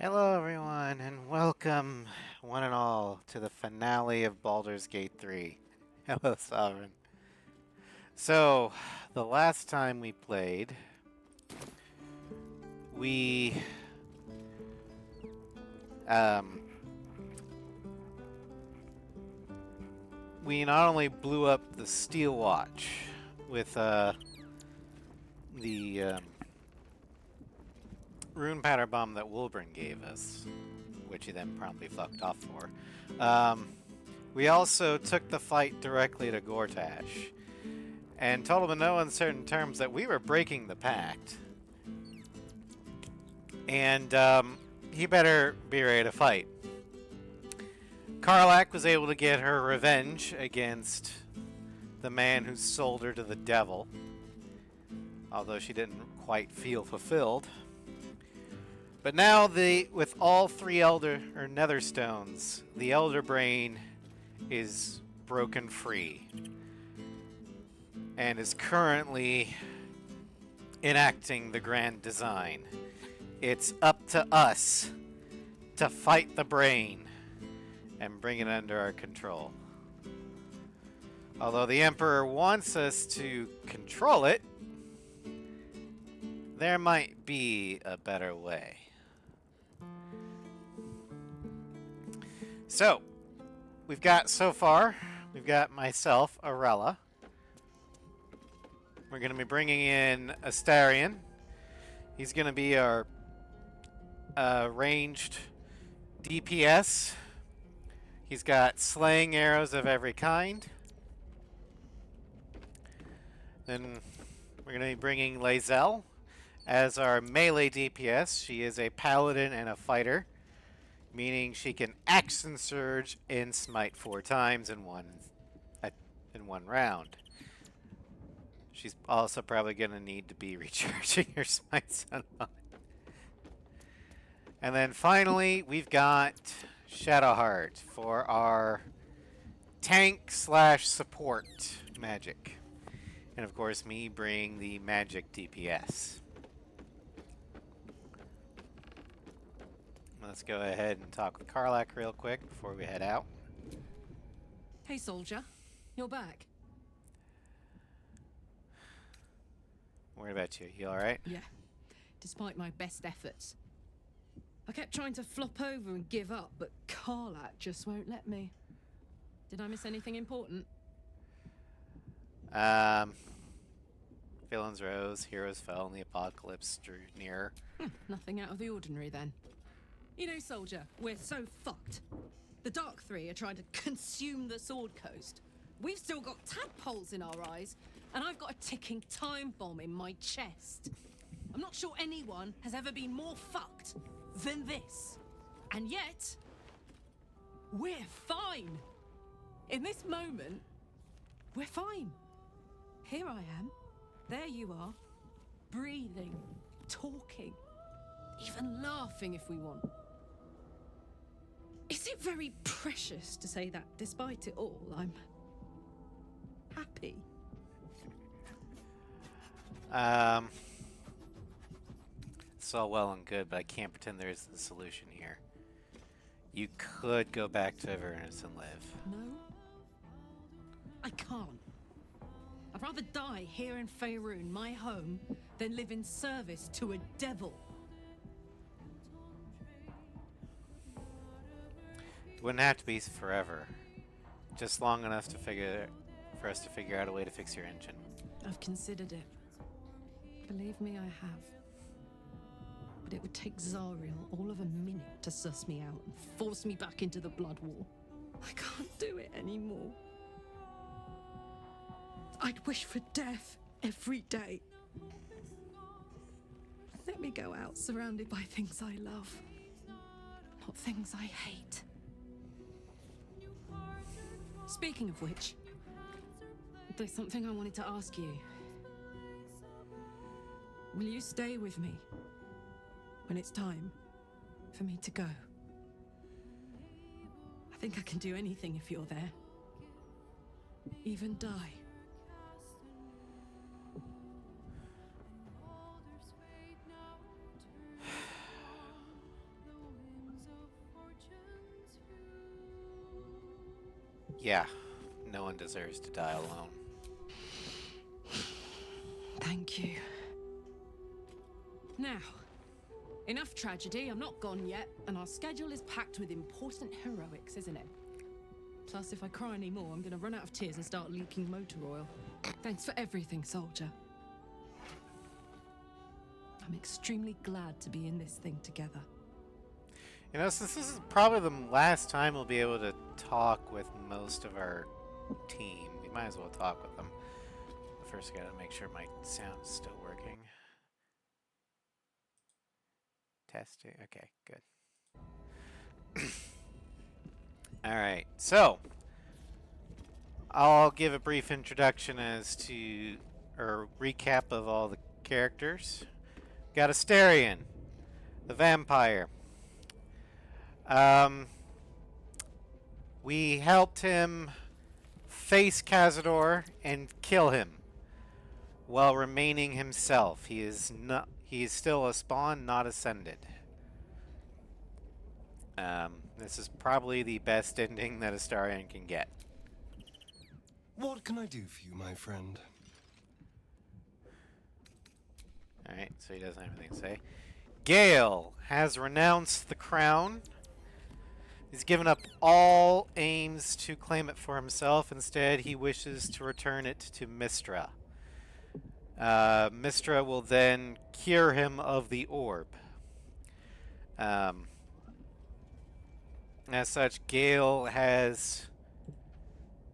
Hello, everyone, and welcome, one and all, to the finale of Baldur's Gate 3. Hello, Sovereign. So, the last time we played, we um, we not only blew up the Steel Watch with the rune powder bomb that Wolbrin gave us, which he then promptly fucked off for. We also took the fight directly to Gortash and told him in no uncertain terms that we were breaking the pact. And he better be ready to fight. Karlak was able to get her revenge against the man who sold her to the devil, although she didn't quite feel fulfilled. But now, with all three Nether Stones, the Elder Brain is broken free and is currently enacting the grand design. It's up to us to fight the brain and bring it under our control. Although the Emperor wants us to control it, there might be a better way. So, we've got myself, Arella. We're going to be bringing in Astarion. He's going to be our ranged DPS. He's got slaying arrows of every kind. Then we're going to be bringing Lae'zel as our melee DPS. She is a paladin and a fighter, meaning she can action surge and smite 4 times in one round. She's also probably going to need to be recharging her smites a lot. And then finally, we've got Shadowheart for our tank/support magic. And of course, me bring the magic DPS. Let's go ahead and talk with Karlak real quick before we head out. Hey, soldier. You're back. Worried about you. You alright? Yeah. Despite my best efforts. I kept trying to flop over and give up, but Karlak just won't let me. Did I miss anything important? Villains rose, heroes fell, and the apocalypse drew nearer. Nothing out of the ordinary, then. You know, soldier, we're so fucked. The Dark Three are trying to consume the Sword Coast. We've still got tadpoles in our eyes, and I've got a ticking time bomb in my chest. I'm not sure anyone has ever been more fucked than this. And yet, we're fine. In this moment, we're fine. Here I am. There you are. Breathing, talking, even laughing if we want. Is it very precious to say that despite it all, I'm happy? It's all well and good, but I can't pretend there isn't a solution here. You could go back to Avernus and live. No, I can't. I'd rather die here in Faerun, my home, than live in service to a devil. It wouldn't have to be forever. Just long enough for us to figure out a way to fix your engine. I've considered it. Believe me, I have. But it would take Zariel all of a minute to suss me out and force me back into the Blood War. I can't do it anymore. I'd wish for death every day. Let me go out surrounded by things I love, not things I hate. Speaking of which, there's something I wanted to ask you. Will you stay with me when it's time for me to go? I think I can do anything if you're there. Even die. Yeah, no one deserves to die alone. Thank you. Now, enough tragedy. I'm not gone yet, and our schedule is packed with important heroics, isn't it? Plus, if I cry anymore, I'm gonna run out of tears and start leaking motor oil. Thanks for everything, soldier. I'm extremely glad to be in this thing together. You know, since this is probably the last time we'll be able to talk with most of our team, we might as well talk with them. First, I gotta make sure my sound's still working. Testing. Okay, good. Alright, so I'll give a brief introduction as to, or recap of all the characters. Got Asterion, the vampire. We helped him face Cazador and kill him while remaining himself. He is still a spawn, not ascended. This is probably the best ending that Astarion can get. What can I do for you, my friend? Alright, so he doesn't have anything to say. Gale has renounced the crown. He's given up all aims to claim it for himself. Instead, he wishes to return it to Mistra. Mistra will then cure him of the orb. As such, Gale has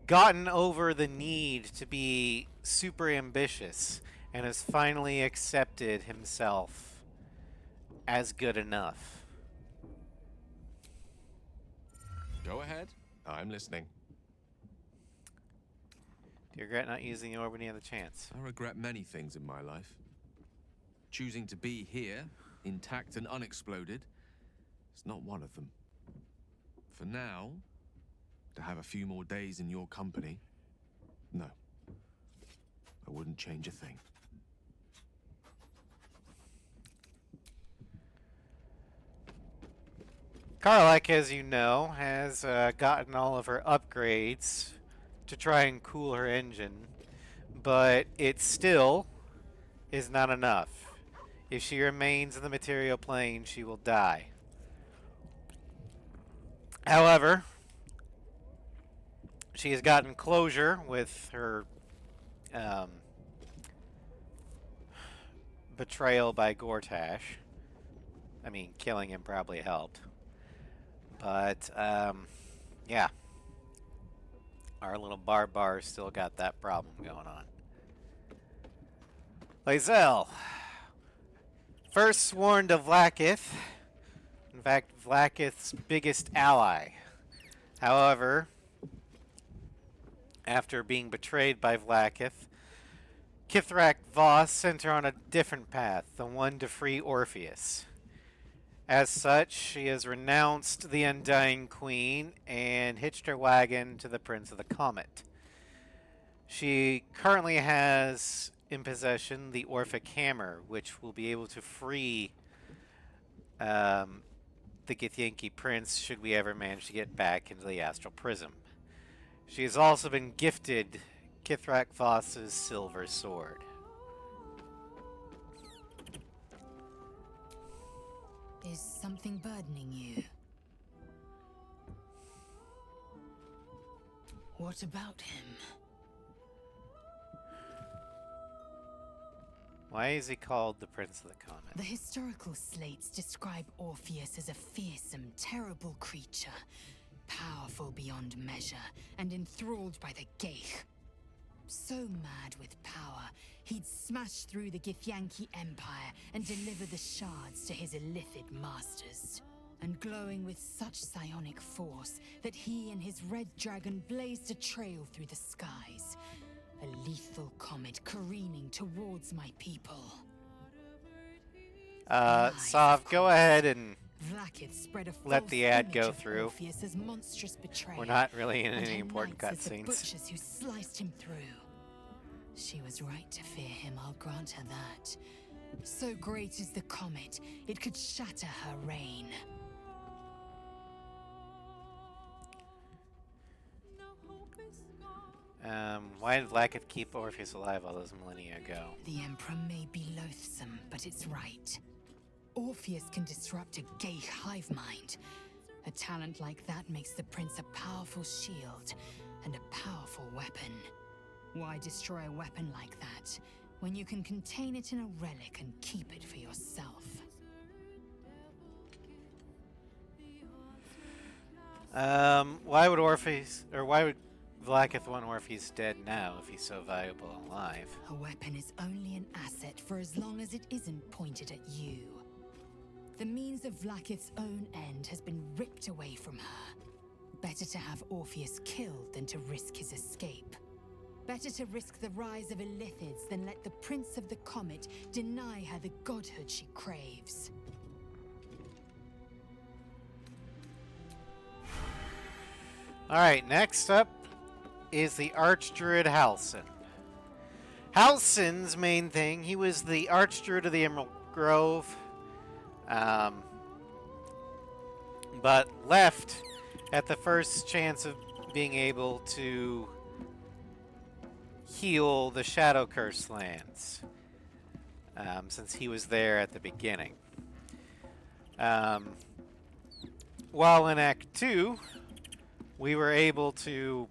gotten over the need to be super ambitious and has finally accepted himself as good enough. Go ahead. I'm listening. Do you regret not using the orb when you had the chance? I regret many things in my life. Choosing to be here, intact and unexploded, is not one of them. For now, to have a few more days in your company, no. I wouldn't change a thing. Karlak, as you know, has gotten all of her upgrades to try and cool her engine, but it still is not enough. If she remains in the material plane, she will die. However, she has gotten closure with her betrayal by Gortash. I mean, killing him probably helped. But, yeah. Our little Barbar still got that problem going on. Lae'zel. First sworn to Vlaakith. In fact, Vlaakith's biggest ally. However, after being betrayed by Vlaakith, Kithrak Voss sent her on a different path, the one to free Orpheus. As such, she has renounced the Undying Queen and hitched her wagon to the Prince of the Comet. She currently has in possession the Orphic Hammer, which will be able to free the Githyanki Prince should we ever manage to get back into the Astral Prism. She has also been gifted Kithrak Voss's silver sword. Is something burdening you? What about him? Why is he called the Prince of the Comet? The historical slates describe Orpheus as a fearsome, terrible creature, powerful beyond measure, and enthralled by the Geich. So mad with power, he'd smash through the Githyanki Empire and deliver the shards to his illithid masters. And glowing with such psionic force that he and his red dragon blazed a trail through the skies. A lethal comet careening towards my people. Sav, go ahead and Vlaakith spread a let false the ad image go of through. Orpheus as monstrous betrayer. We're not really in and any her important knights as the cutscenes. butchers who sliced him through. She was right to fear him, I'll grant her that. So great is the comet, it could shatter her reign. Why did Vlaakith keep Orpheus alive all those millennia ago? The Emperor may be loathsome, but it's right. Orpheus can disrupt a gay hive mind. A talent like that makes the prince a powerful shield and a powerful weapon. Why destroy a weapon like that when you can contain it in a relic and keep it for yourself? Why would Orpheus, or why would Vlaakith want Orpheus dead now if he's so valuable and alive? A weapon is only an asset for as long as it isn't pointed at you. The means of Vlaakith's own end has been ripped away from her. Better to have Orpheus killed than to risk his escape. Better to risk the rise of Illithids than let the Prince of the Comet deny her the godhood she craves. Alright, next up is the Archdruid Halsin. Halsin's main thing, he was the Archdruid of the Emerald Grove, but left at the first chance of being able to heal the Shadow Curse lands, since he was there at the beginning. While in Act 2, we were able to,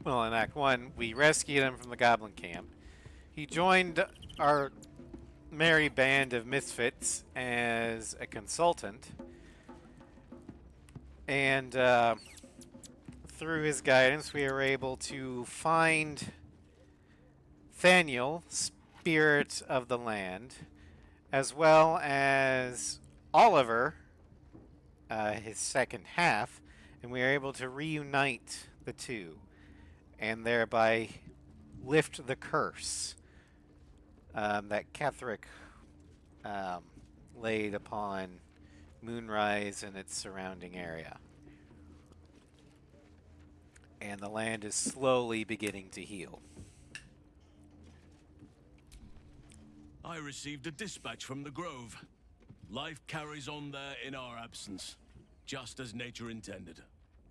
well, in Act 1, we rescued him from the Goblin Camp. He joined our merry band of misfits as a consultant. And through his guidance, we were able to find Thaniel, Spirit of the Land, as well as Oliver, his second half, and we are able to reunite the two and thereby lift the curse that Ketheric laid upon Moonrise and its surrounding area. And the land is slowly beginning to heal. I received a dispatch from the Grove. Life carries on there in our absence, just as nature intended.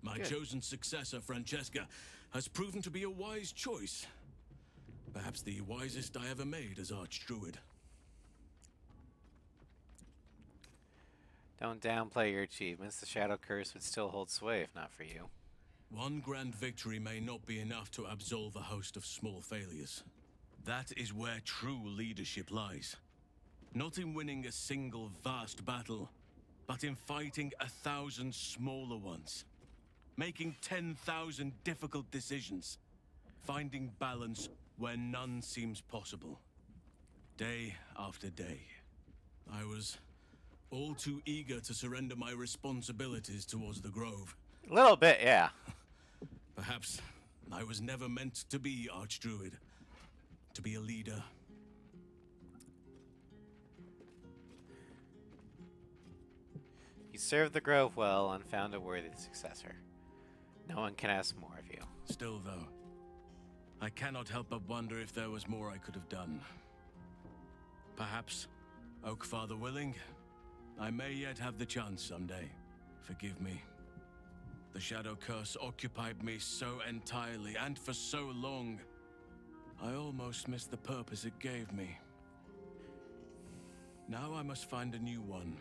My chosen successor, Francesca, has proven to be a wise choice. Perhaps the wisest I ever made as Archdruid. Don't downplay your achievements. The Shadow Curse would still hold sway if not for you. One grand victory may not be enough to absolve a host of small failures. That is where true leadership lies. Not in winning a single vast battle, but in fighting 1,000 smaller ones. Making 10,000 difficult decisions. Finding balance where none seems possible. Day after day. I was all too eager to surrender my responsibilities towards the Grove. A little bit, yeah. Perhaps I was never meant to be Archdruid. To be a leader. You served the Grove well and found a worthy successor. No one can ask more of you. Still, though, I cannot help but wonder if there was more I could have done. Perhaps, Oakfather willing, I may yet have the chance someday. Forgive me. The Shadow Curse occupied me so entirely and for so long. I almost missed the purpose it gave me. Now I must find a new one.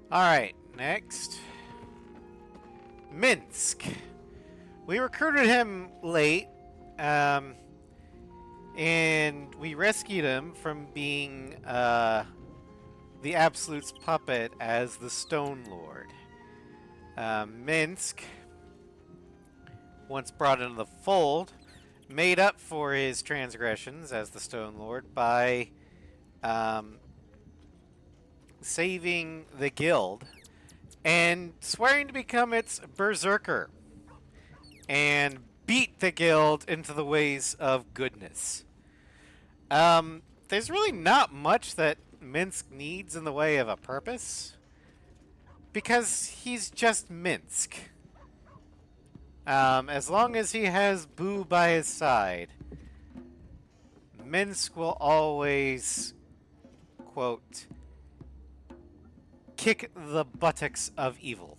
Alright, next. Minsk. We recruited him late, and we rescued him from being the Absolute's puppet as the Stone Lord. Minsk, once brought into the fold, made up for his transgressions as the Stone Lord by saving the guild and swearing to become its berserker and beat the guild into the ways of goodness. There's really not much that Minsk needs in the way of a purpose because he's just Minsk. As long as he has Boo by his side, Minsk will always, quote, kick the buttocks of evil.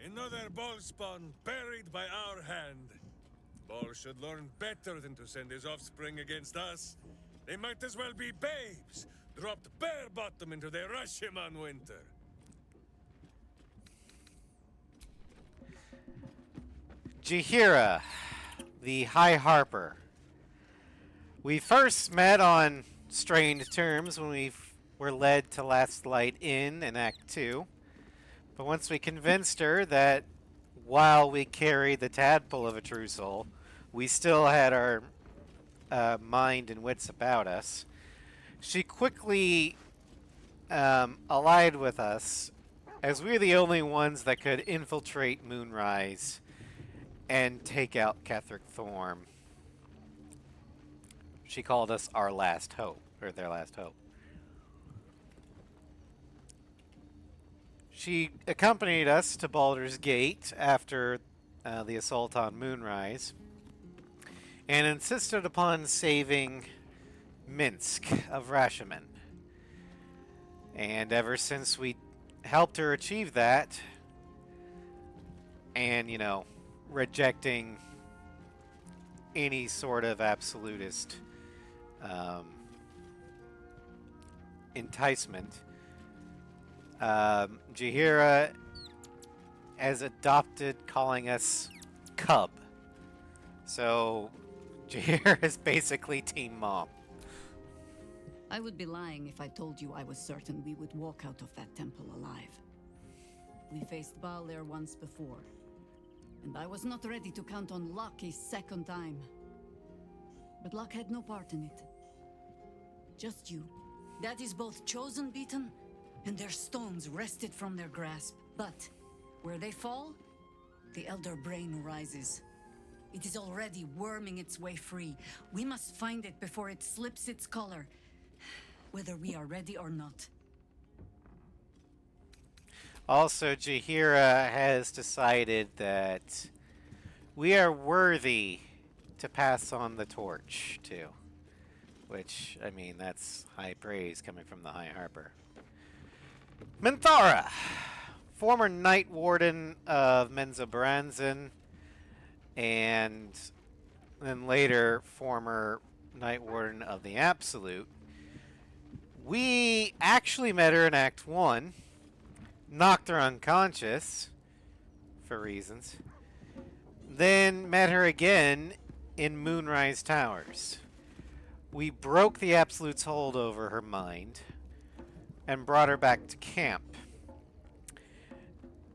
Another ball spawn buried by our hand. Ball should learn better than to send his offspring against us. They might as well be babes, dropped bare bottom into the Rashiman winter. Jahira, the High Harper. We first met on strained terms when we were led to Last Light Inn in Act 2. But once we convinced her that while we carried the tadpole of a true soul, we still had our mind and wits about us, she quickly allied with us, as we were the only ones that could infiltrate Moonrise and take out Ketheric Thorm. She called us our last hope, or their last hope. She accompanied us to Baldur's Gate after the assault on Moonrise, and insisted upon saving Minsk of Rashiman. And ever since we helped her achieve that, and, rejecting any sort of absolutist enticement, Jahira has adopted calling us Cub. So Jahira is basically Team Mom. I would be lying if I told you I was certain we would walk out of that temple alive. We faced Baldur once before, and I was not ready to count on luck a second time. But luck had no part in it. Just you. That is both chosen beaten, and their stones wrested from their grasp. But where they fall, the Elder Brain rises. It is already worming its way free. We must find it before it slips its collar, whether we are ready or not. Also, Jahira has decided that we are worthy to pass on the torch to. Which, I mean, that's high praise coming from the High Harper. Minthara, former Night Warden of Menzoberranzan, and then later former Night Warden of the Absolute. We actually met her in Act 1, knocked her unconscious, for reasons, then met her again in Moonrise Towers. We broke the Absolute's hold over her mind and brought her back to camp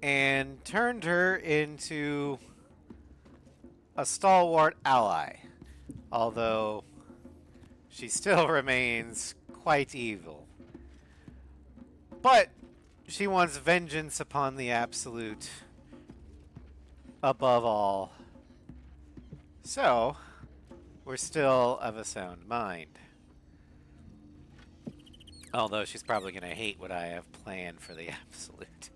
and turned her into a stalwart ally, although she still remains quite evil. But she wants vengeance upon the Absolute above all. So, we're still of a sound mind. Although she's probably going to hate what I have planned for the Absolute.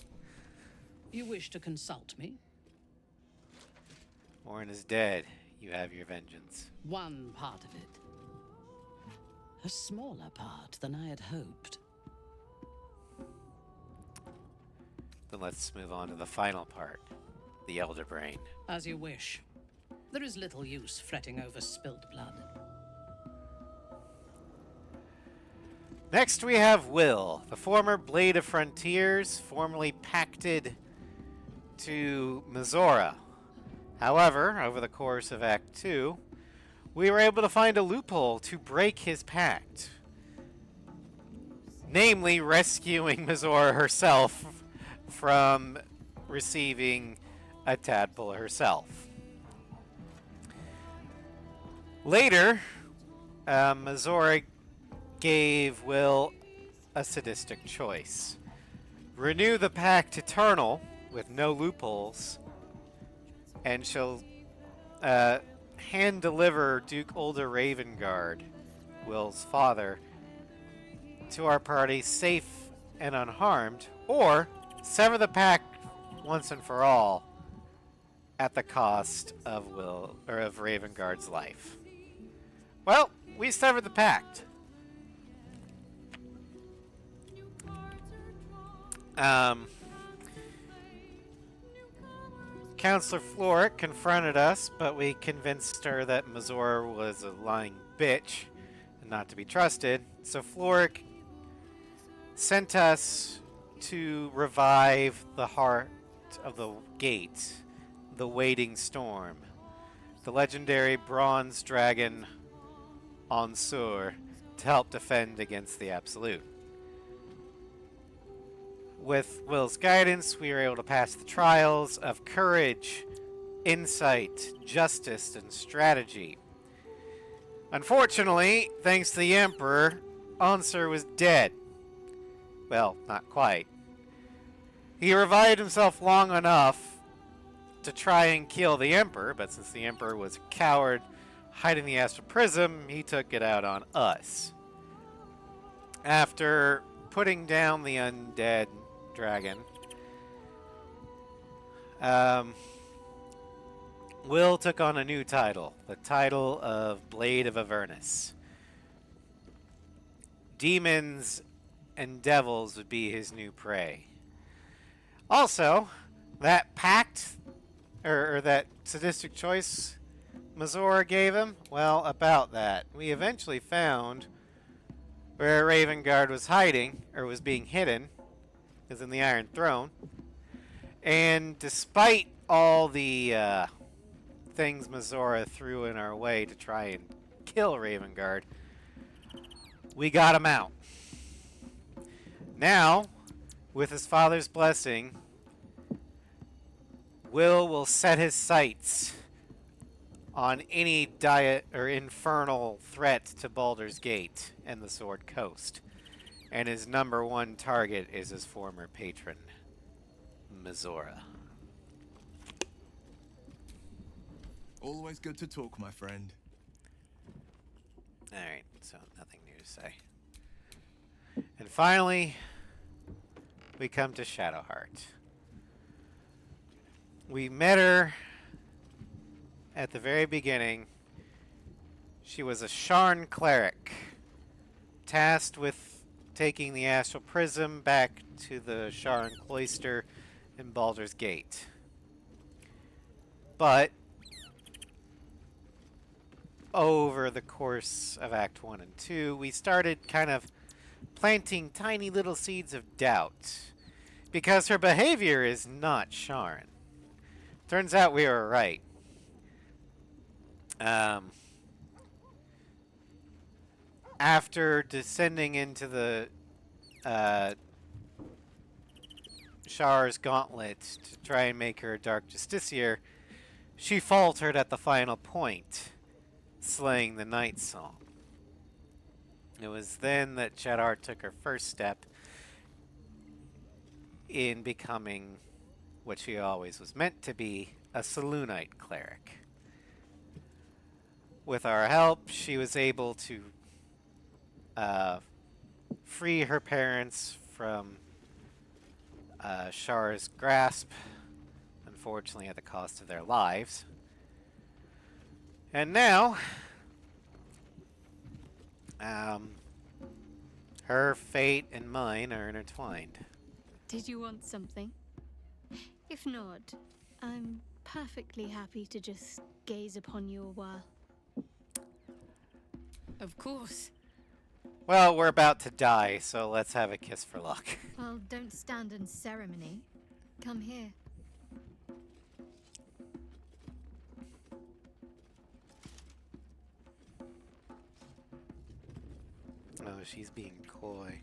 You wish to consult me? Warren is dead. You have your vengeance. One part of it. A smaller part than I had hoped. Then let's move on to the final part. The Elder Brain. As you wish. There is little use fretting over spilled blood. Next we have Will, the former Blade of Frontiers, formerly pacted to Mizora. However, over the course of Act 2, we were able to find a loophole to break his pact. Namely, rescuing Mizora herself from receiving a tadpole herself. Later, Mizora gave Will a sadistic choice. Renew the pact eternal with no loopholes, and she'll hand-deliver Duke Ulder Ravengard, Will's father, to our party safe and unharmed, or sever the pact once and for all at the cost of Ravengard's life. Well, we severed the pact. Um, Counselor Floric confronted us, but we convinced her that Mazor was a lying bitch and not to be trusted. So Floric sent us to revive the heart of the gate, the waiting storm, the legendary bronze dragon Ansur, to help defend against the Absolute. With Will's guidance, we were able to pass the trials of courage, insight, justice, and strategy. Unfortunately, thanks to the Emperor, Ansur was dead. Well, not quite. He revived himself long enough to try and kill the Emperor, but since the Emperor was a coward hiding the Astral Prism, he took it out on us. After putting down the undead dragon, Will took on a new title, the title of Blade of Avernus. Demons and devils would be his new prey. Also, that pact, or that sadistic choice Mazora gave him, well, about that. We eventually found where Ravengard was hiding, or was being hidden, is in the Iron Throne. And despite all the things Mazora threw in our way to try and kill Ravengard, we got him out. Now, with his father's blessing, Will set his sights on any diet or infernal threat to Baldur's Gate and the Sword Coast. And his number one target is his former patron, Mazora. Always good to talk, my friend. Alright, so nothing new to say. And finally, we come to Shadowheart. We met her at the very beginning. She was a Sharn cleric, tasked with taking the Astral Prism back to the Sharn Cloister in Baldur's Gate. But over the course of Act 1 and 2, we started kind of planting tiny little seeds of doubt, because her behavior is not Sharn. Turns out we were right. After descending into the Shar's gauntlet to try and make her a Dark Justiciar, she faltered at the final point, slaying the Night Song. It was then that Shadowheart took her first step in becoming what she always was meant to be, a Selûnite cleric. With our help, she was able to free her parents from Shar's grasp, unfortunately at the cost of their lives. And now, her fate and mine are intertwined. Did you want something? If not, I'm perfectly happy to just gaze upon you a while. Of course. Well, we're about to die, so let's have a kiss for luck. Well, don't stand in ceremony. Come here. Oh, she's being coy.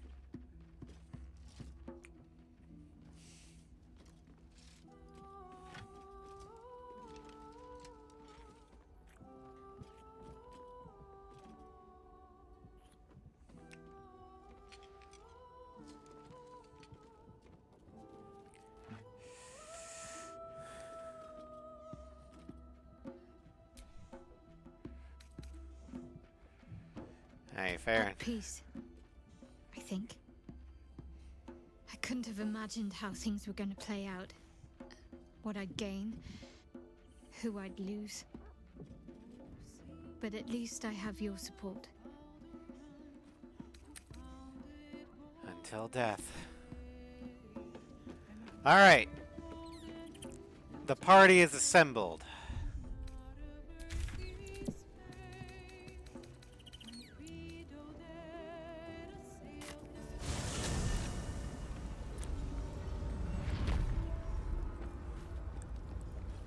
Hey, Farron. At peace, I think. I couldn't have imagined how things were going to play out. What I'd gain, who I'd lose. But at least I have your support. Until death. Alright. The party is assembled.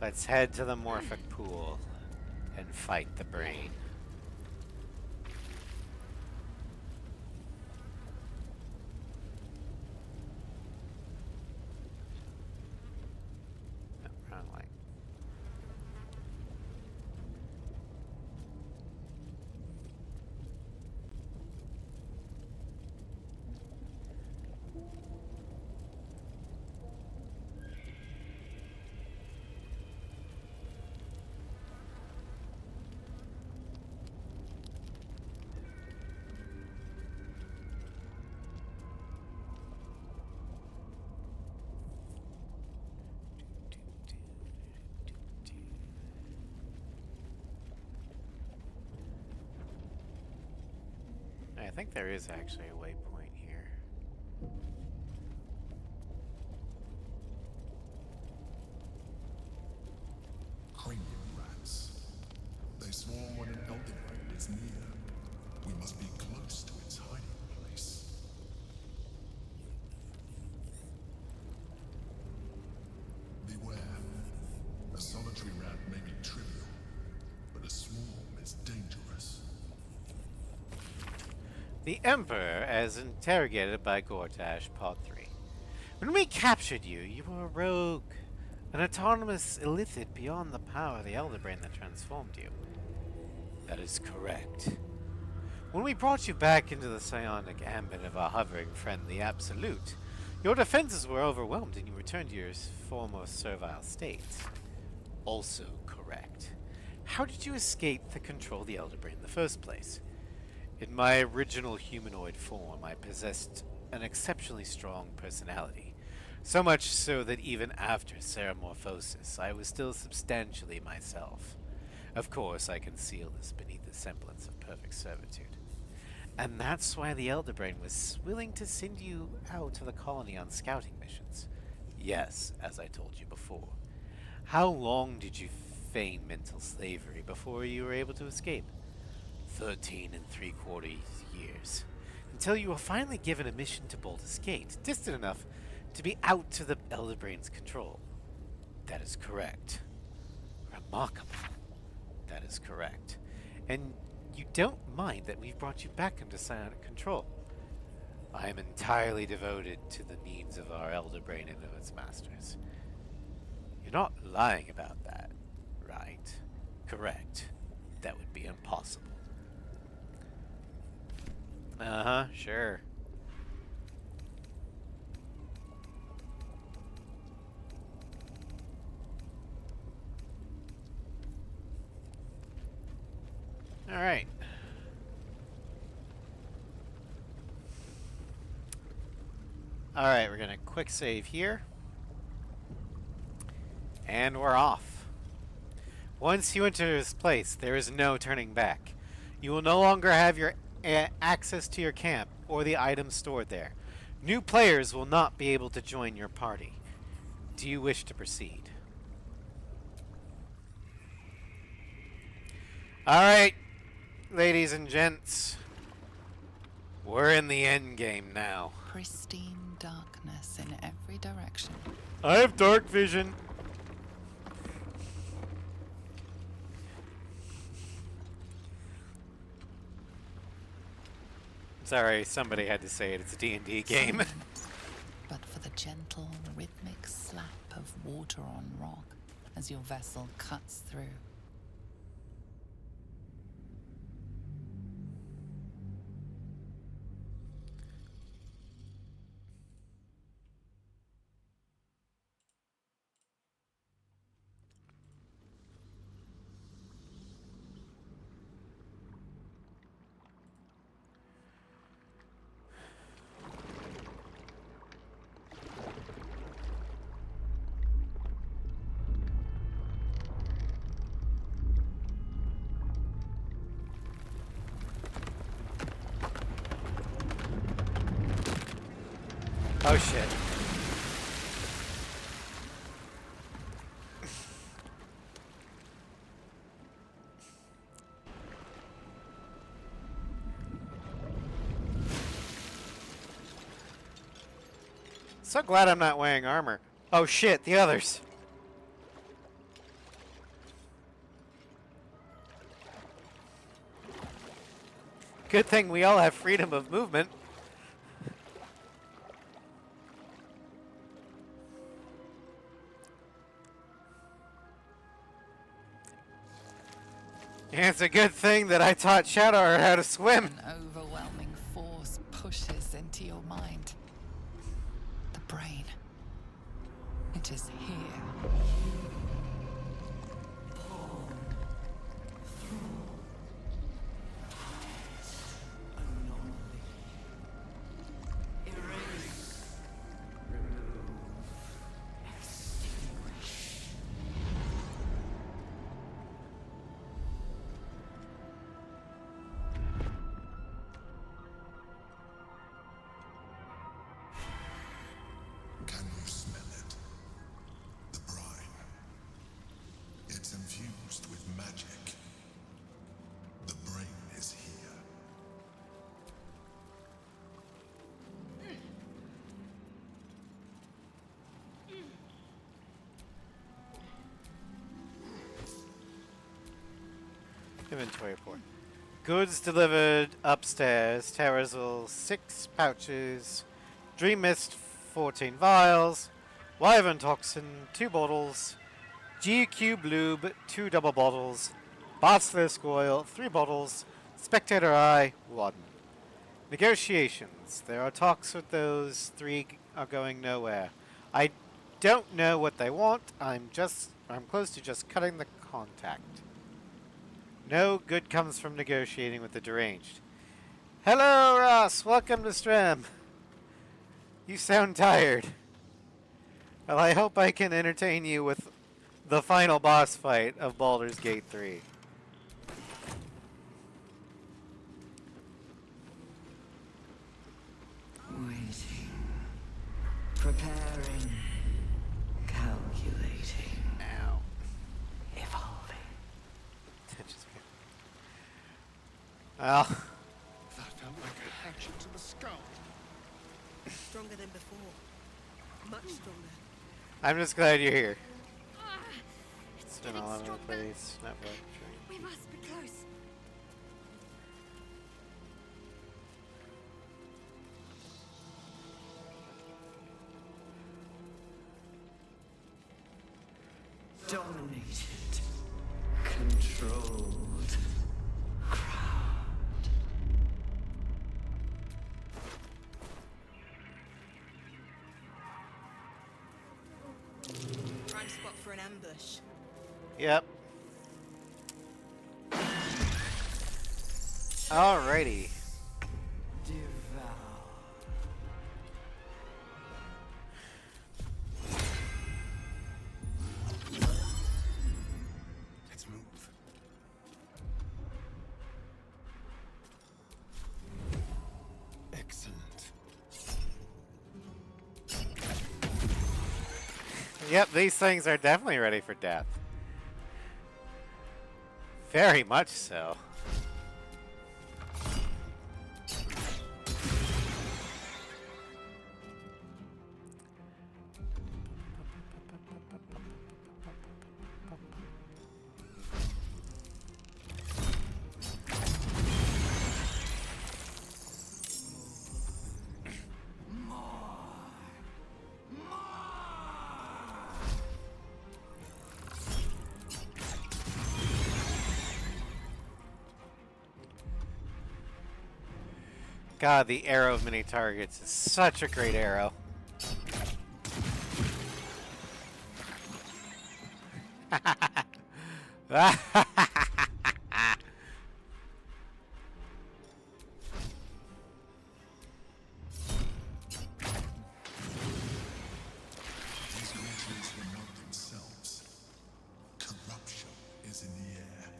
Let's head to the Morphic Pool and fight the brain. No, wrong way. I think there is actually a waypoint here. Cranium rats. They swarm when an Elderbrain is near. We must be close to its hiding place. Beware. A solitary rat may be trivial, but a swarm is dangerous. The Emperor, as interrogated by Gortash, Pod 3. When we captured you, you were a rogue. An autonomous illithid beyond the power of the Elderbrain that transformed you. That is correct. When we brought you back into the psionic ambit of our hovering friend, the Absolute, your defenses were overwhelmed and you returned to your former servile state. Also correct. How did you escape the control of the Elderbrain in the first place? In my original humanoid form, I possessed an exceptionally strong personality. So much so that even after ceramorphosis, I was still substantially myself. Of course, I concealed this beneath the semblance of perfect servitude. And that's why the Elderbrain was willing to send you out to the colony on scouting missions. Yes, as I told you before. How long did you feign mental slavery before you were able to escape? 13 3/4 years. Until you were finally given a mission to Baldur's Gate, distant enough to be out to the Elderbrain's control. That is correct. Remarkable. That is correct. And you don't mind that we've brought you back into psionic control. I am entirely devoted to the needs of our Elderbrain and of its masters. You're not lying about that, right? Correct. That would be impossible. Uh-huh, sure. Alright. Alright, we're gonna quick save here. And we're off. Once you enter this place, there is no turning back. You will no longer have your access to your camp or the items stored there. New players will not be able to join your party. Do you wish to proceed? Alright, ladies and gents. We're in the end game now. Pristine darkness in every direction. I have dark vision. Sorry, somebody had to say it. It's a D&D game. Silent, but for the gentle, rhythmic slap of water on rock as your vessel cuts through. Oh shit. So glad I'm not wearing armor. Oh shit, the others. Good thing we all have freedom of movement. And it's a good thing that I taught Shadowheart how to swim. An overwhelming force pushes into your mind. The brain. It is here. Can you smell it? The brine. It's infused with magic. The brain is here. Inventory report. Goods delivered upstairs. Terrazil 6 pouches. Dream Mist 14 vials. Wyvern Toxin 2 bottles. GQ Lube 2 double bottles. Basilisk Oil 3 bottles. Spectator Eye 1. Negotiations. There are talks with those 3 are going nowhere. I don't know what they want. I'm close to just cutting the contact. No good comes from negotiating with the deranged. Hello, Ross. Welcome to Strem. You sound tired. Well, I hope I can entertain you with the final boss fight of Baldur's Gate 3. Waiting. Preparing. Calculating. Ow. Evolving. Well, That felt like a hatchet to the skull. Stronger than before. Much stronger. I'm just glad you're here. It's It's been getting all over the stronger. place. Network. We must be close. Dominated. Controlled. Crowned. Prime spot for an ambush. Yep. Alrighty. Devour. Let's move. Excellent. Yep, these things are definitely ready for death. Very much so. God, the arrow of many targets is such a great arrow. These creatures were not themselves. Corruption is in the air.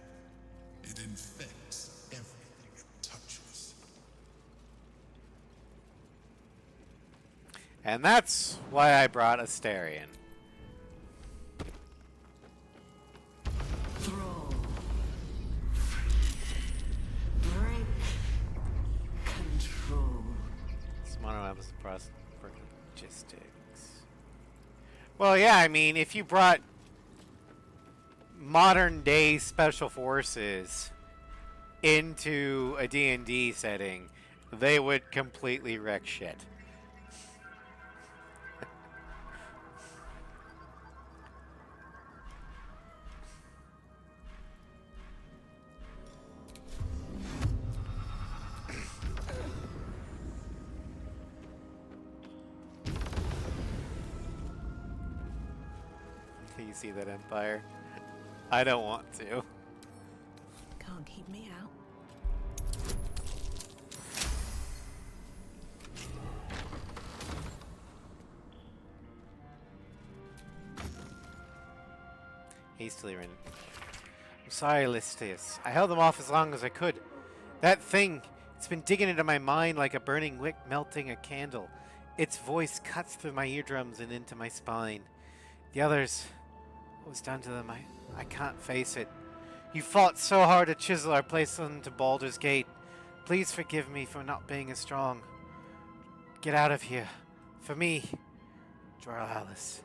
It infects everything it touches. And that's why I brought Asterion. Thrall. Break. Control. This mono was the press. Logistics. Well, yeah, I mean, if you brought modern day special forces into a D&D setting, they would completely wreck shit. You see that, Empire? I don't want to. Can't keep me out. Hastily ran. I'm sorry, Listius. I held them off as long as I could. That thing, it's been digging into my mind like a burning wick melting a candle. Its voice cuts through my eardrums and into my spine. The others, what was done to them, I can't face it. You fought so hard to chisel our place into Baldur's Gate. Please forgive me for not being as strong. Get out of here. For me, Alice.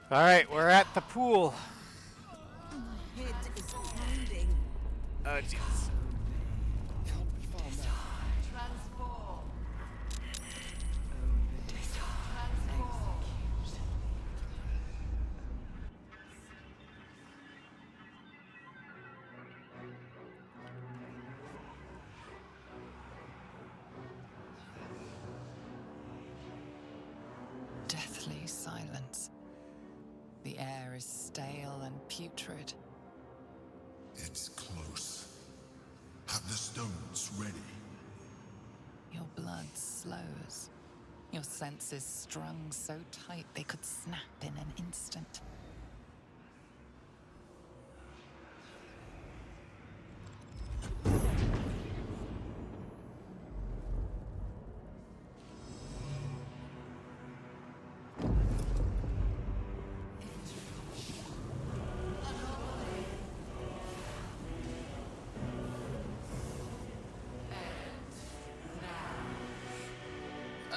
All right, we're at the pool. My head is pounding. Oh, jeez. Deathly silence. The air is stale and putrid. It's close. Have the stones ready. Your blood slows. Your senses strung so tight they could snap in an instant.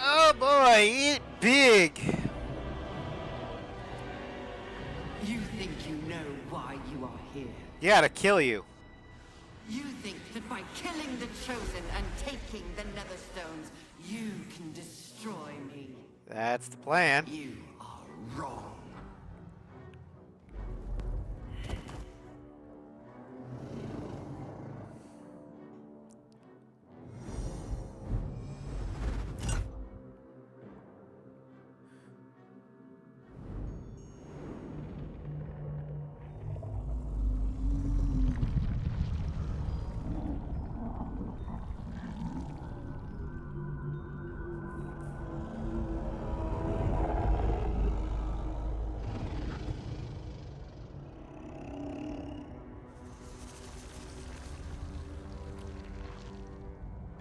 Oh boy, eat big. You think you know why you are here? Yeah, to kill you. You think that by killing the Chosen and taking the Netherstones, you can destroy me? That's the plan. You are wrong.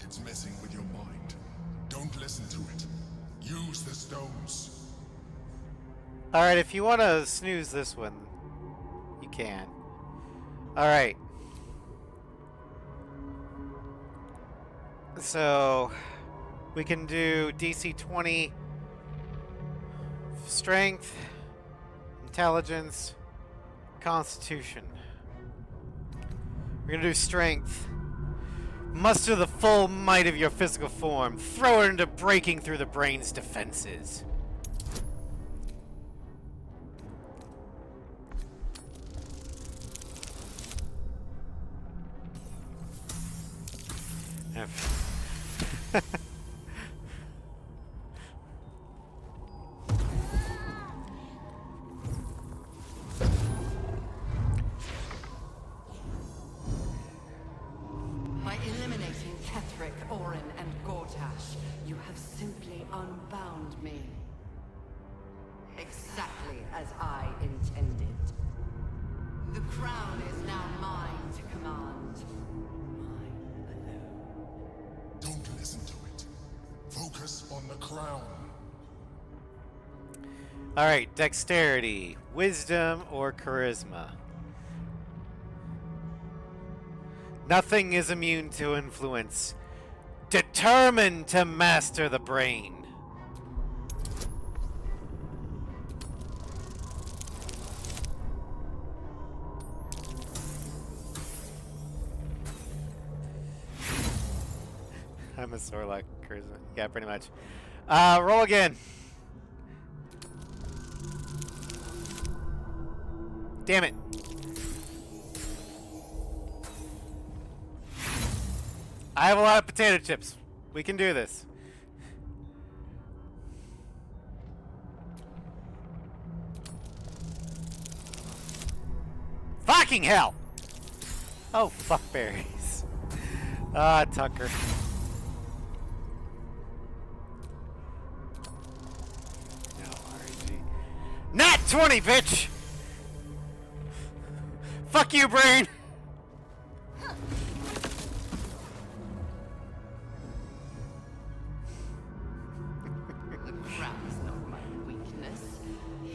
It's messing with your mind. Don't listen to it. Use the stones. Alright, if you want to snooze this one, you can. Alright. So, we can do DC 20 Strength, Intelligence, Constitution. We're going to do Strength. Muster the full might of your physical form. Throw it into breaking through the brain's defenses. By eliminating Ketheric, Orin, and Gortash, you have simply unbound me. exactly as I intended. The crown is now mine to command. Mine alone. Don't listen to it. Focus on the crown. Alright, dexterity, wisdom, or charisma. Nothing is immune to influence. Determined to master the brain. I'm a Sorlock charisma. Yeah, pretty much. Roll again. Damn it. I have a lot of potato chips. We can do this. Fucking hell! Oh, fuck berries. Ah, Tucker. No, RNG. Nat 20, bitch! Fuck you, brain! The crown is not my weakness.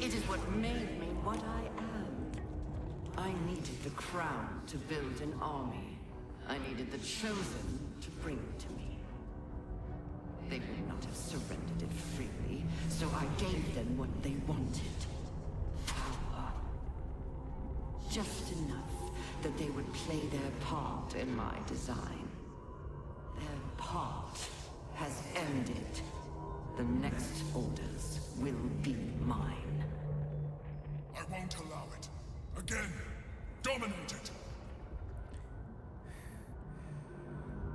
It is what made me what I am. I needed the crown to build an army. I needed the chosen to bring it to me. They would not have surrendered it freely, so I gave them what they wanted. Power. Just enough that they would play their part in my design. Their part has ended. The next orders will be mine. I won't allow it. Again, dominate it.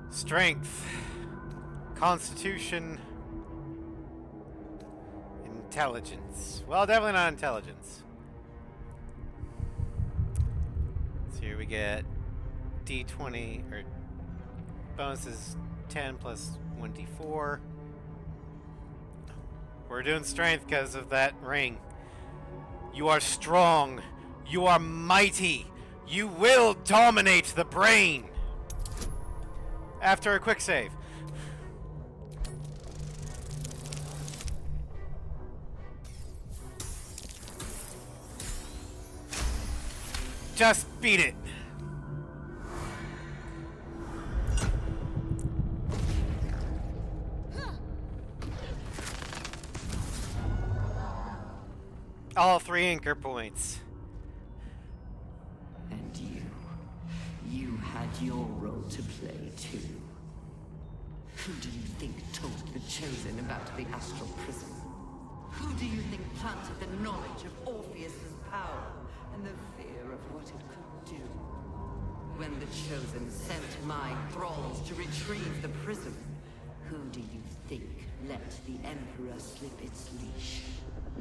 Strength, Constitution, Intelligence. Well, definitely not intelligence. So here we get D20, or bonuses 10 plus 1d4. We're doing strength because of that ring. You are strong. You are mighty. You will dominate the brain. After a quick save. Just beat it. All 3 anchor points. And you had your role to play too. Who do you think told the Chosen about the Astral Prism? Who do you think planted the knowledge of Orpheus's power and the fear of what it could do? When the Chosen sent my thralls to retrieve the prism, who do you think let the Emperor slip its leash,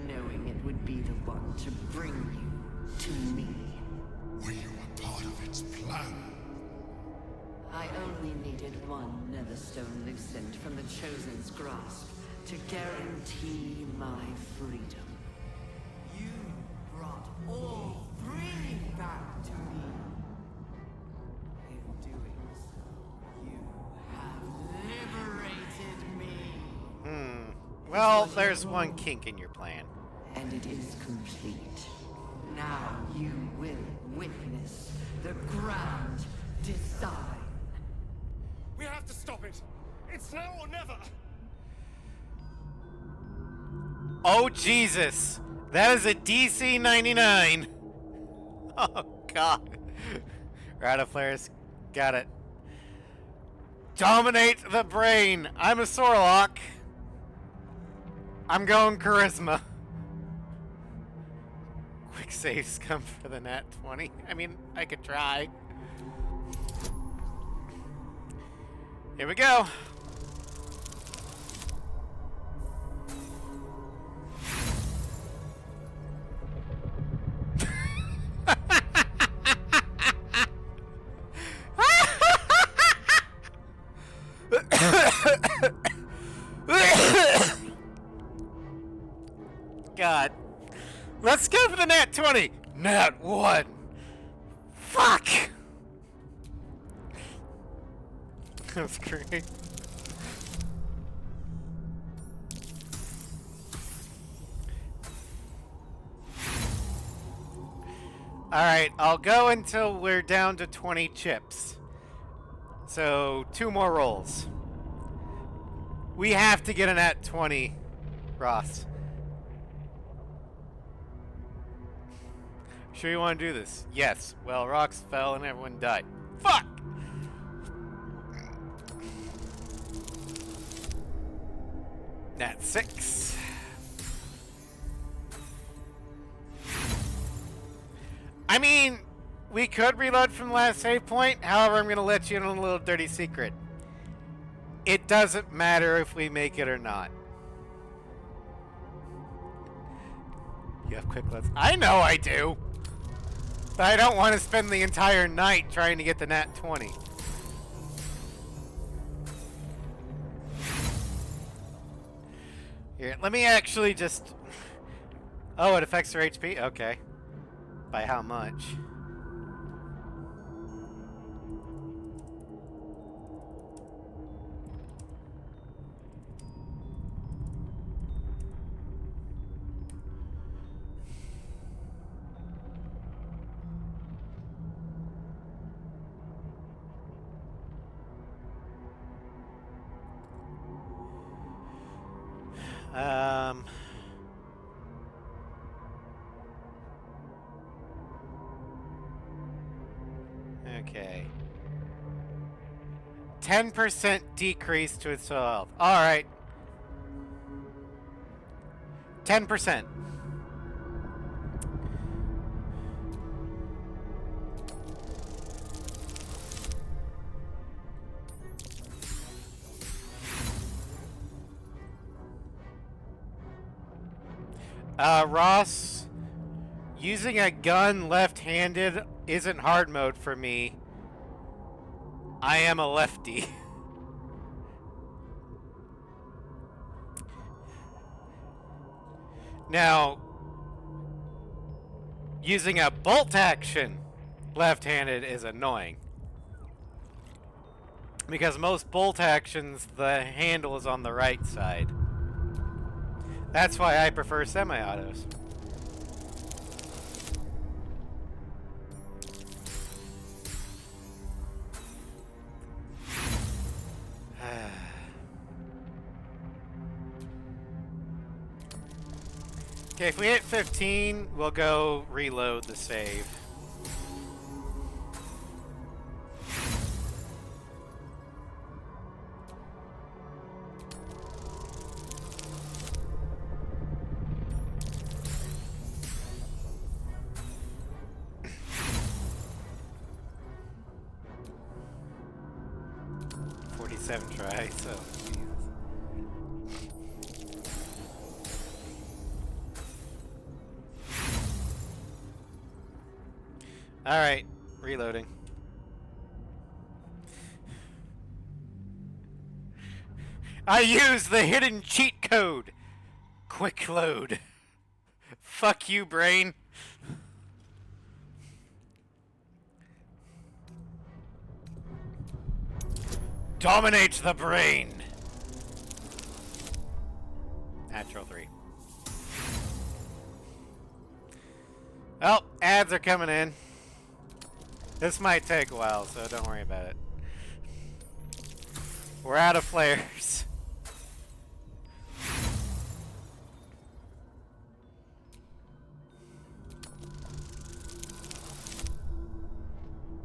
knowing it would be the one to bring you to me? Were you a part of its plan? I only needed one Netherstone loosened from the Chosen's grasp to guarantee my freedom. You brought all 3 back to me. In doing so, you have liberated me. Well, there's one kink in your plan. And it is complete. Now you will witness the grand design. We have to stop it. It's now or never. Oh, Jesus. That is a DC 99. Oh, God. Radiflares. Got it. Dominate the brain. I'm a Sorlock. I'm going charisma. Quick saves come for the nat 20. I mean, I could try. Here we go. God. nat 20! Nat 1! Fuck! That's great. Alright, I'll go until we're down to 20 chips. So, 2 more rolls. We have to get an at 20, Ross. Sure you want to do this? Yes. Well, rocks fell and everyone died. Fuck! Nat 6. I mean, we could reload from the last save point. However, I'm going to let you in on a little dirty secret. It doesn't matter if we make it or not. You have quick loads. I know I do. But I don't want to spend the entire night trying to get the nat 20. Here, let me actually just... Oh, it affects their HP? Okay. By how much? Okay. 10% decrease to its health. Alright. 10%. Ross, using a gun left-handed isn't hard mode for me. I am a lefty. Now, using a bolt action left-handed is annoying. Because most bolt actions, the handle is on the right side. That's why I prefer semi-autos. Okay, if we hit 15, we'll go reload the save. Try, so alright, reloading. I use the hidden cheat code. Quick load. Fuck you, brain. Dominate the brain. Natural 3. Oh, ads are coming in. This might take a while, so don't worry about it. We're out of flares.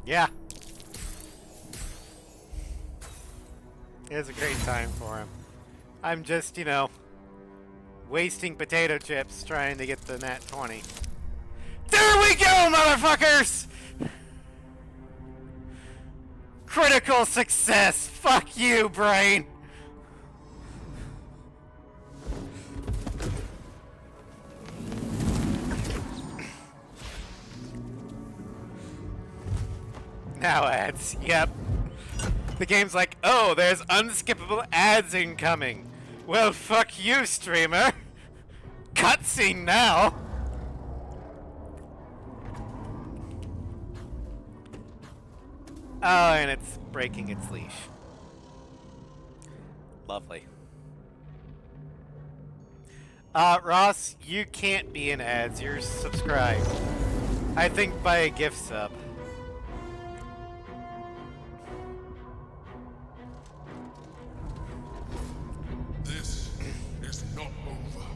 Yeah. It's a great time for him. I'm just, you know, wasting potato chips trying to get the nat 20. There we go, motherfuckers! Critical success! Fuck you, brain! Now ads, yep. The game's like, oh, there's unskippable ads incoming. Well, fuck you, streamer. Cutscene now. Oh, and it's breaking its leash. Lovely. Ross, you can't be in ads. You're subscribed. I think by a gift sub. This is not over.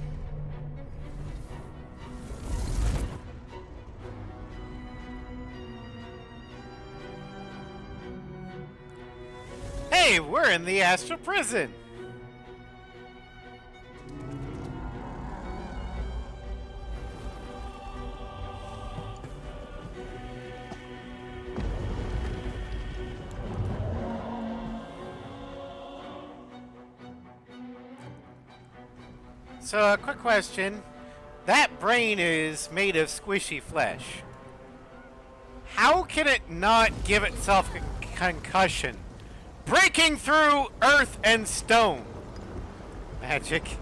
Hey, we're in the astral prison. So, a quick question. That brain is made of squishy flesh. How can it not give itself a concussion? Breaking through earth and stone. Magic.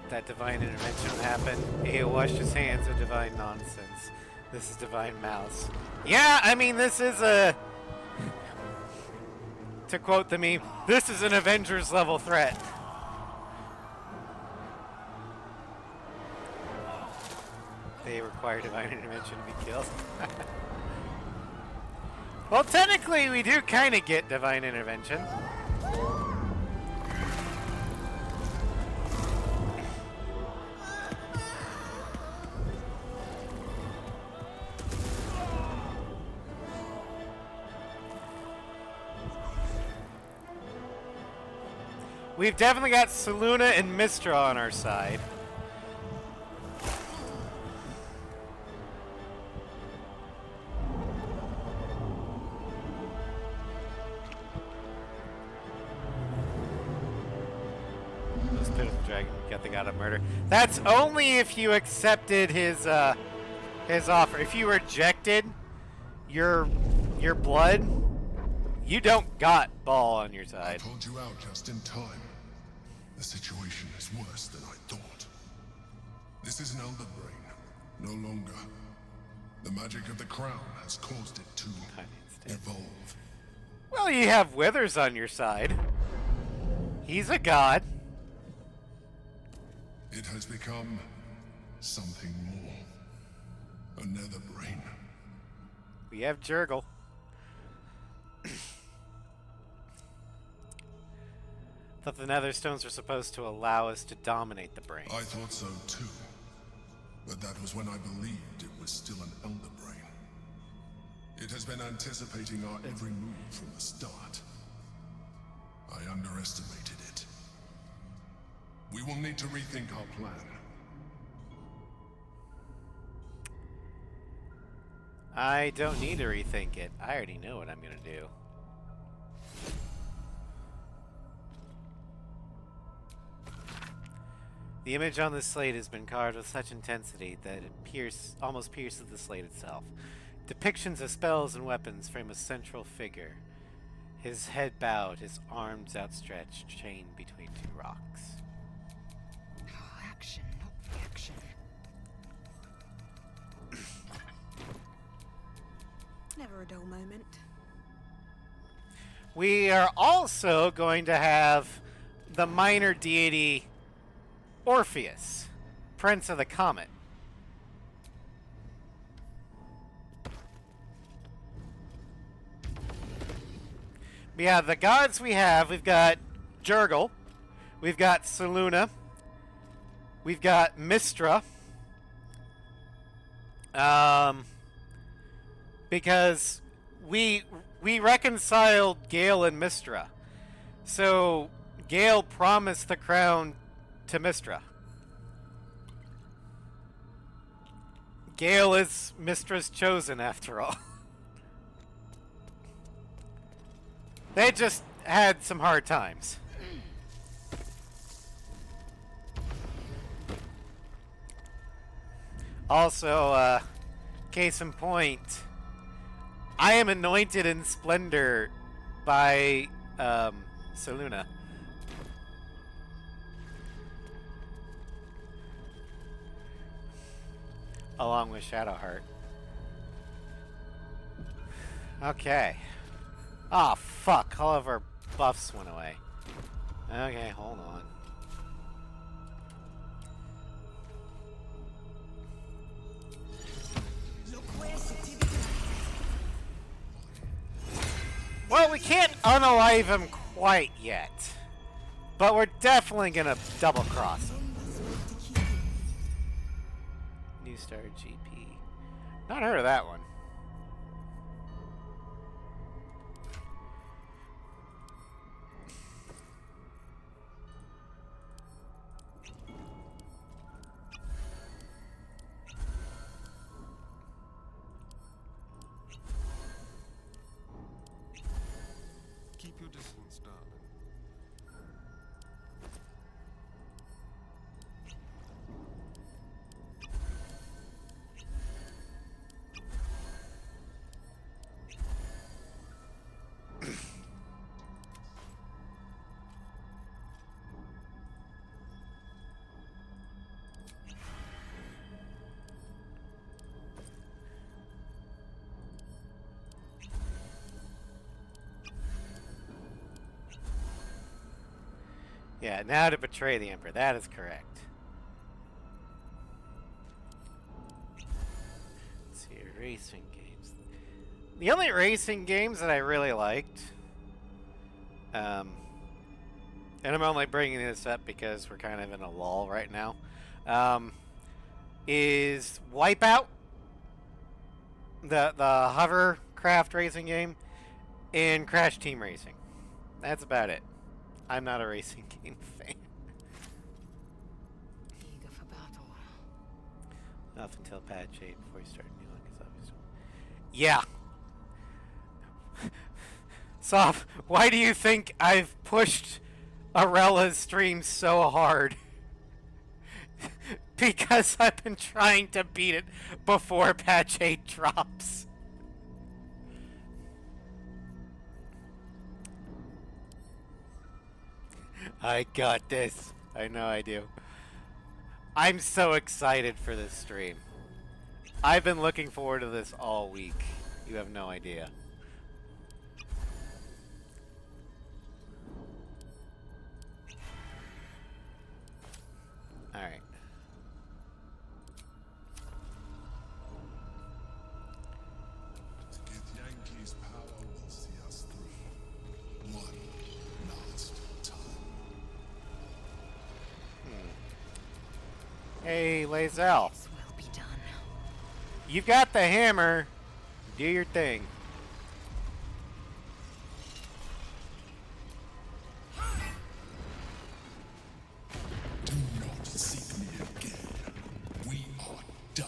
That divine intervention happened. He washed his hands of divine nonsense. This is divine mouse. Yeah, I mean, this is a... To quote the meme, this is an Avengers level threat. They require divine intervention to be killed. Well, technically, we do kind of get divine intervention. We've definitely got Seluna and Mistra on our side. Those pitiful dragon got the god of murder. That's only if you accepted his offer. If you rejected your blood, you don't got Ball on your side. I pulled you out just in time. The situation is worse than I thought. This is an elder brain, no longer. The magic of the crown has caused it to evolve. Well, you have Withers on your side. He's a god. It has become something more. A nether brain. We have Jurgle. Thought the nether stones were supposed to allow us to dominate the brain. I thought so too. But that was when I believed it was still an elder brain. It has been anticipating our every move from the start. I underestimated it. We will need to rethink our plan. I don't need to rethink it. I already know what I'm gonna do. The image on this slate has been carved with such intensity that it almost pierces the slate itself. Depictions of spells and weapons frame a central figure. His head bowed, his arms outstretched, chained between two rocks. Oh, action, not reaction. Never a dull moment. We are also going to have the minor deity Orpheus, Prince of the Comet. Yeah, the gods we've got Jurgle, we've got Seluna, we've got Mistra, because we reconciled Gale and Mistra, so Gale promised the crown to Mistra. Gale is mistress chosen after all. They just had some hard times. Also, case in point, I am anointed in splendor by Seluna. Along with Shadowheart. Okay. Ah, oh, fuck. All of our buffs went away. Okay, hold on. Well, we can't unalive him quite yet. But we're definitely gonna double cross him. New Star GP. Not heard of that one. Keep your distance, darling. Yeah, now to betray the Emperor. That is correct. Let's see, racing games. The only racing games that I really liked, and I'm only bringing this up because we're kind of in a lull right now, is Wipeout, the hovercraft racing game, and Crash Team Racing. That's about it. I'm not a racing game fan. Eager for battle. Up until patch 8 before you start new one, because obviously. Yeah. Soph, why do you think I've pushed Arella's stream so hard? Because I've been trying to beat it before patch 8 drops. I got this. I know I do. I'm so excited for this stream. I've been looking forward to this all week. You have no idea. Alright. To get Yankees' power will see us through. One last time. Hey, Lae'zel. This will be done. You've got the hammer. Do your thing. Do not seek me again. We are done.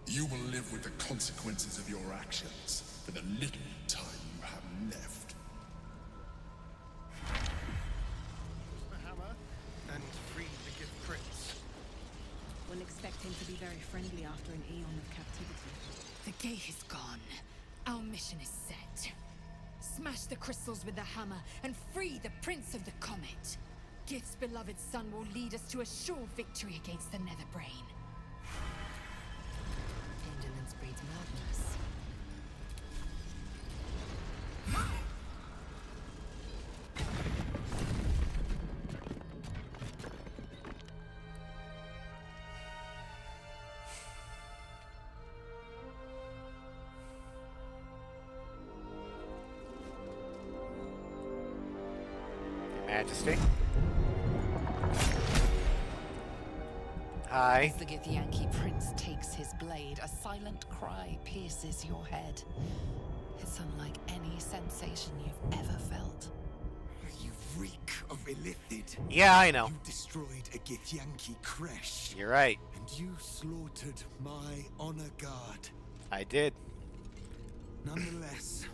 You will live with the consequences of your actions for the little time you have left. The hammer and free the gift prince. Wouldn't expect him to be very friendly after an eon of captivity. The gate is gone. Our mission is set. Smash the crystals with the hammer and free the Prince of the Comet. Gith's beloved son will lead us to a sure victory against the Netherbrain. Indolence breeds madness. Majesty. Hi. As the Githyanki prince takes his blade, a silent cry pierces your head. It's unlike any sensation you've ever felt. You reek of Illithid. Yeah, I know. You destroyed a Githyanki creche. You're right. And you slaughtered my honor guard. I did. Nonetheless,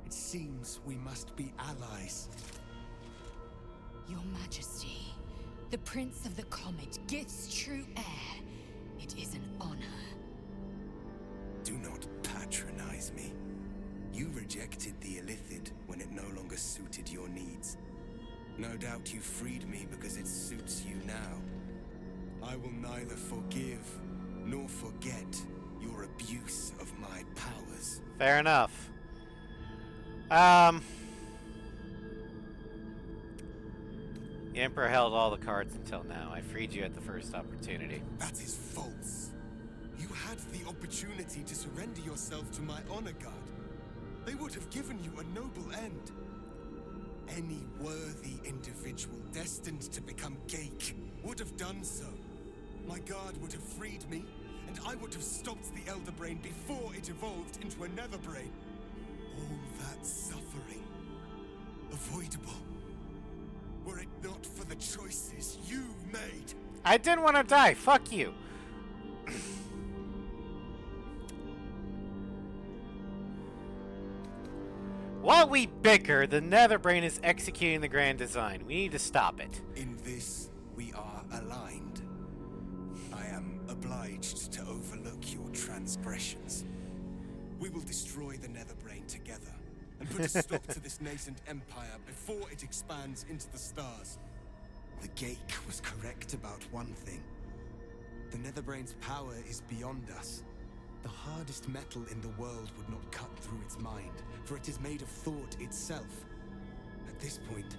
it seems we must be allies. Your Majesty, the Prince of the Comet, Gith's true heir. It is an honor. Do not patronize me. You rejected the Illithid when it no longer suited your needs. No doubt you freed me because it suits you now. I will neither forgive nor forget your abuse of my powers. Fair enough. The Emperor held all the cards until now. I freed you at the first opportunity. That is false. You had the opportunity to surrender yourself to my honor guard. They would have given you a noble end. Any worthy individual destined to become Geik would have done so. My guard would have freed me, and I would have stopped the Elder Brain before it evolved into a Nether Brain. All that suffering, avoidable, were it not for the choices you made. I didn't want to die. Fuck you. While we bicker, the Netherbrain is executing the grand design. We need to stop it. In this, we are aligned. I am obliged to overlook your transgressions. We will destroy the Netherbrain together, and put a stop to this nascent empire before it expands into the stars. The Geik was correct about one thing. The Netherbrain's power is beyond us. The hardest metal in the world would not cut through its mind, for it is made of thought itself. At this point,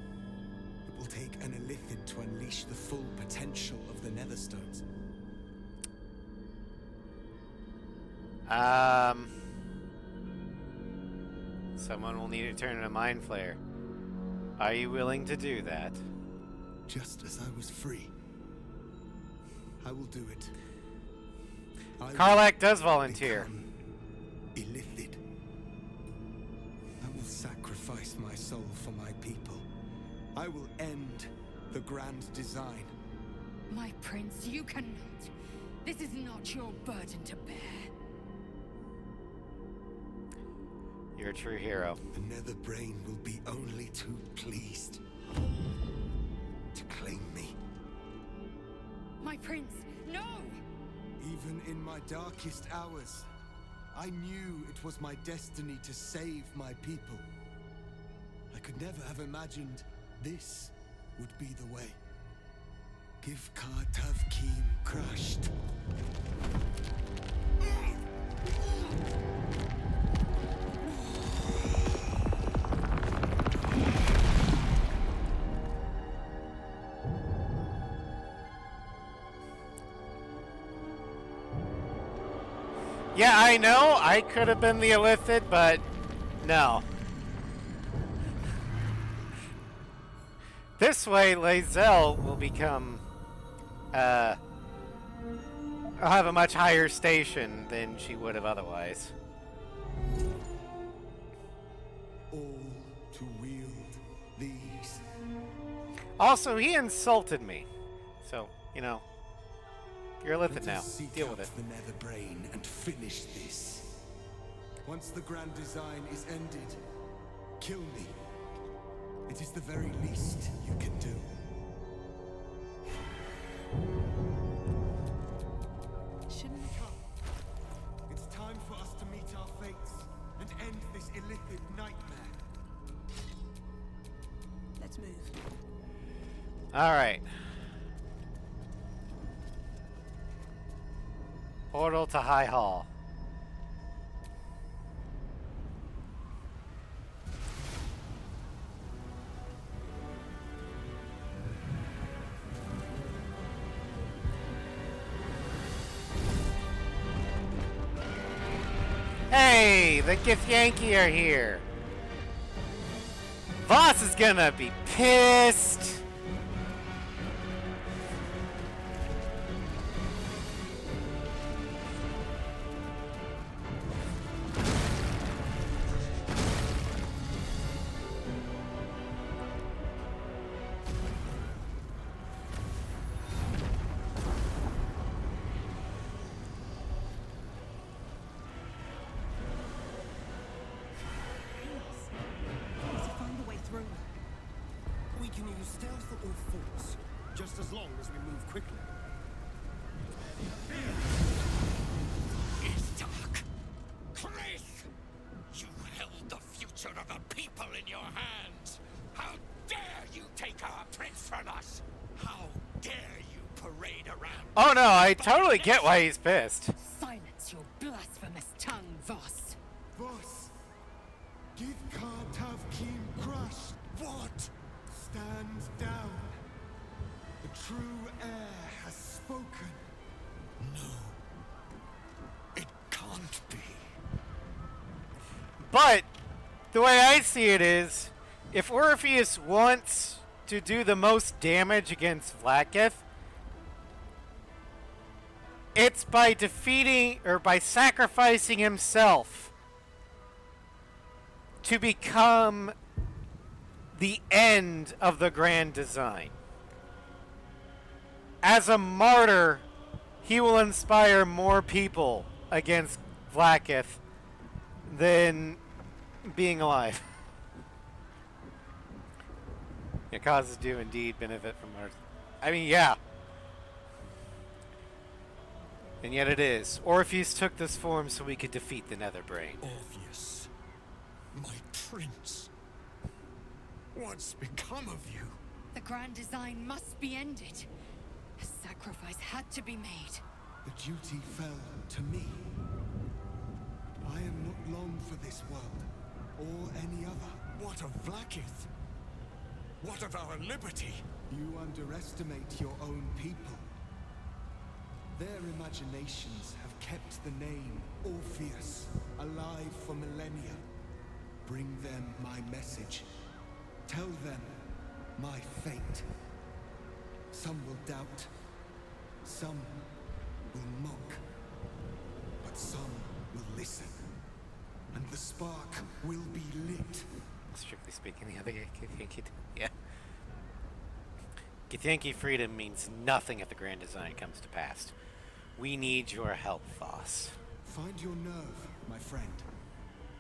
it will take an Illithid to unleash the full potential of the Netherstones. Someone will need to turn in a mind flayer. Are you willing to do that? Just as I was free, I will do it. Karlak does volunteer. Illithid. I will sacrifice my soul for my people. I will end the grand design. My prince, you cannot. This is not your burden to bear. You're a true hero. The Netherbrain will be only too pleased to claim me. My prince, no! Even in my darkest hours, I knew it was my destiny to save my people. I could never have imagined this would be the way. Give Kartavkim crushed. Yeah, I know. I could have been the Illithid, but no. This way, Lae'zel will become, I'll have a much higher station than she would have otherwise. All to wield these. Also, he insulted me. So, you know, you're a Illithid now. Deal with it. The Netherbrain and finish this. Once the grand design is ended, kill me. It is the very least you can do. Shouldn't we come? It's time for us to meet our fates and end this Illithid nightmare. Let's move. Alright. Portal to High Hall. Hey, the Githyanki are here. Voss is gonna be pissed. force, just as long as we move quickly. It's dark. Chris! You held the future of the people in your hands. How dare you take our prince from us? How dare you parade around? Oh no, I totally get why he's pissed. Silence your blasphemous tongue, Voss. Voss, give Kartav Kim crush. What? Stand down. The true heir has spoken. No. It can't be. But the way I see it is, if Orpheus wants to do the most damage against Vlaakith, it's by defeating or by sacrificing himself to become the end of the grand design. As a martyr, he will inspire more people against Vlaakith than being alive. It causes do indeed benefit from our... I mean, yeah. And yet it is. Orpheus took this form so we could defeat the Netherbrain. Orpheus, my prince. What's become of you? The grand design must be ended. A sacrifice had to be made. The duty fell to me. I am not long for this world, or any other. What of Vlaakith? What of our liberty? You underestimate your own people. Their imaginations have kept the name Orpheus alive for millennia. Bring them my message. Tell them my fate. Some will doubt. Some will mock. But some will listen. And the spark will be lit. Strictly speaking, the other Githyanki, yeah. Githyanki freedom means nothing if the grand design comes to pass. We need your help, Voss. Find your nerve, my friend.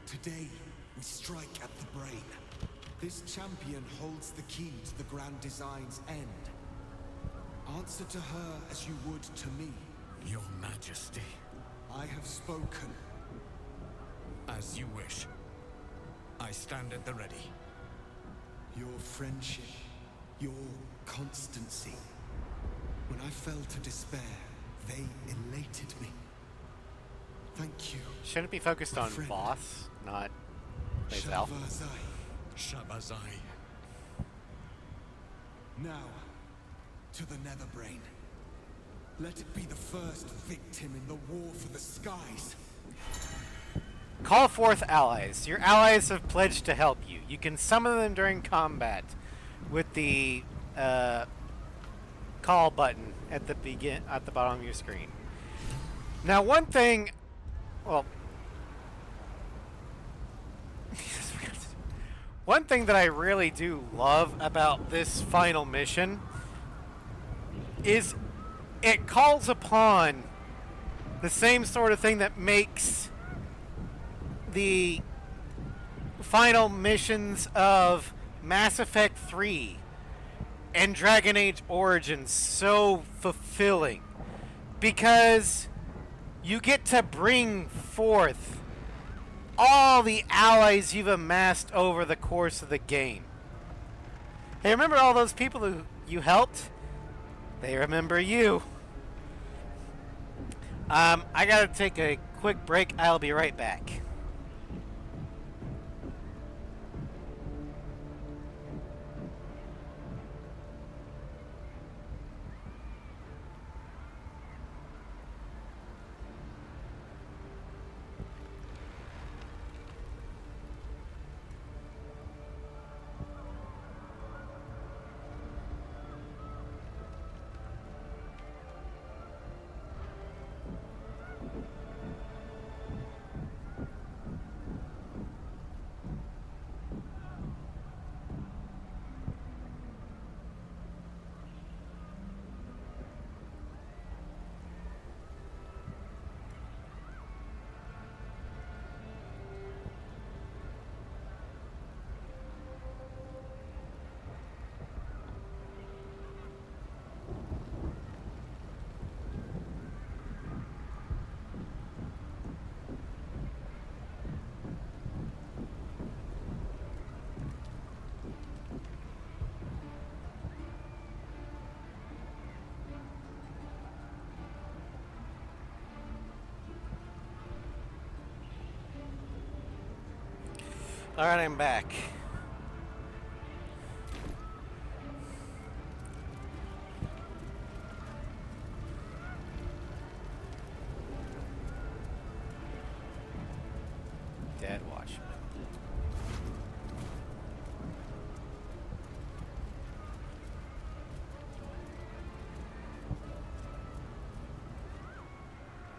Today, we strike at the brain. This champion holds the key to the grand design's end. Answer to her as you would to me. Your Majesty. I have spoken. As you wish. I stand at the ready. Your friendship, your constancy. When I fell to despair, they elated me. Thank you. Shouldn't it be focused on friend. Voss, not Lae'zel? Shabazai. Now, to the Netherbrain. Let it be the first victim in the war for the skies. Call forth allies. Your allies have pledged to help you. You can summon them during combat with the call button at the bottom of your screen. Now, one thing, well, one thing that I really do love about this final mission is it calls upon the same sort of thing that makes the final missions of Mass Effect 3 and Dragon Age Origins so fulfilling, because you get to bring forth all the allies you've amassed over the course of the game. Hey, remember all those people who you helped? They remember you. I gotta take a quick break. I'll be right back. Alright, I'm back. Dead Watchman.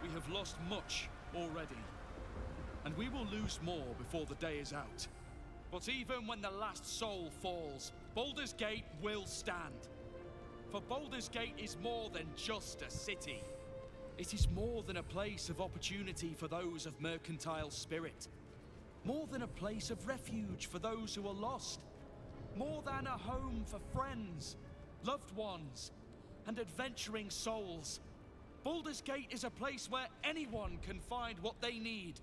We have lost much already, and we will lose more before the day is out. But even when the last soul falls, Baldur's Gate will stand. For Baldur's Gate is more than just a city. It is more than a place of opportunity for those of mercantile spirit. More than a place of refuge for those who are lost. More than a home for friends, loved ones, and adventuring souls. Baldur's Gate is a place where anyone can find what they need,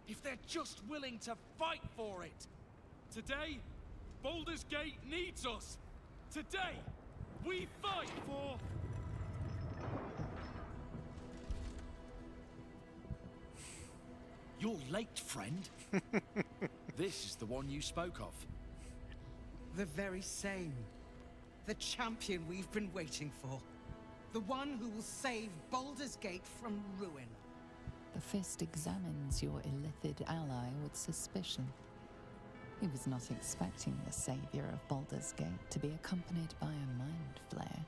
if they're just willing to fight for it. Today, Baldur's Gate needs us. Today, we fight for... You're late, friend. This is the one you spoke of. The very same. The champion we've been waiting for. The one who will save Baldur's Gate from ruin. The Fist examines your illithid ally with suspicion. He was not expecting the savior of Baldur's Gate to be accompanied by a mind flare.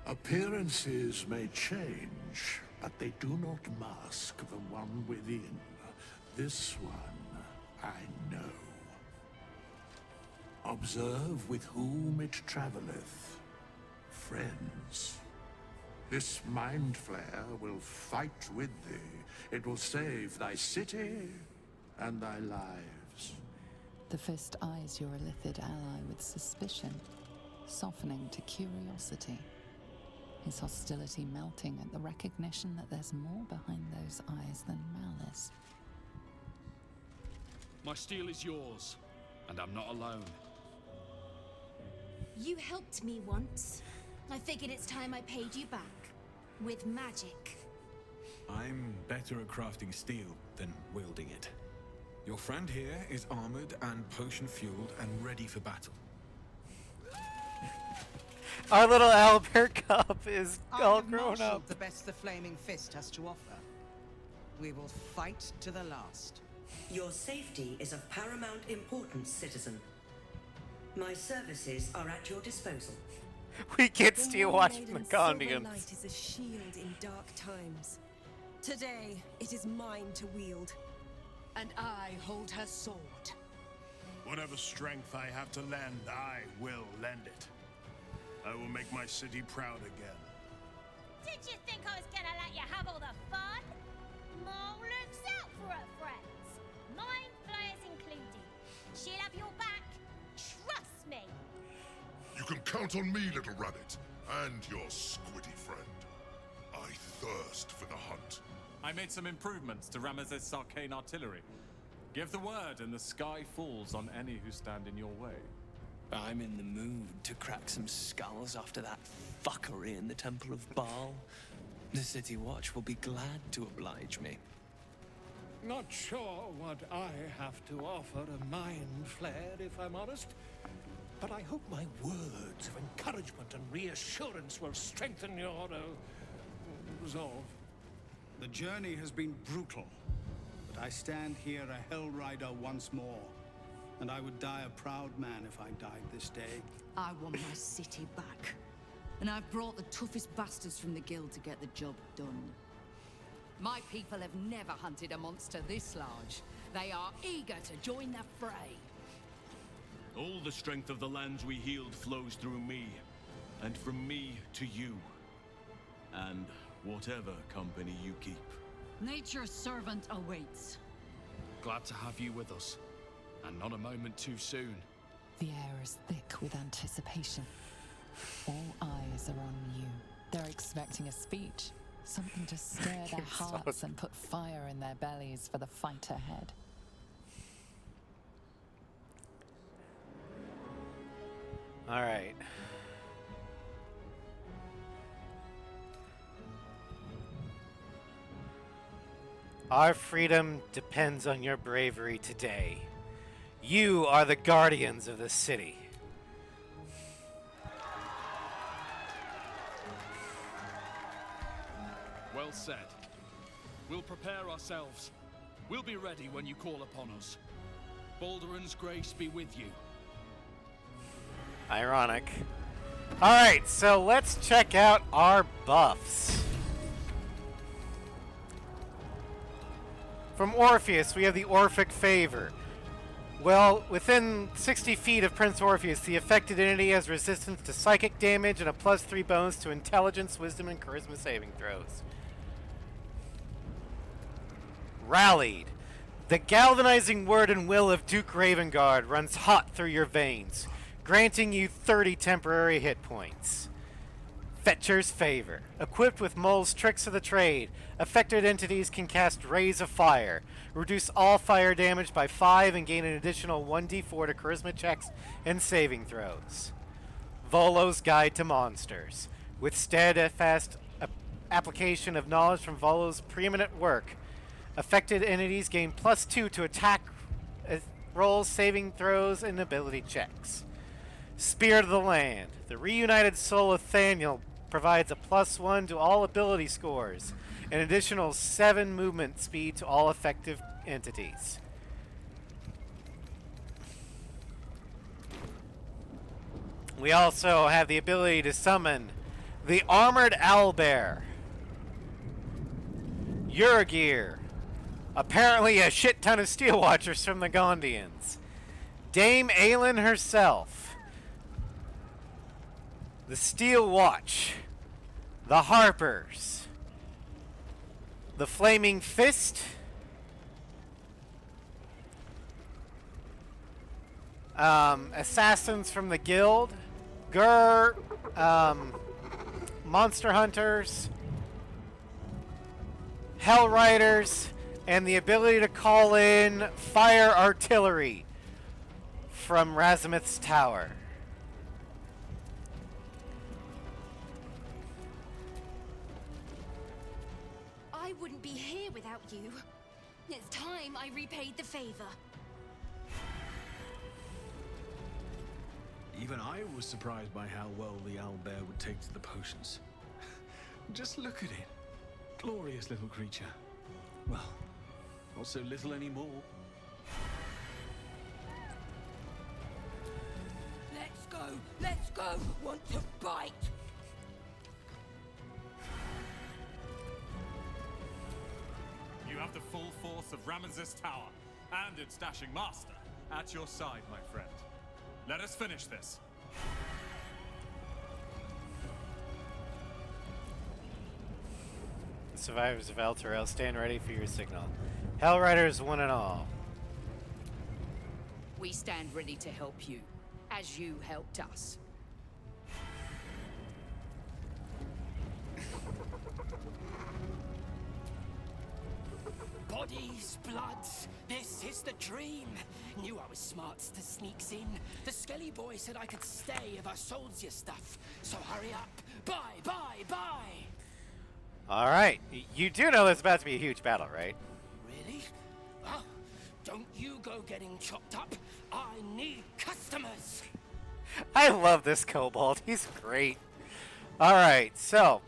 Appearances may change, but they do not mask the one within. This one, I know. Observe with whom it traveleth. Friends. This mind flare will fight with thee. It will save thy city and thy lives. The Fist eyes your illithid ally with suspicion, softening to curiosity. His hostility melting at the recognition that there's more behind those eyes than malice. My steel is yours, and I'm not alone. You helped me once. I figured it's time I paid you back. With magic. I'm better at crafting steel than wielding it. Your friend here is armored and potion-fueled and ready for battle. Our little Albert Cup is all I have grown marshaled up. the best the Flaming Fist has to offer. We will fight to the last. Your safety is of paramount importance, citizen. My services are at your disposal. We get The Steel Moon Watchman Maiden's Condians. silver light is a shield in dark times. Today, it is mine to wield. And I hold her sword. Whatever strength I have to lend, I will lend it. I will make my city proud again. Did you think I was gonna let you have all the fun? Mole looks out for her friends. Mind flayers included. She'll have your back. Trust me. You can count on me, little rabbit, and your squiddy friend. I thirst for the hunt. I made some improvements to Ramesses' arcane artillery. Give the word and the sky falls on any who stand in your way. I'm in the mood to crack some skulls after that fuckery in the Temple of Baal. The City Watch will be glad to oblige me. Not sure what I have to offer a mind flare, if I'm honest. But I hope my words of encouragement and reassurance will strengthen your resolve. The journey has been brutal, but I stand here a Hell Rider once more. And I would die a proud man if I died this day. I want my city back. And I've brought the toughest bastards from the guild to get the job done. My people have never hunted a monster this large. They are eager to join the fray. All the strength of the lands we healed flows through me, and from me to you. And whatever company you keep. Nature's servant awaits. Glad to have you with us, and not a moment too soon. The air is thick with anticipation. All eyes are on you. They're expecting a speech, something to stir their hearts and put fire in their bellies for the fight ahead. All right. Our freedom depends on your bravery today. You are the guardians of the city. Well said. We'll prepare ourselves. We'll be ready when you call upon us. Balduran's grace be with you. Ironic. Alright, so let's check out our buffs. From Orpheus, we have the Orphic Favor. Well, within 60 feet of Prince Orpheus, the affected entity has resistance to psychic damage and a +3 bonus to intelligence, wisdom, and charisma saving throws. Rallied. The galvanizing word and will of Duke Ravengard runs hot through your veins, granting you 30 temporary hit points. Fetcher's Favor. Equipped with Mole's Tricks of the Trade, affected entities can cast Rays of Fire, reduce all fire damage by 5, and gain an additional 1d4 to charisma checks and saving throws. Volo's Guide to Monsters. With steadfast application of knowledge from Volo's preeminent work, affected entities gain +2 to attack rolls, saving throws, and ability checks. Spirit of the Land. The reunited soul of Thaniel provides a +1 to all ability scores, an additional 7 movement speed to all effective entities. We also have the ability to summon the Armored Owlbear, Uragir, apparently a shit ton of Steel Watchers from the Gondians, Dame Aelin herself, the Steel Watch, the Harpers, the Flaming Fist, Assassins from the Guild, Gur, Monster Hunters, Hell Riders, and the ability to call in Fire Artillery from Razimith's Tower. I wouldn't be here without you. It's time I repaid the favor. Even I was surprised by how well the owlbear would take to the potions. Just look at it. Glorious little creature. Well, not so little anymore. Let's go! Let's go! Want to bite? You have the full force of Ramesses Tower and its dashing master at your side, my friend. Let us finish this. Survivors of Elturel, stand ready for your signal. Hell Riders, one and all. We stand ready to help you, as you helped us. Bodies, bloods, this is the dream. Knew I was smart to sneaks in. The Skelly boy said I could stay if I sold you stuff. So hurry up. Bye, bye, bye. Alright, you do know there's about to be a huge battle, right? Really? Oh, don't you go getting chopped up. I need customers. I love this kobold. He's great. Alright, so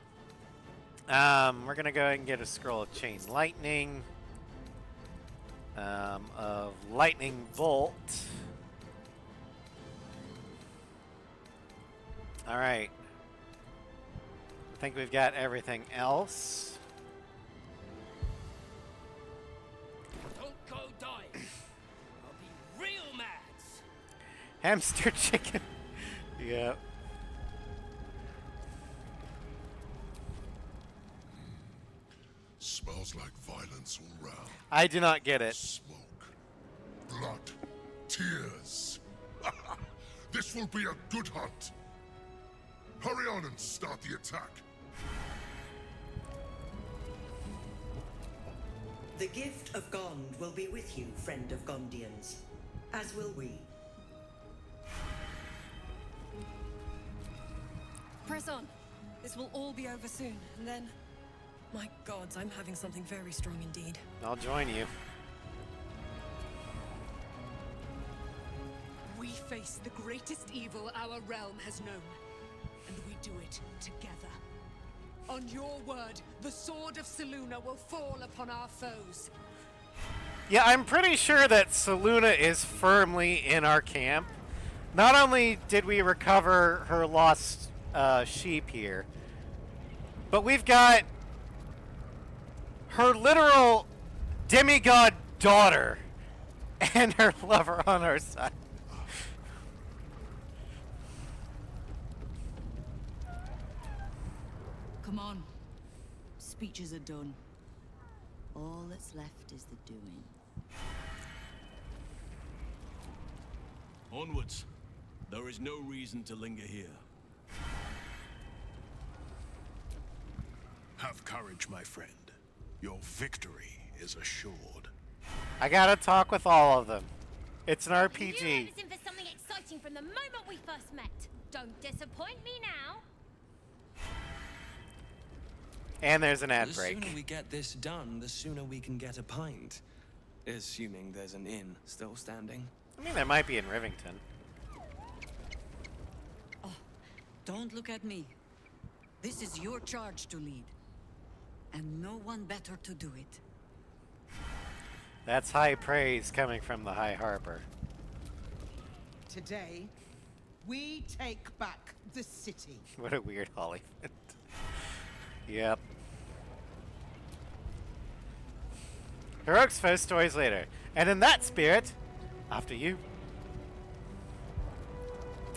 we're gonna go ahead and get a scroll of Chain Lightning. Of Lightning Bolt. Alright. I think we've got everything else. Don't go dying. I'll be real mad. Hamster chicken. Yep. Smells like violence all round. I do not get it. Smoke. Blood. Tears. This will be a good hunt. Hurry on and start the attack. The gift of Gond will be with you, friend of Gondians. As will we. Press on. This will all be over soon, and then... My gods, I'm having something very strong indeed. I'll join you. face the greatest evil our realm has known. And we do it together. On your word, the sword of Selûne will fall upon our foes. Yeah, I'm pretty sure that Selûne is firmly in our camp. Not only did we recover her lost sheep here, but we've got her literal demigod daughter and her lover on our side. Come on. Speeches are done. All that's left is the doing. Onwards. There is no reason to linger here. Have courage, my friend. Your victory is assured. I gotta talk with all of them. It's an You RPG. were in for something exciting from the moment we first met. Don't disappoint me now. And there's an ad The break. sooner we get this done, the sooner we can get a pint. Assuming there's an inn still standing. I mean, there might be in Rivington. Don't look at me. This is your charge to lead. And no one better to do it. That's high praise coming from the High Harper. Today, we take back the city. What a weird Hollywood. Yep. Heroic's foe stories later. And in that spirit, after you.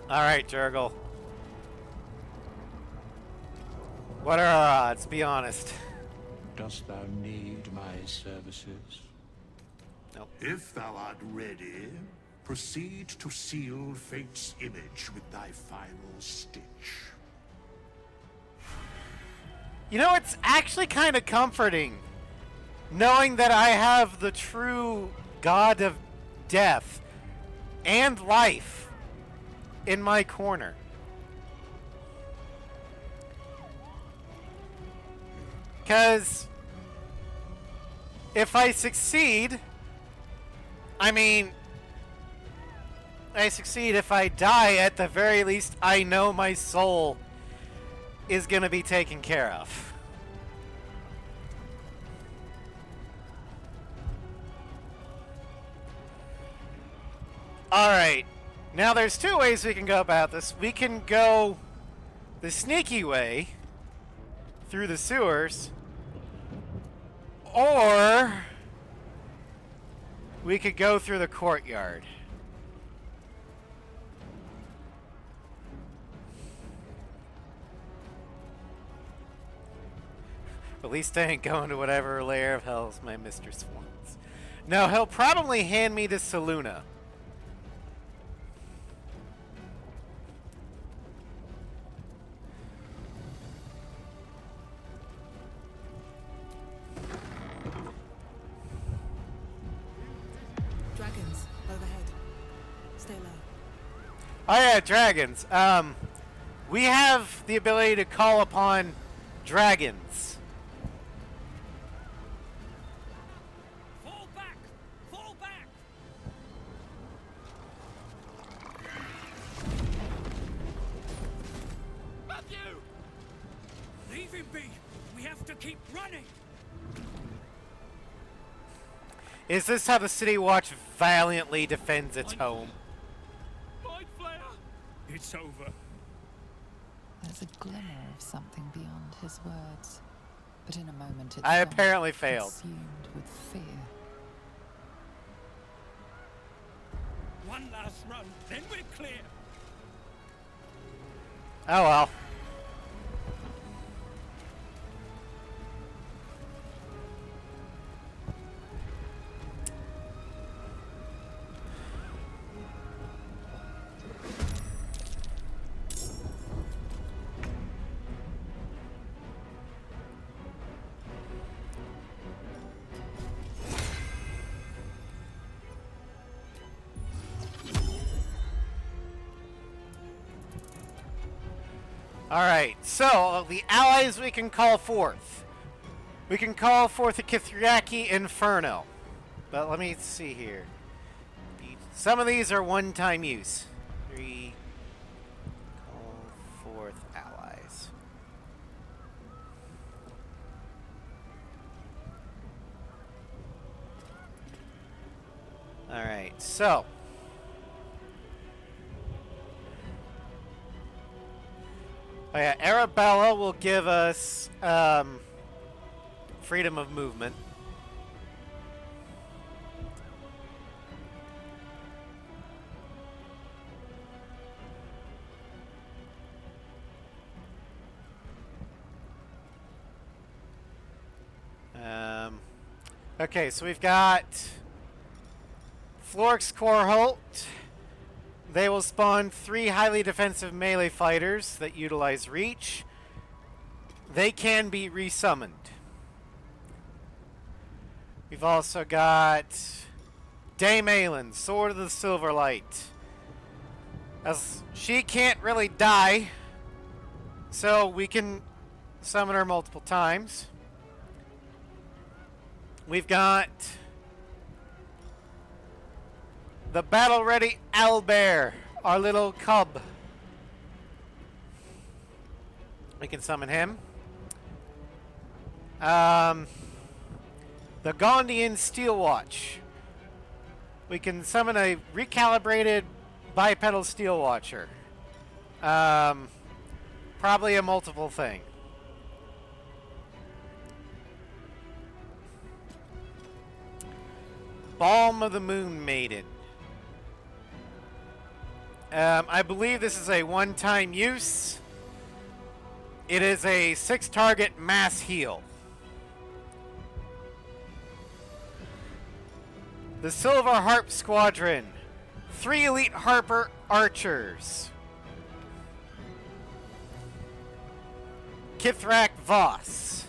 Alright, Jurgle. What are our odds? Be honest. Dost thou need my services? Nope. If thou art ready, proceed to seal fate's image with thy final stitch. You know, it's actually kind of comforting knowing that I have the true god of death and life in my corner. Because if I succeed, I mean, I succeed. If I die, at the very least, I know my soul is going to be taken care of. Alright, now there's two ways we can go about this. We can go the sneaky way through the sewers, or we could go through the courtyard. At least I ain't going to whatever lair of hells my mistress wants. No, he'll probably hand me to Selûne. Dragons, overhead. Stay low. Oh yeah, dragons. We have the ability to call upon dragons. Fall back! Fall back! Matthew! Leave him be! We have to keep running! Is this how the City Watch valiantly defends its home? Mind Flayer! It's over. There's a glimmer of something beyond his words, but in a moment it's I gone, apparently failed. consumed with fear. One last run, then we're clear! Oh well. Alright, so the allies we can call forth. We can call forth a Kithriaki Inferno. But let me see here. Some of these are one-time use. 3 call forth allies. Alright, so oh yeah, Arabella will give us freedom of movement. Okay, so we've got Florix Korholt. They will spawn 3 highly defensive melee fighters that utilize reach. They can be resummoned. We've also got Dame Aelin, Sword of the Silverlight. As she can't really die, so we can summon her multiple times. We've got the battle-ready owlbear, our little cub. We can summon him. The Gondian Steelwatch. We can summon a recalibrated bipedal Steelwatcher. Probably a multiple thing. Balm of the Moon Maiden. I believe this is a one-time use. It is a 6-target mass heal. The Silver Harp Squadron. 3 elite Harper archers. Kithrak Voss.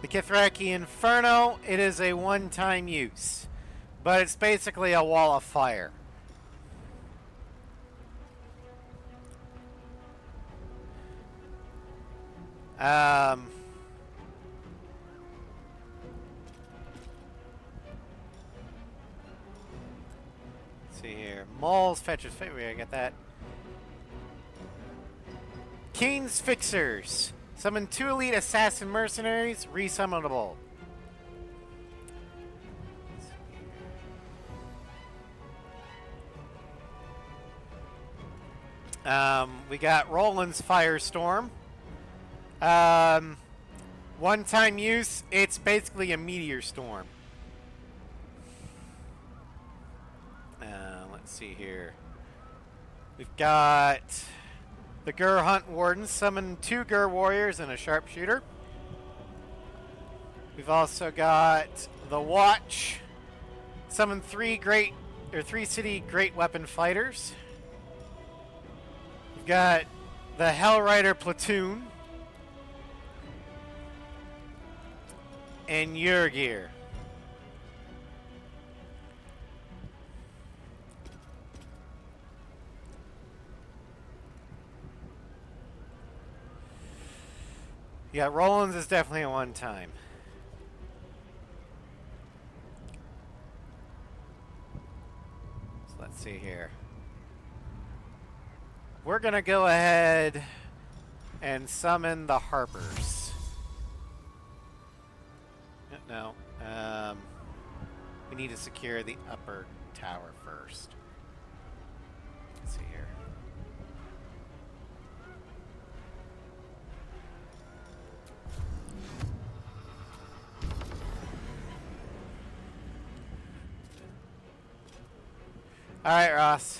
The Kithraki Inferno. It is a one-time use, but it's basically a wall of fire. Let's see here. Maul's Fetcher's Favorite. I got that. Keen's Fixers. Summon 2 elite assassin mercenaries. Resummonable. We got Roland's Firestorm. One-time use. It's basically a meteor storm. Let's see here. We've got the Gur Hunt Warden. Summon 2 Gur Warriors and a Sharpshooter. We've also got the Watch. Summon 3 city Great Weapon Fighters. We've got the Hellrider Platoon. And Yurgir. Yeah, Roland's is definitely a one-time. So let's see here. We're gonna go ahead and summon the Harpers. No. We need to secure the upper tower first. Let's see here. All right, Ross.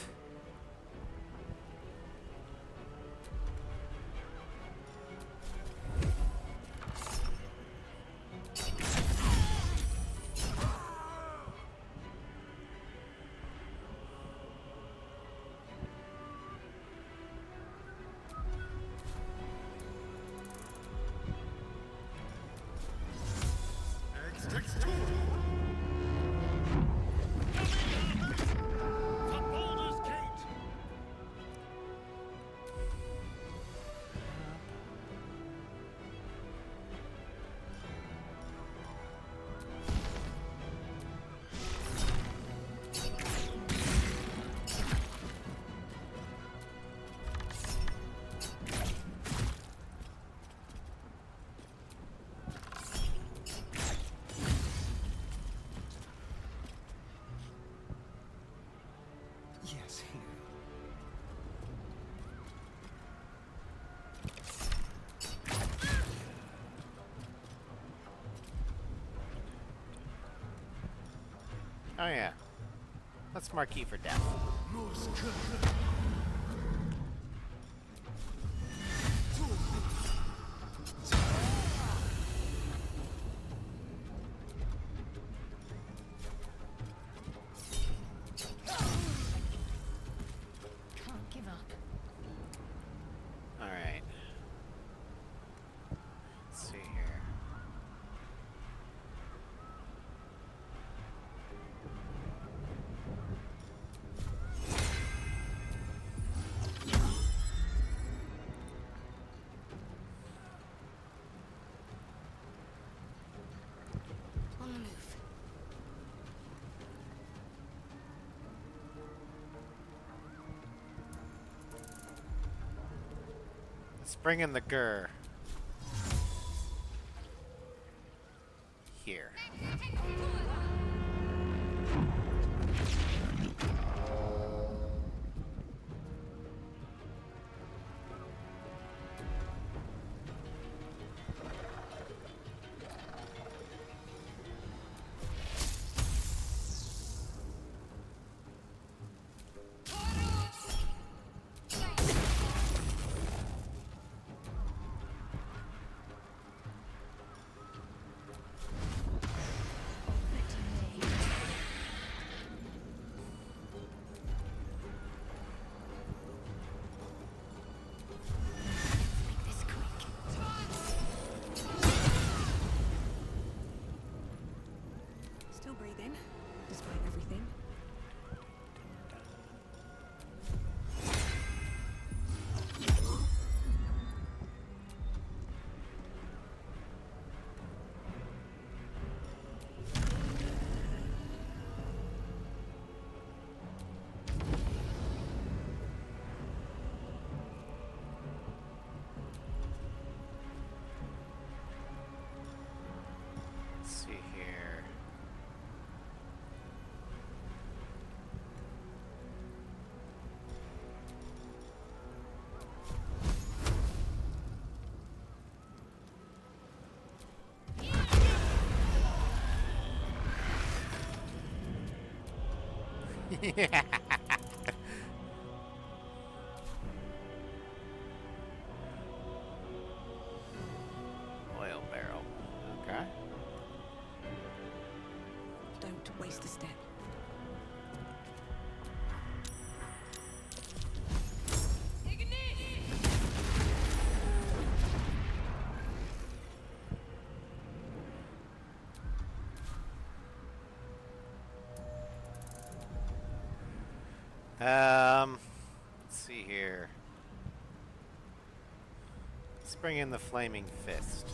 Yes, here. Oh yeah. Let's marquee for death. Can't give up. Alright. Let's see here. On the move. Let's bring in the Gur. Here. Still breathing, despite everything. Let's see here. Yeah. Oil barrel. Okay. Don't waste a step. Let's see here. Let's bring in the flaming fist.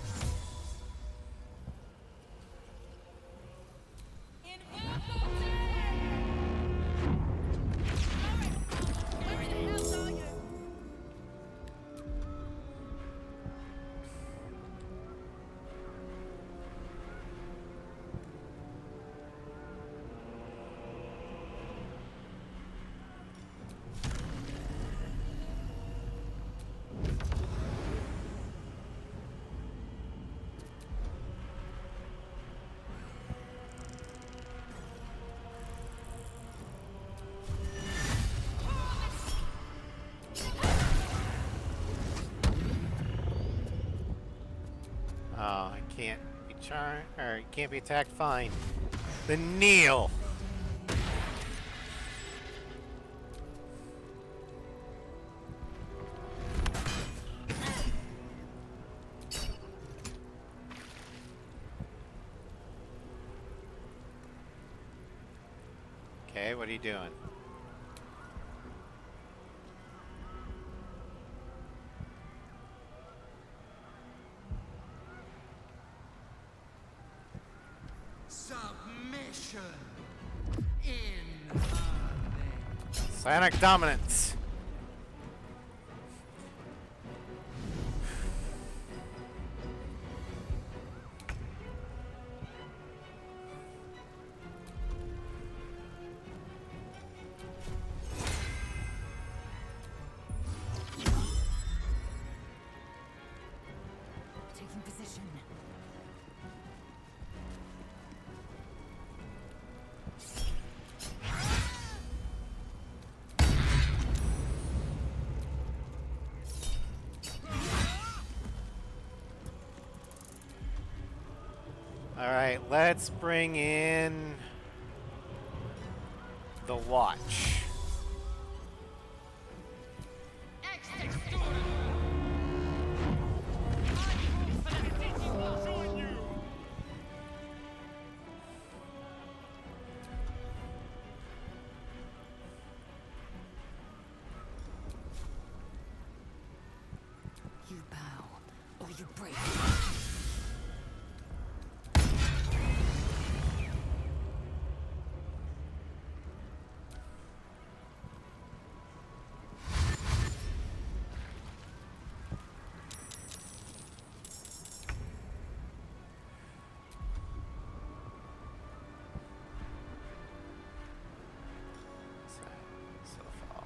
Oh, I can't be charged, or it can't be attacked. Fine. The kneel. Okay, what are you doing? Submission in her name. Psionic dominance. Alright, let's bring in the watch. You bow, or you break. So far.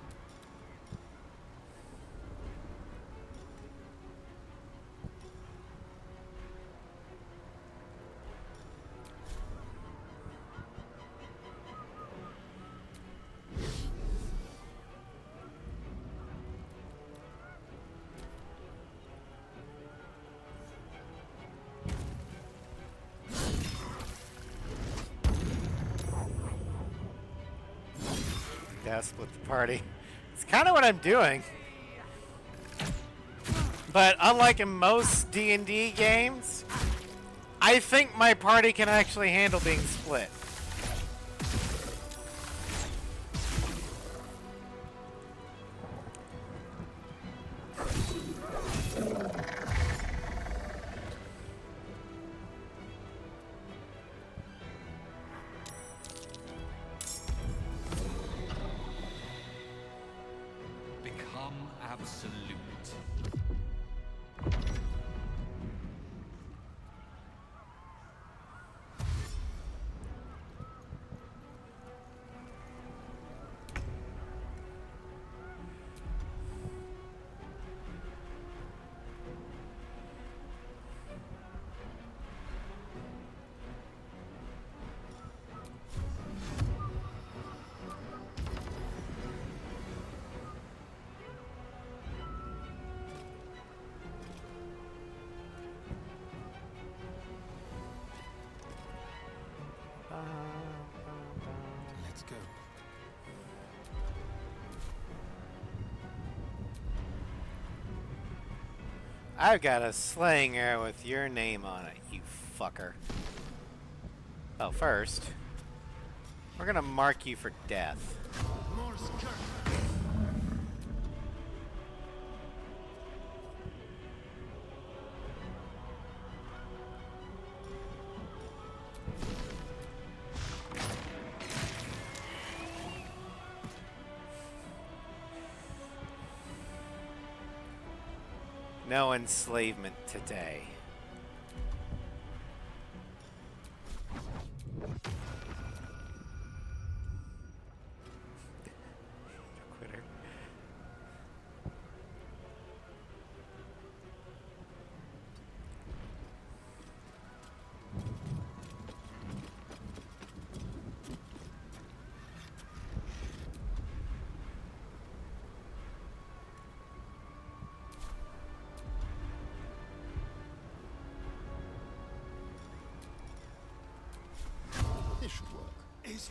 Yeah, split the party. It's kind of what I'm doing. But unlike in most D&D games, I think my party can actually handle being split. Become absolute. Let's go. I've got a slaying arrow with your name on it, you fucker. Oh, first, we're gonna mark you for death. No enslavement today. Quitter. This should work. Is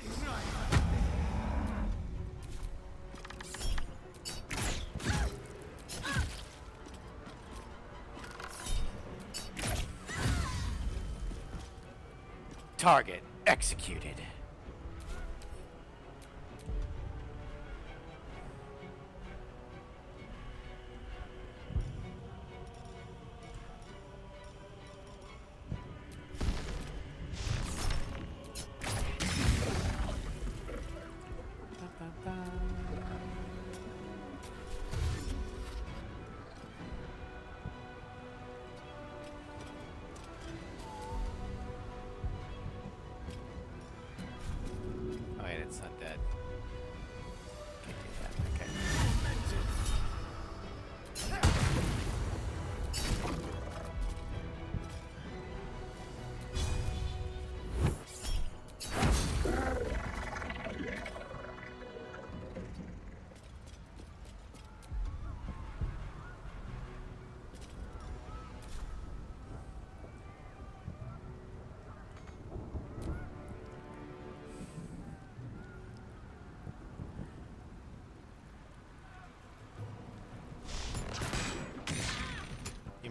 Target executed.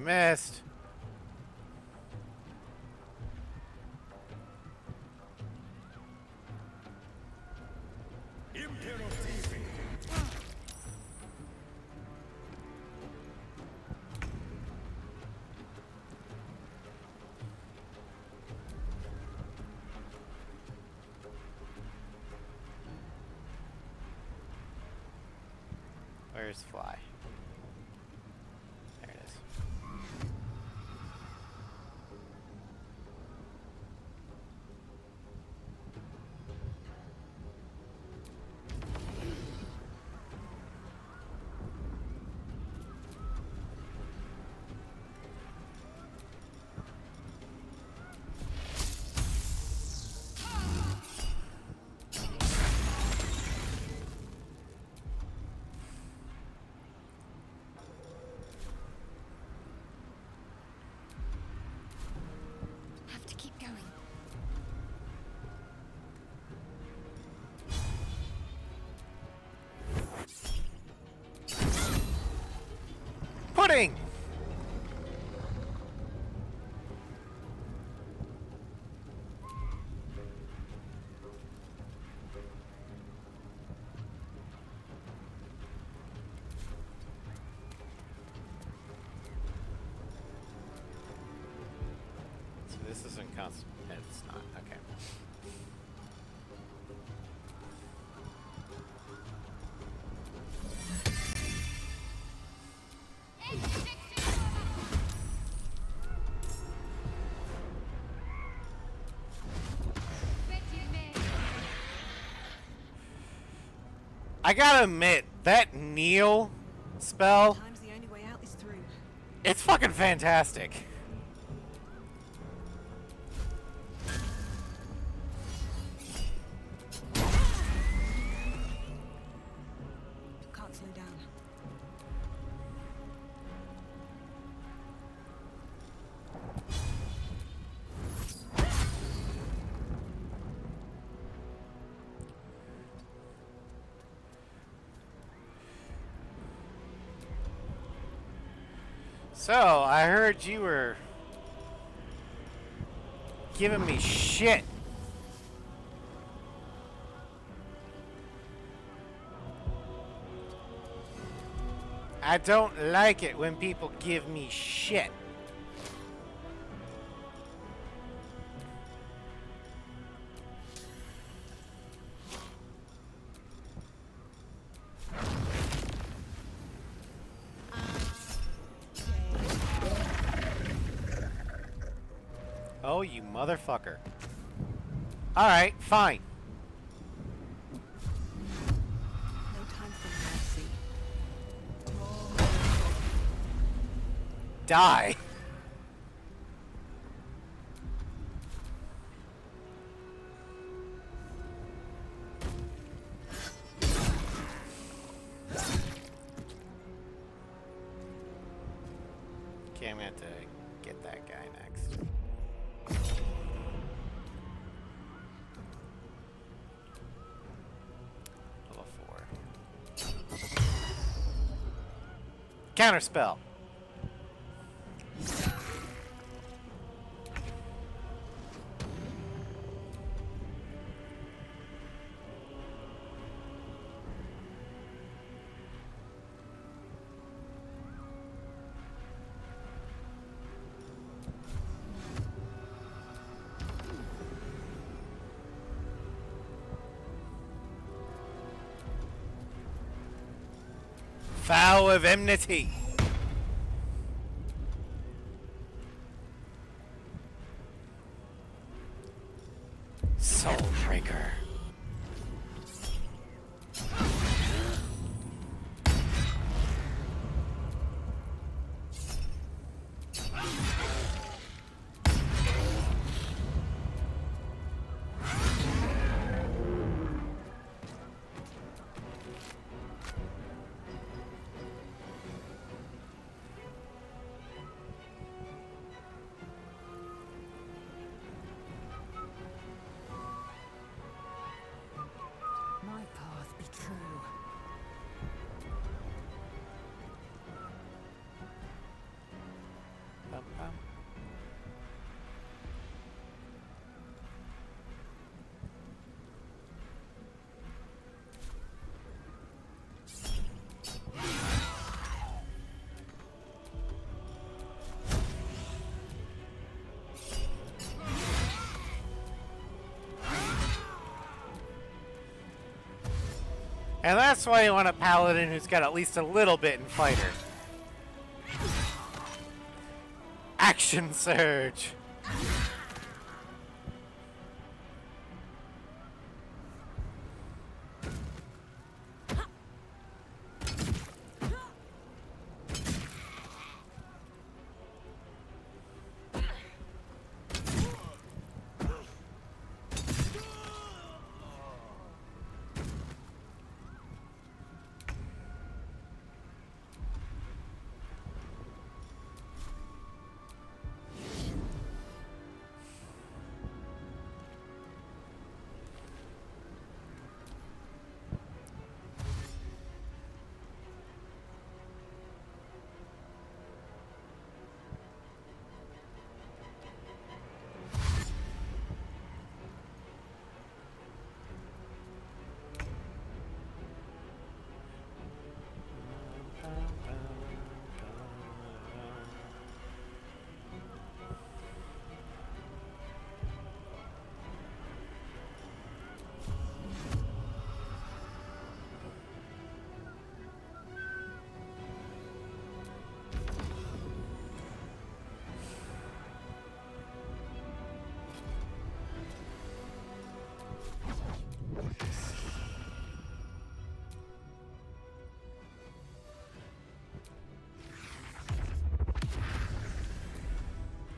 missed. Where's Fly? There it is. Have to keep going. Pudding! So this isn't constant. It's not. Okay. I gotta admit, that kneel spell, Sometimes the only way out is through. it's fucking fantastic. Can't slow down. So, I heard you were giving me shit. I don't like it when people give me shit. Oh, you motherfucker. Alright, fine. No time for mercy. Die. Okay, I'm gonna have to get that guy next. Level 4. Counterspell. Vow of enmity. Soulbreaker. And that's why you want a paladin who's got at least a little bit in fighter. Action surge!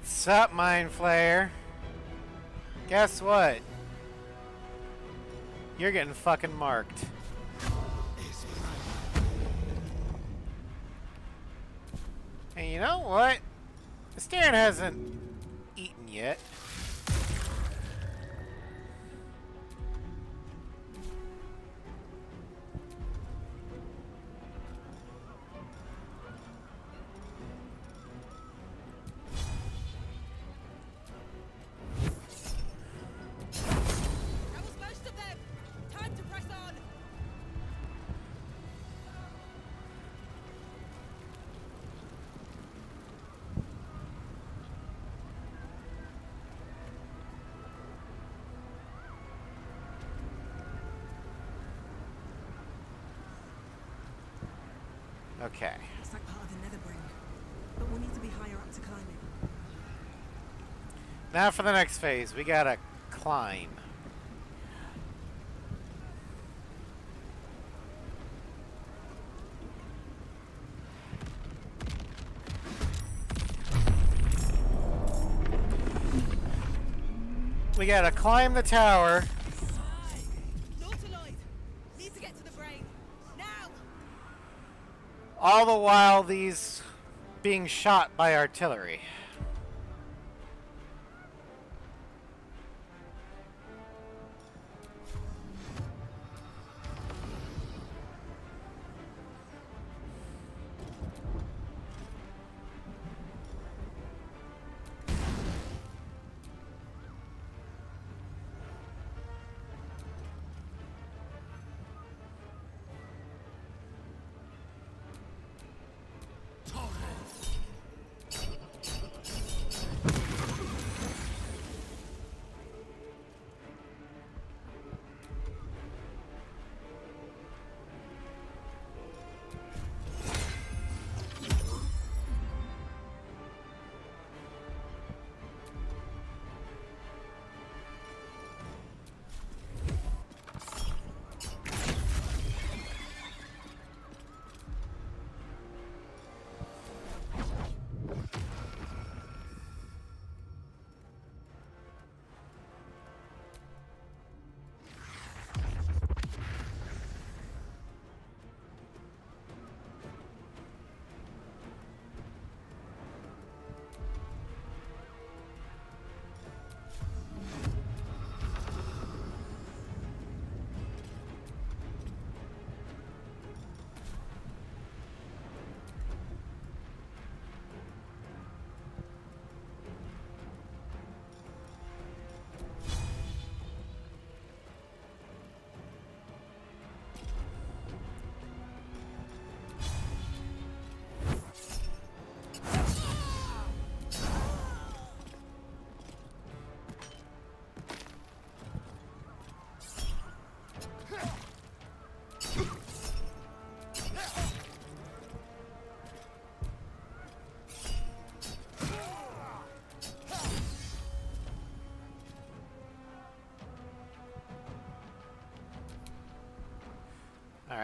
Sup, Mind Flayer? Guess what? You're getting fucking marked. And you know what? The Stern hasn't eaten yet. Okay. It's like part of the nether brain, but we'll need to be higher up to climb it. Now for the next phase, we gotta climb. We gotta climb the tower. Need to get to the brain. Now! All the while these being shot by artillery.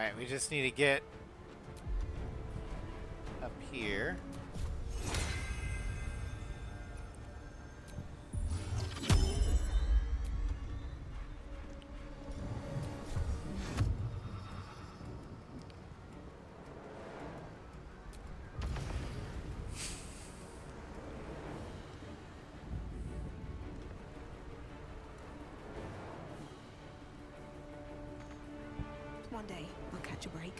Alright, we just need to get up here. One day, I'll catch a break.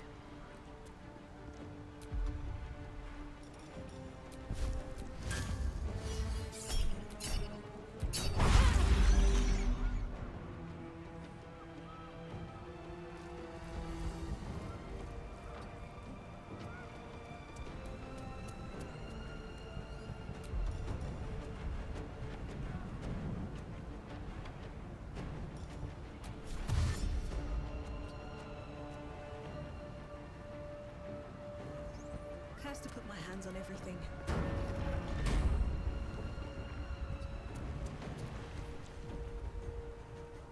Has to put my hands on everything.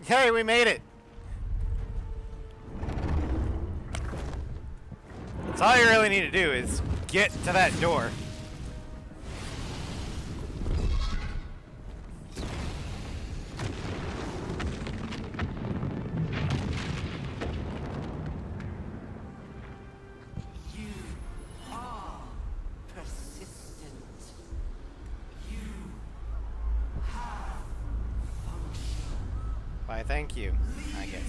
Hey, we made it! That's all you really need to do is get to that door. Why, thank you, I guess.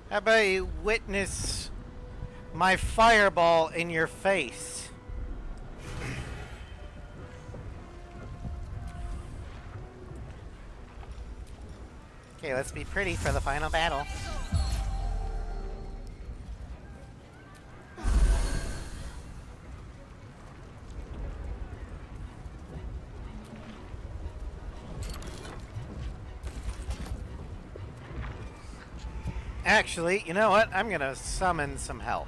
How about you witness my fireball in your face? Okay, let's be pretty for the final battle. Actually, you know what? I'm gonna summon some help.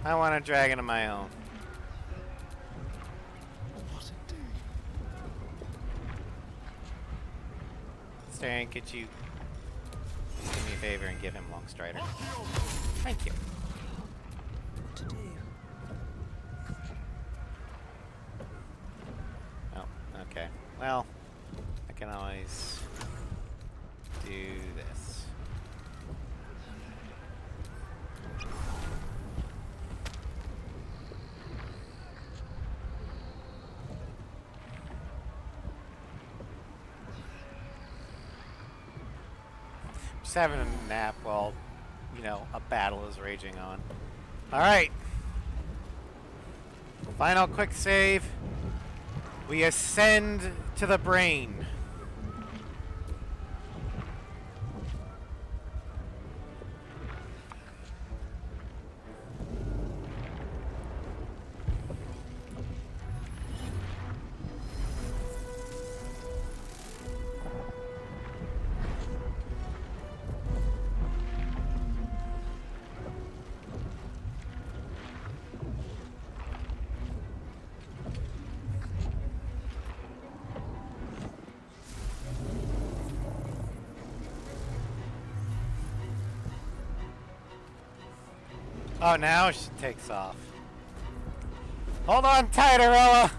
I want a dragon of my own. Staring, could you do me a favor and give him Long Strider? Thank you. What to do? Oh, okay. Well, I can always do this. Just having a nap while, you know, a battle is raging on. Alright. Final quick save. We ascend to the brain. Oh, now she takes off. Hold on tight, Arella!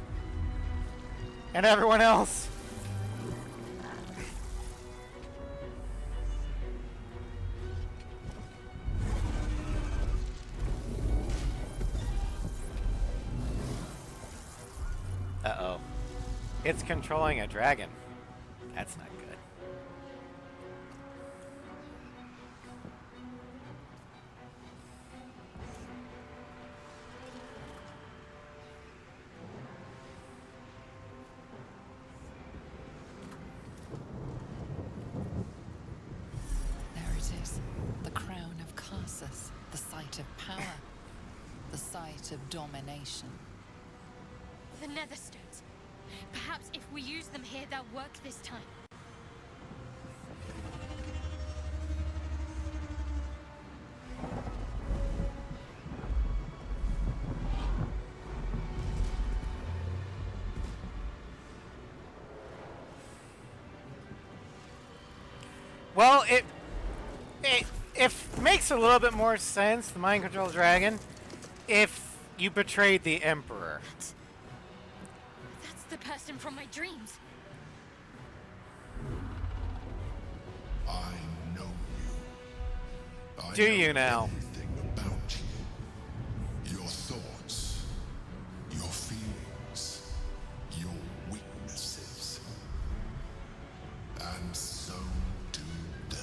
And everyone else! Uh-oh. It's controlling a dragon. That's not good. site of domination. The Netherstones. Perhaps if we use them here, they'll work this time. Well, it makes a little bit more sense, the mind control dragon, if you betrayed the Emperor. That's the person from my dreams. I know you. Do you now? Everything about you. Your thoughts, your feelings, your weaknesses. And so do they.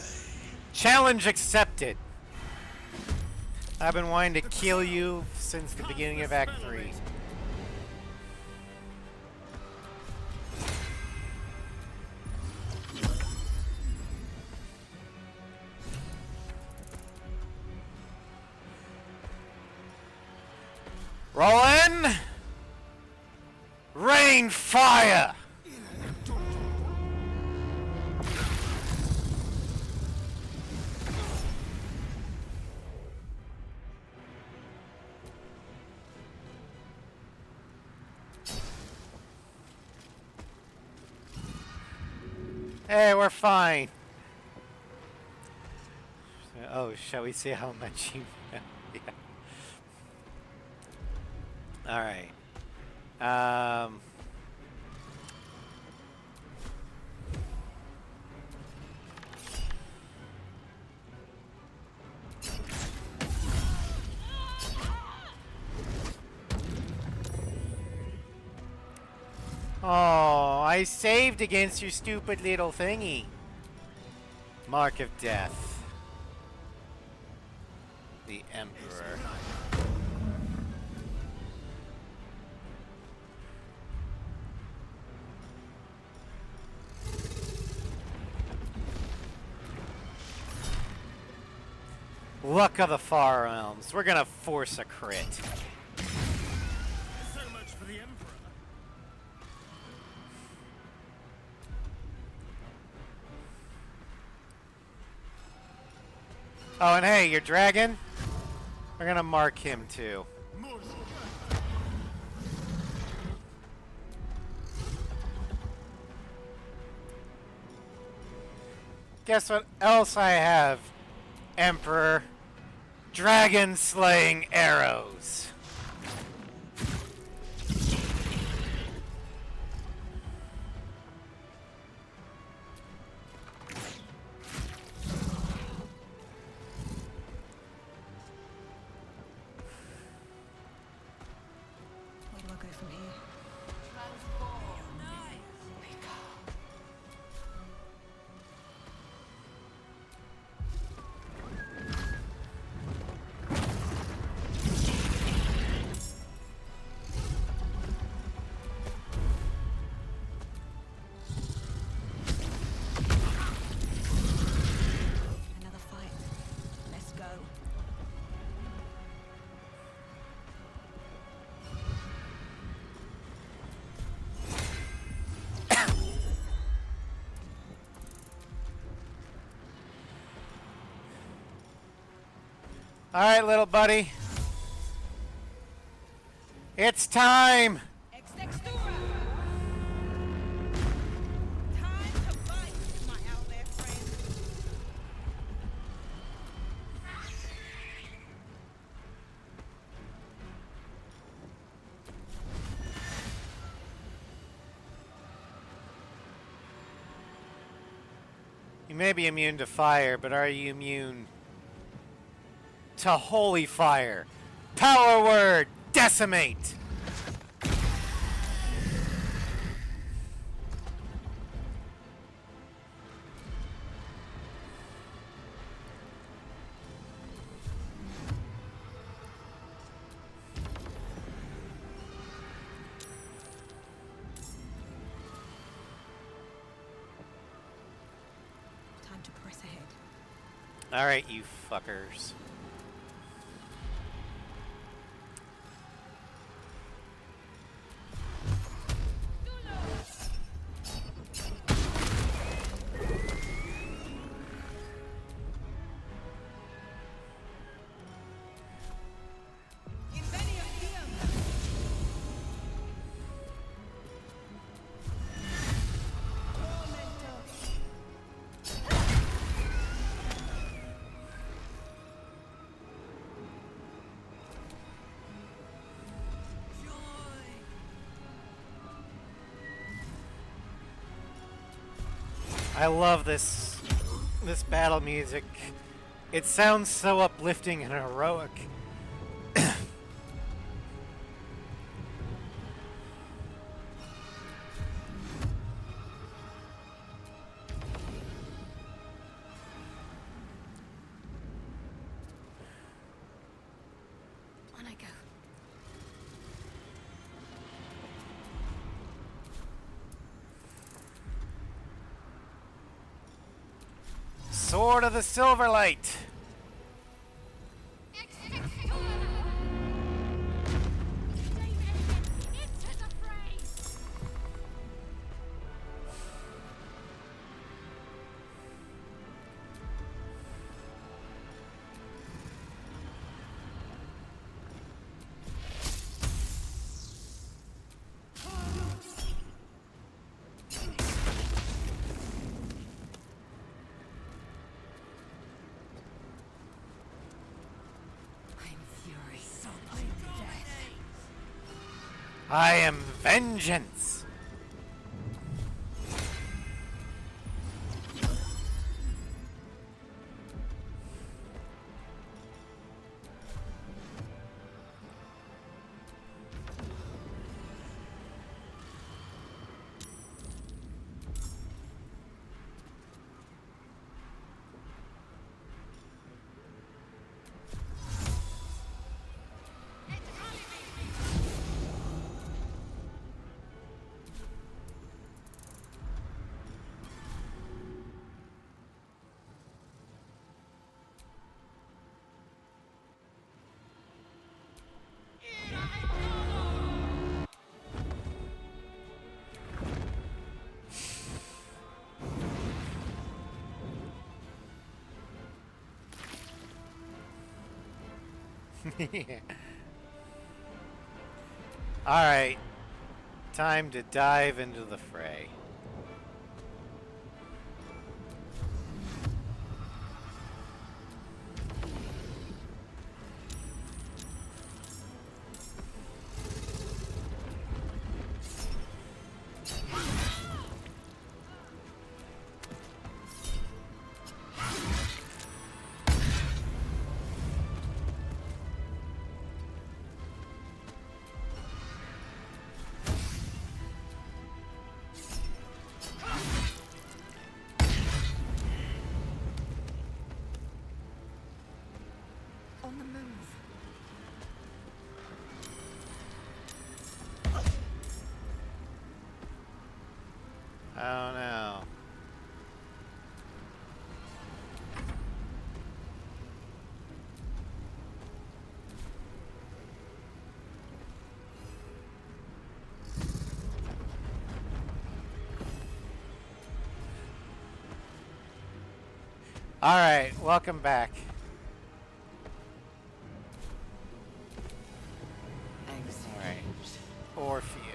Challenge accepted. I've been wanting to kill you since the beginning of Act 3. Roll in! Rain fire! Hey, we're fine. Oh, shall we see how much you know? Yeah. All right. Oh, I saved against your stupid little thingy. Mark of Death. The Emperor. Luck of the Far Realms. We're gonna force a crit. So much for the Emperor. Oh, and hey, your dragon? We're gonna mark him too. Guess what else I have, Emperor? Dragon slaying arrows. Where do I go from here? Another fight. Let's go. All right, little buddy. It's time. Ex Textura! Time to fight, my owlbear friend. You may be immune to fire, but are you immune to holy fire? Power word, decimate. Time to press ahead. All right, you fuckers. I love this battle music. It sounds so uplifting and heroic. On I go. Sword of the Silverlight. I am vengeance. Alright. Time to dive into the fray. On the move. Oh no. Alright, welcome back. Alright. Orpheus.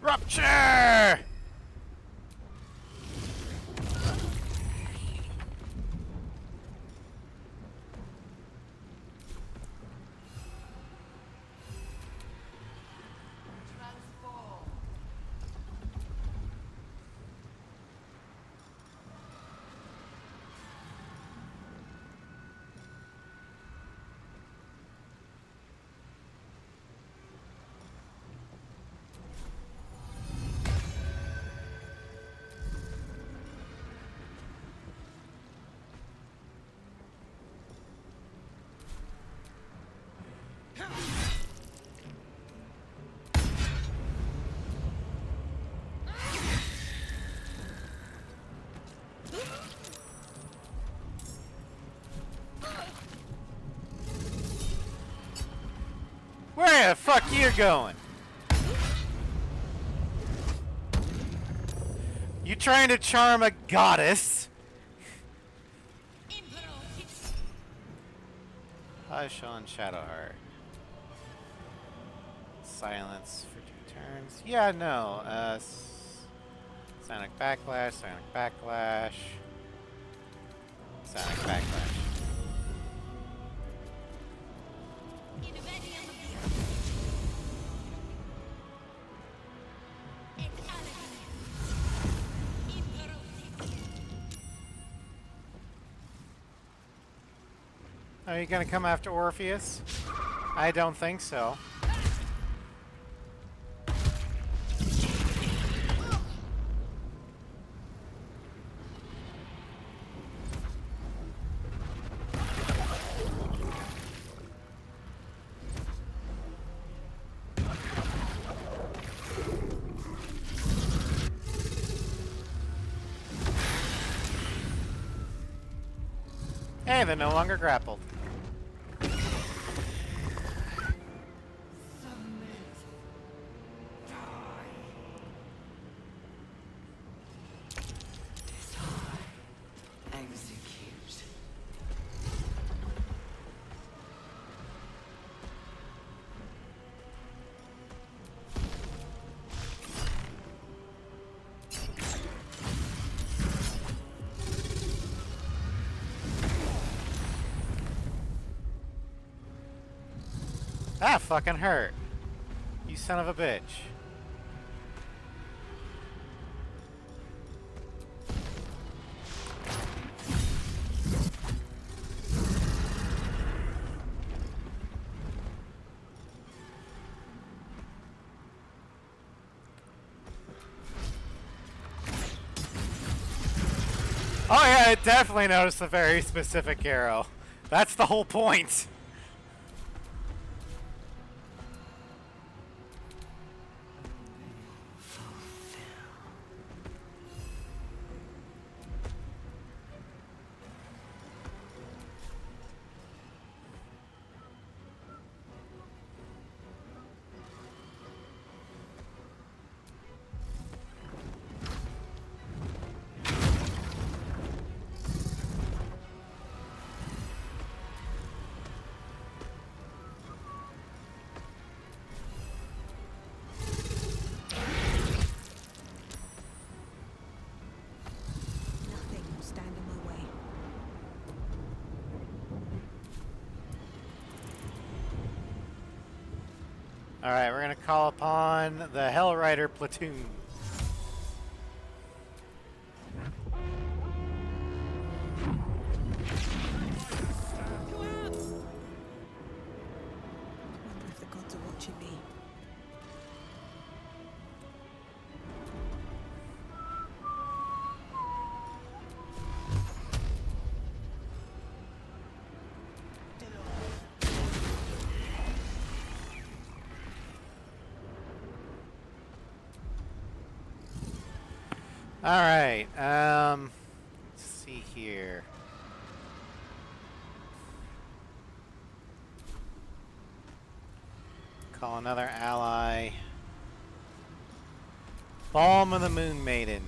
Rupture! Where the fuck you going? You trying to charm a goddess? Hush on Shadowheart. Silence for 2 turns. Yeah, no. Sonic Backlash, Sonic Backlash. Sonic Backlash. Are you gonna come after Orpheus? I don't think so. Hey, they're no longer grappled. That fucking hurt. You son of a bitch. Oh yeah, I definitely noticed a very specific arrow. That's the whole point. Alright, we're gonna call upon the Hell Rider platoon. If the gods are watching me. Alright, let's see here. Call another ally. Balm of the Moon Maiden.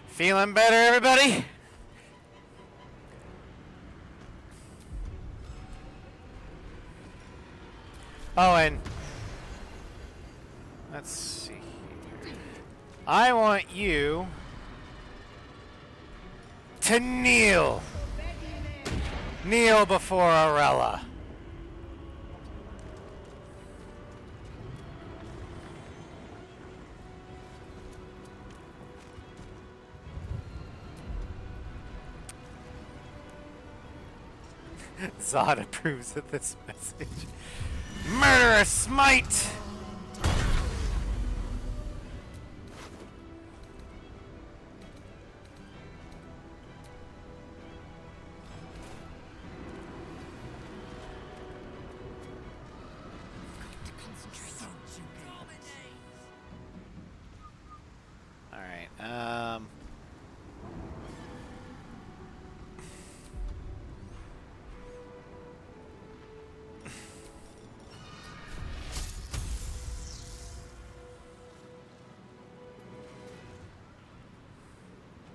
Feeling better, everybody? Oh, and let's see here. I want you to kneel. Kneel before Arella. Zod approves of this message. Murderous smite! concentrate. All right.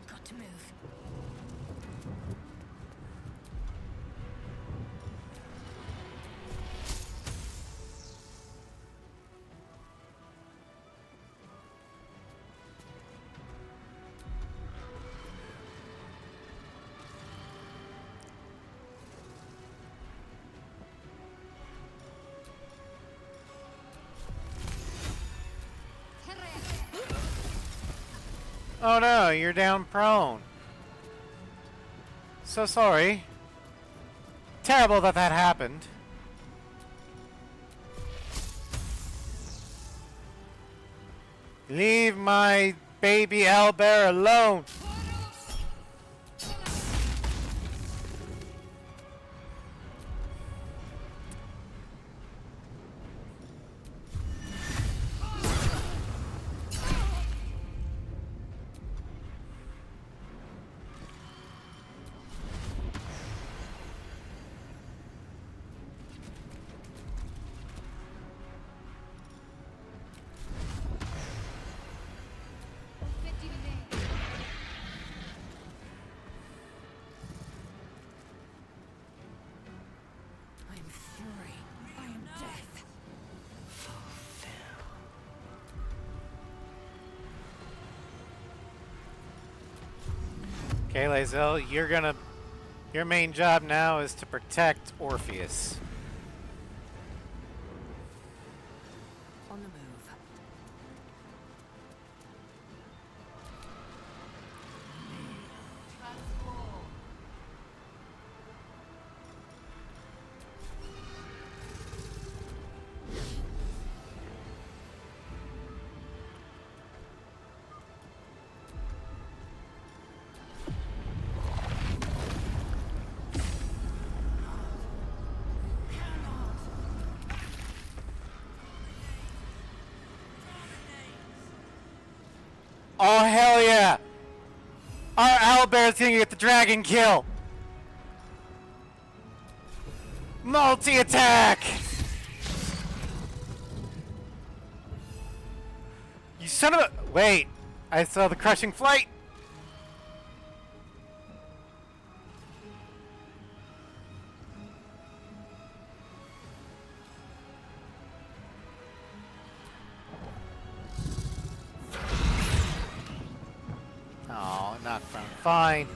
Got to move. Oh no, you're down prone. So sorry. Terrible that that happened. Leave my baby owlbear alone. I am fury. I am death. Okay, Lae'zel, your main job now is to protect Orpheus. On the move. Oh hell yeah! Our owlbear's gonna get the dragon kill! Multi-attack! You son of a... Wait! I saw the crushing flight! Oh, not from fine.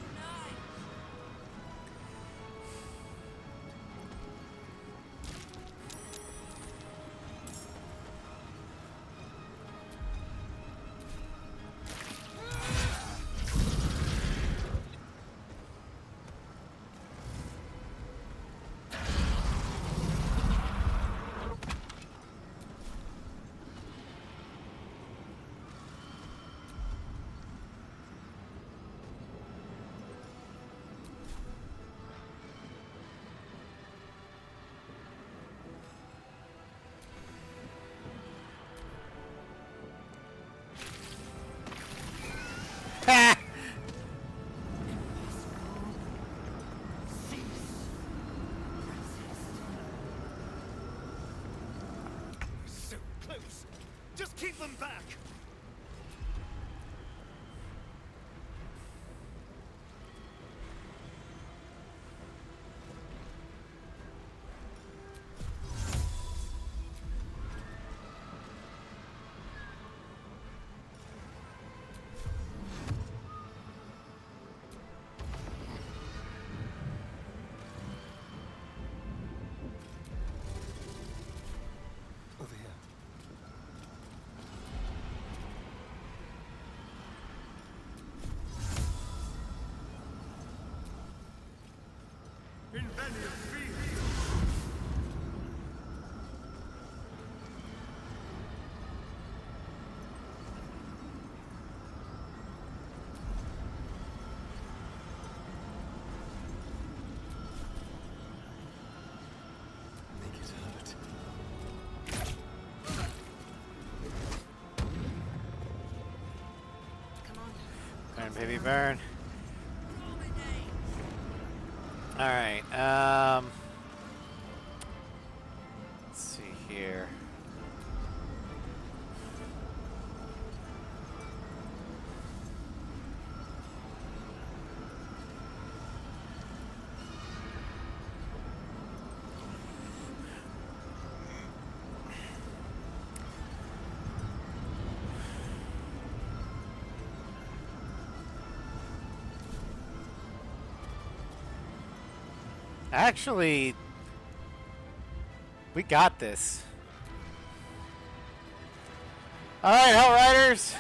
Ha! So close. Just keep them back. Over here. Make it hurt. baby, burn. Alright, let's see here. Actually, we got this. Alright, Hellriders!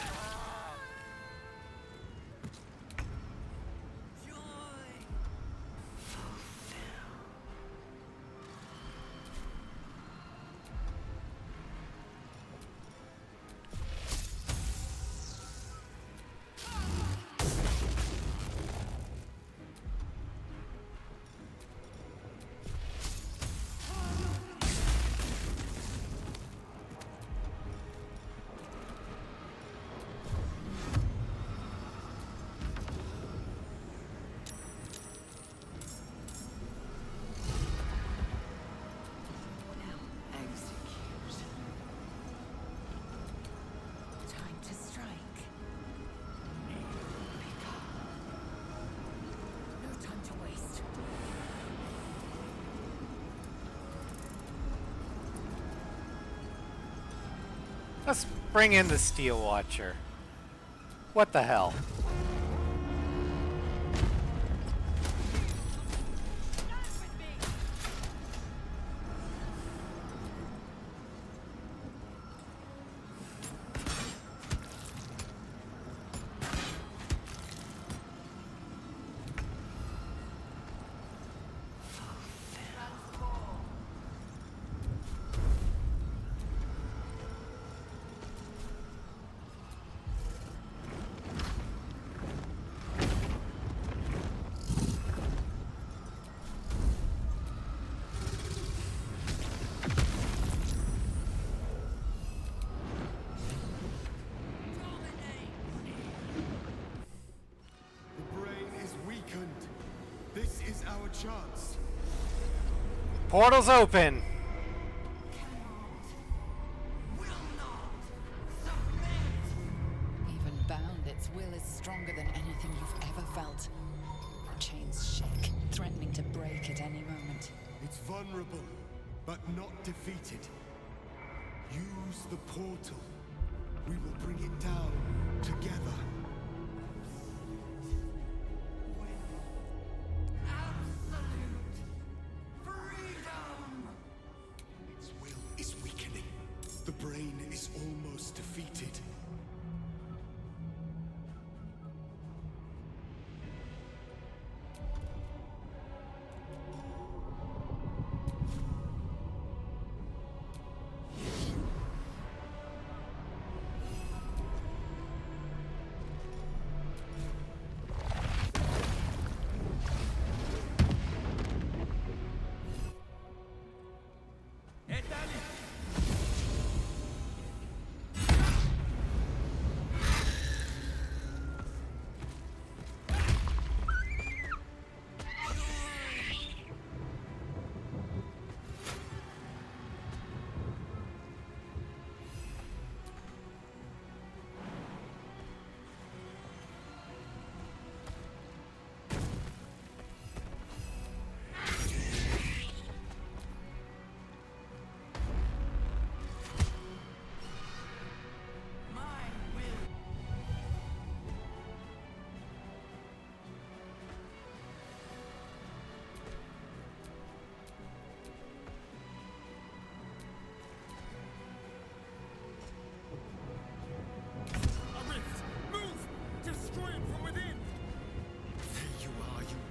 Time to strike. No time to waste. Let's bring in the Steel Watcher. What the hell? This is our chance. Portal's open. Even bound, its will is stronger than anything you've ever felt. Chains shake, threatening to break at any moment. It's vulnerable, but not defeated. Use the portal. We will bring it down together. Its will is weakening. The brain is almost defeated.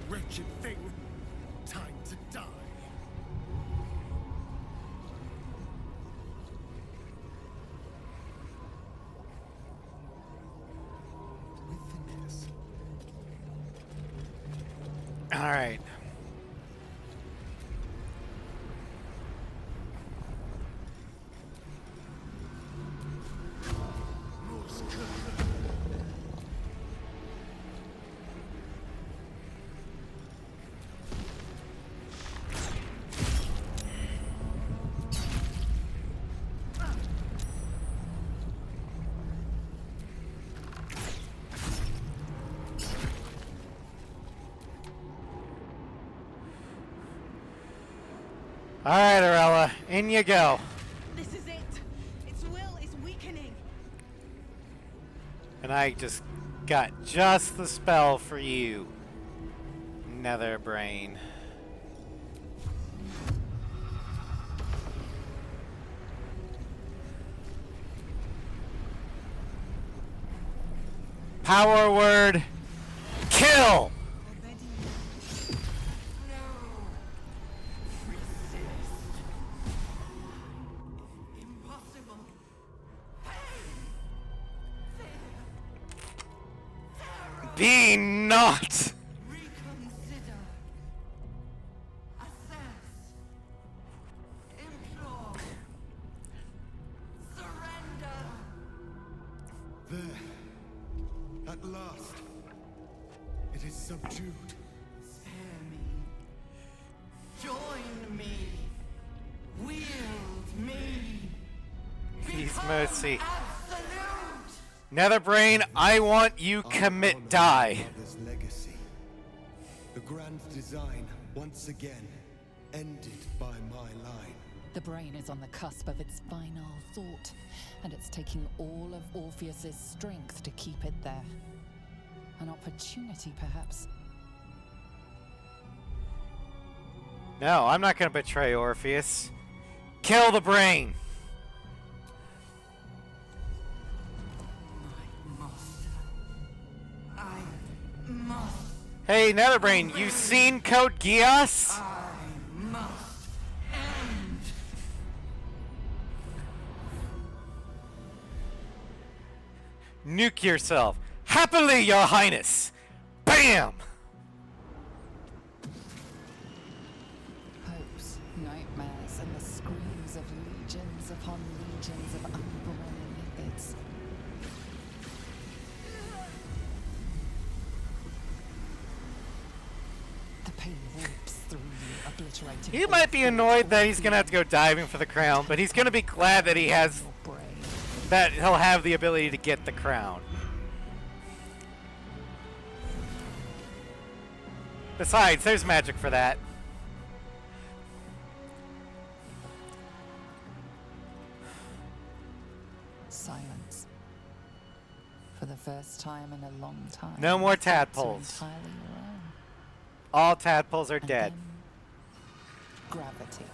Wretched thing! Time to die! With finesse. All right. Alright, Arella, in you go. This is it. Its will is weakening. And I just got just the spell for you, Nether Brain. Power word, kill! Be not! Reconsider. Assess. Implore. Surrender. There. At last. It is subdued. Spare me. Join me. Wield me. Please, mercy. Absolute. Netherbrain, I want you commit die. Mother's legacy. The grand design, once again, ended by my line. The brain is on the cusp of its final thought, and it's taking all of Orpheus's strength to keep it there. An opportunity, perhaps. No, I'm not going to betray Orpheus. Kill the brain. Hey, Netherbrain, you seen Code Geass? Nuke yourself. Happily, Your Highness. Bam! Hopes, nightmares, and the screams of legions upon legions of unborn Lithids. The pain rips through you, obliterating. He might be annoyed that he's gonna have to go diving for the crown, but he's gonna be glad that that he'll have the ability to get the crown. Besides, there's magic for that. Silence. For the first time in a long time. No more thoughts are tadpoles. entirely your own. All tadpoles are dead. Gravity.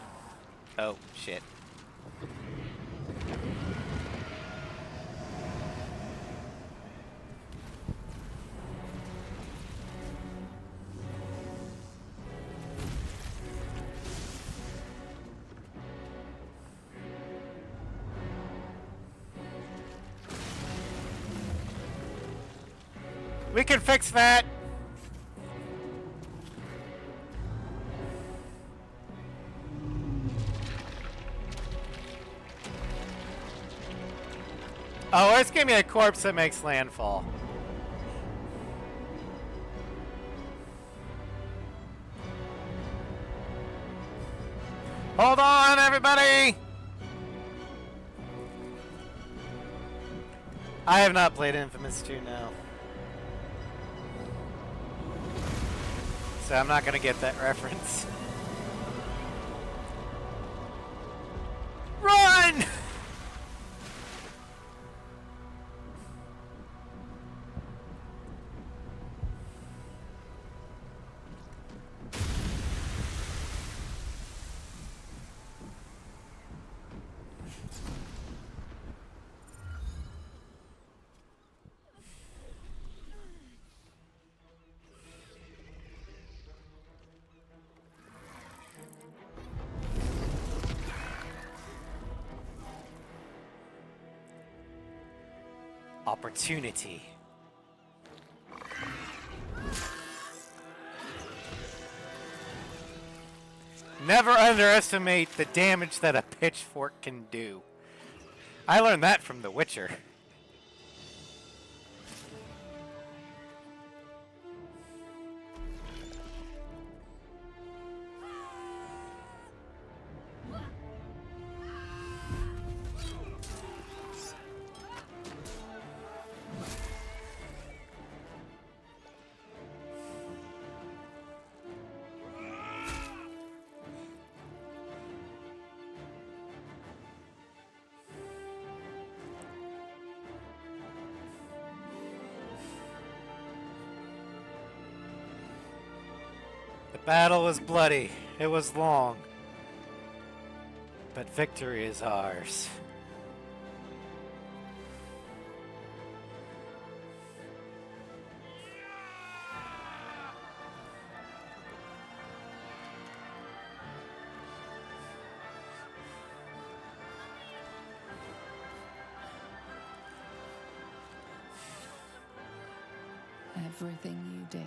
Oh, shit. We can fix that. Oh, let's give me a corpse that makes landfall. Hold on, everybody! I have not played Infamous 2 now. So I'm not gonna get that reference. Run! Opportunity. Never underestimate the damage that a pitchfork can do. I learned that from The Witcher. The battle was bloody. It was long. But victory is ours. Everything you did,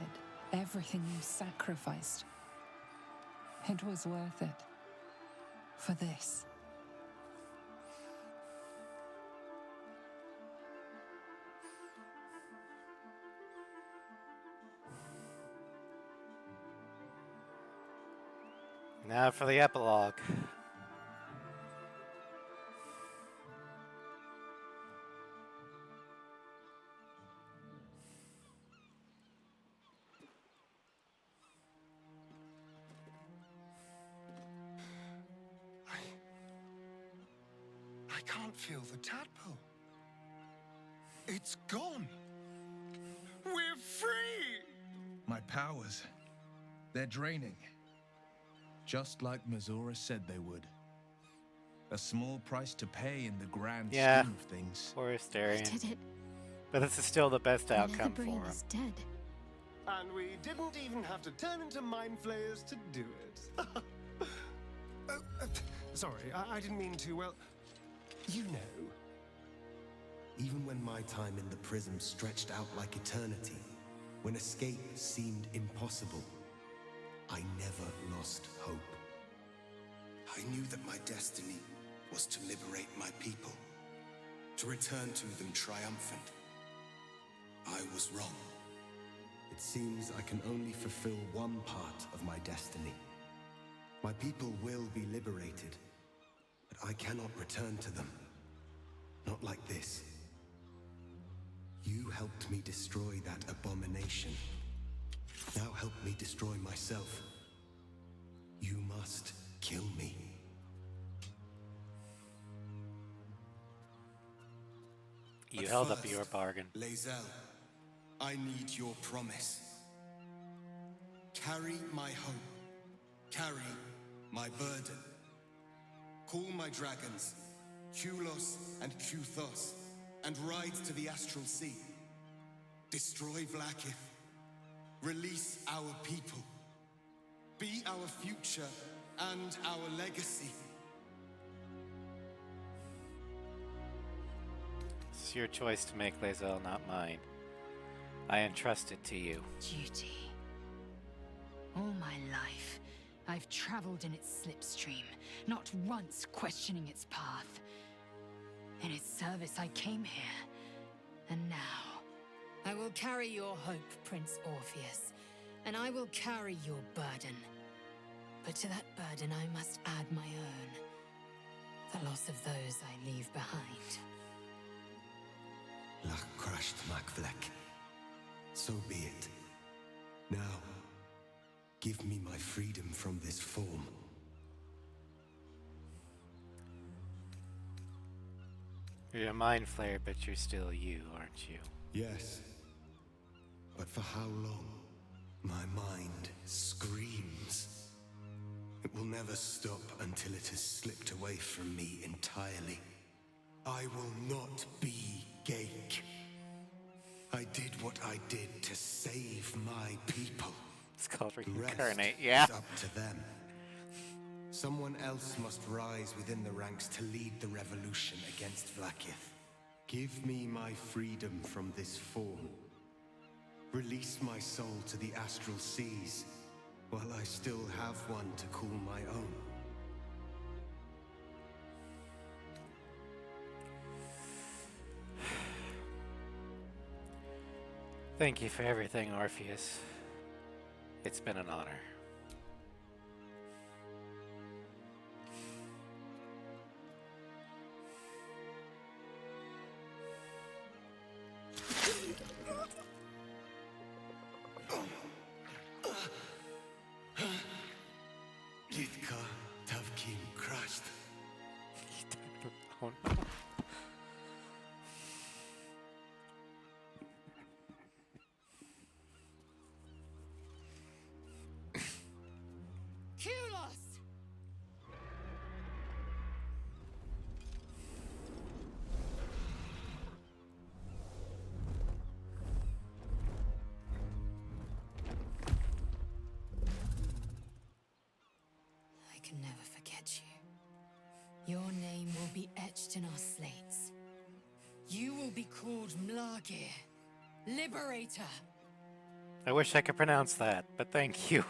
everything you sacrificed, it was worth it. For this. Now for the epilogue. I can't feel the tadpole. It's gone. We're free! My powers, they're draining. Just like Mazora said they would. A small price to pay in the grand scheme of things. Poor Astarion. We did it. But this is still the best outcome for Netherbrain him. is dead. And we didn't even have to turn into mind flayers to do it. Sorry, I didn't mean to, well, you know. Even when my time in the prism stretched out like eternity, when escape seemed impossible, I never lost hope. I knew that my destiny was to liberate my people, to return to them triumphant. I was wrong. It seems I can only fulfill one part of my destiny. My people will be liberated, but I cannot return to them. Not like this. You helped me destroy that abomination. Now help me destroy myself. You must kill me. You But held up first, your bargain. Lae'zel, I need your promise. Carry my hope. Carry my burden. Call my dragons, Kulos and Kuthos, and ride to the Astral Sea. Destroy Vlaakith. Release our people. Be our future and our legacy. It's your choice to make, Lae'zel, not mine. I entrust it to you. Duty. All my life, I've traveled in its slipstream, not once questioning its path. In its service, I came here. And now, I will carry your hope, Prince Orpheus, and I will carry your burden. But to that burden, I must add my own. The loss of those I leave behind. Lach crashed Makvlek. So be it. Now, give me my freedom from this form. You're a mind flayer, but you're still you, aren't you? Yes. But for how long? My mind screams. It will never stop until it has slipped away from me entirely. I will not be Gake. I did what I did to save my people. It's called The reincarnate, rest yeah. is up to them. Someone else must rise within the ranks to lead the revolution against Vlaakith. Give me my freedom from this form. Release my soul to the astral seas, while I still have one to call my own. Thank you for everything, Orpheus. It's been an honor. Yitka Tavkim crashed. Oh no. can never forget you. Your name will be etched in our slates. You will be called Mlagir, Liberator. I wish I could pronounce that, but thank you.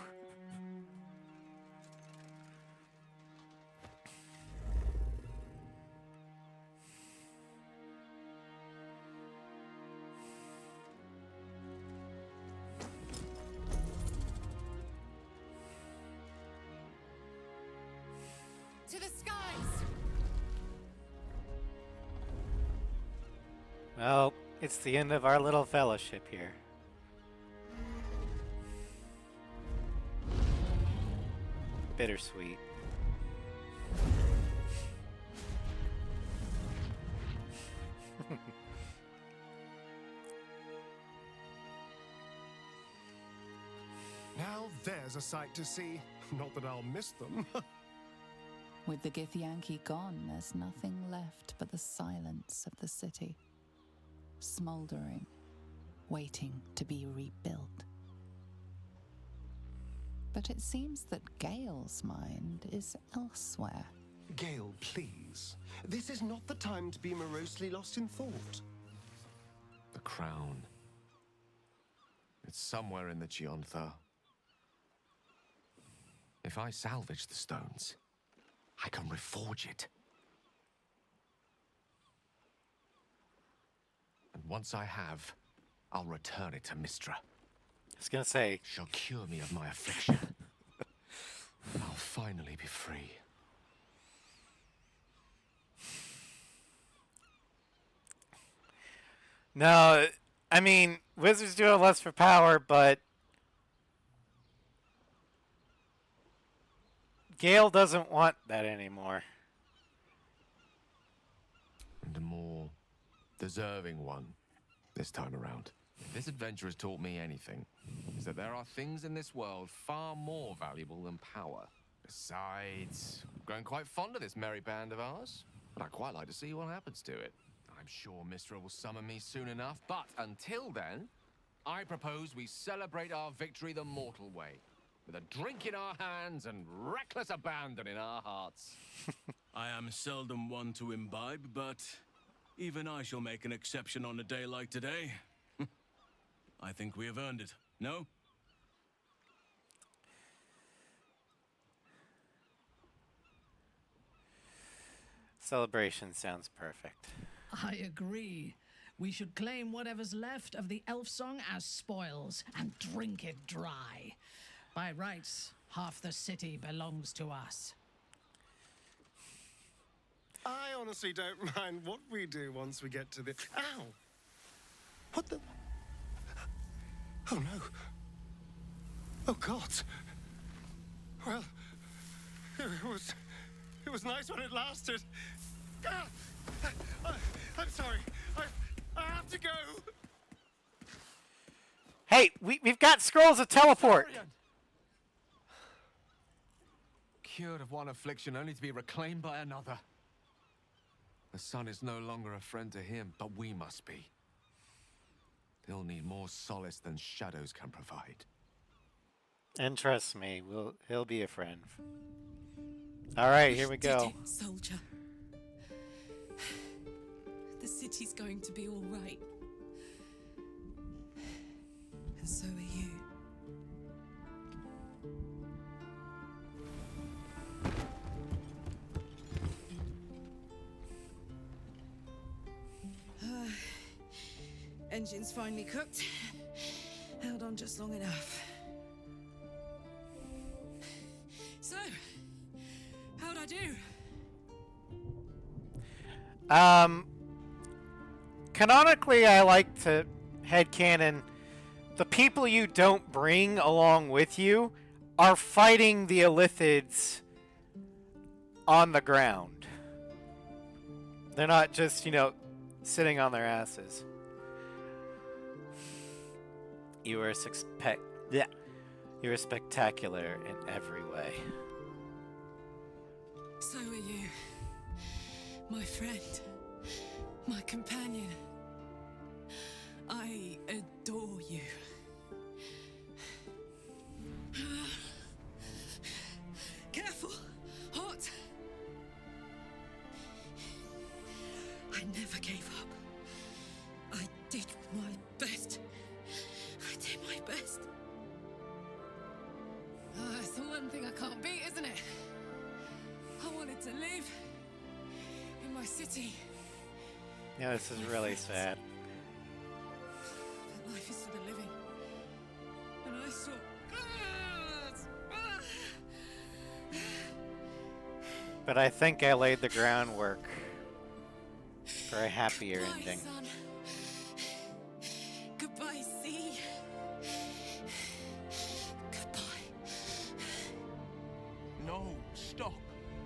To the skies! Well, it's the end of our little fellowship here. Bittersweet. Now there's a sight to see. Not that I'll miss them. With the Githyanki gone, there's nothing left but the silence of the city, smoldering, waiting to be rebuilt. But it seems that Gale's mind is elsewhere. Gale, please. This is not the time to be morosely lost in thought. The crown. It's somewhere in the Giontha. If I salvage the stones, I can reforge it. And once I have, I'll return it to Mistra. I was gonna say, she'll cure me of my affliction. I'll finally be free. no, I mean, wizards do have less for power, but Gale doesn't want that anymore. And a more deserving one this time around. If this adventure has taught me anything, is that there are things in this world far more valuable than power. Besides, I'm growing quite fond of this merry band of ours, and I'd quite like to see what happens to it. I'm sure Mistra will summon me soon enough, but until then, I propose we celebrate our victory the mortal way, with a drink in our hands and reckless abandon in our hearts. I am seldom one to imbibe, but even I shall make an exception on a day like today. I think we have earned it, no? Celebration sounds perfect. I agree. We should claim whatever's left of the elf song as spoils and drink it dry. By rights, half the city belongs to us. I honestly don't mind what we do once we get to the... Ow! What the... Oh no. Oh God. Well, it was nice when it lasted. Ah! I'm sorry. I have to go. Hey, we've got scrolls of teleport. Cured of one affliction only to be reclaimed by another. The sun is no longer a friend to him, but we must be. He'll need more solace than shadows can provide. And trust me, he'll be a friend. All right, here we go. Did it, soldier. The city's going to be all right. And so are you. Engine's finally cooked. Held on just long enough. So, how'd I do? Canonically, I like to headcanon the people you don't bring along with you are fighting the Illithids on the ground. They're not just, sitting on their asses. You are spectacular in every way. So are you. My friend. My companion. I adore you. Careful! It's the one thing I can't beat, isn't it? I wanted to live in my city. Yeah, this is really sad. But life is for the living. And I saw... But I think I laid the groundwork for a happier ending. Son. Goodbye, sea. Goodbye. No, stop.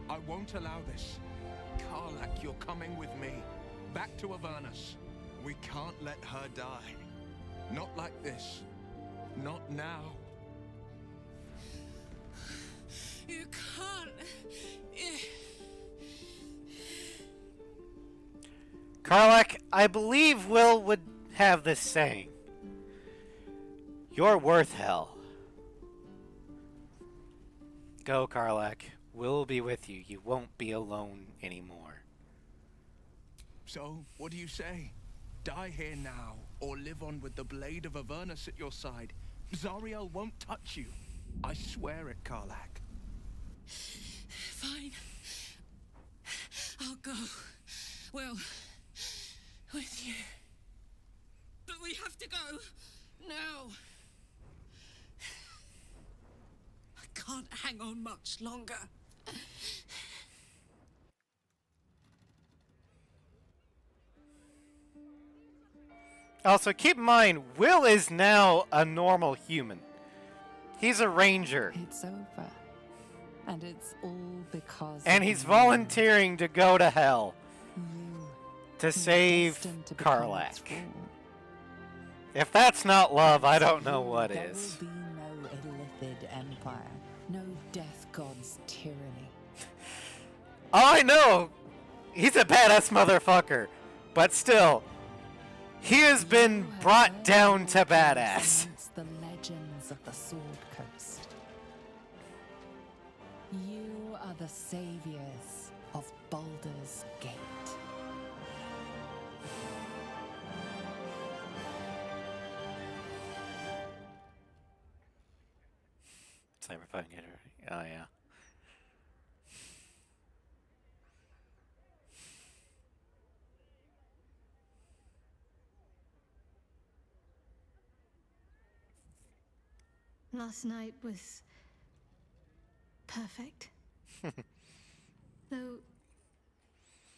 I won't allow this. Karlak, you're coming with me. Back to Avernus. We can't let her die. Not like this. Not now. You can't. Karlak, I believe Will would have this saying. You're worth hell. Go, Karlak. We'll be with you. You won't be alone anymore. So, what do you say? Die here now, or live on with the blade of Avernus at your side. Zariel won't touch you. I swear it, Karlak. Fine. I'll go. Well, with you. But we have to go. Now. I can't hang on much longer. Also, keep in mind, Will is now a normal human. He's a ranger. It's over. And it's all because And he's volunteering to go to hell. To save Karlak. If that's not love, I don't know what is. There will be no illithid empire. No death god's tyranny. All I know, he's a badass motherfucker. But still, he has been brought down to badass. The legends of the Sword Coast. You are the saviors of Baldur's Gate. Cyberpunk. Oh yeah. Last night was perfect. Though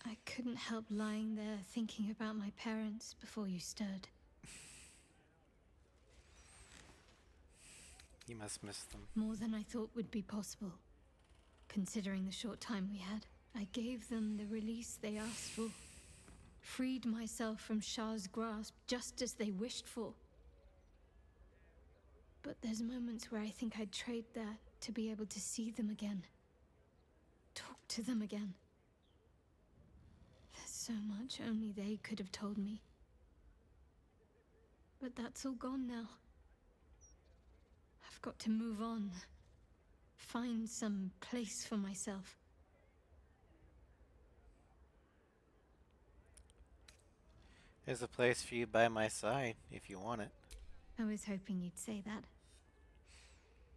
I couldn't help lying there thinking about my parents before you stirred. You must miss them. More than I thought would be possible, considering the short time we had. I gave them the release they asked for. Freed myself from Shah's grasp just as they wished for. But there's moments where I think I'd trade that to be able to see them again. Talk to them again. There's so much only they could have told me. But that's all gone now. I've got to move on. Find some place for myself. There's a place for you by my side, if you want it. I was hoping you'd say that.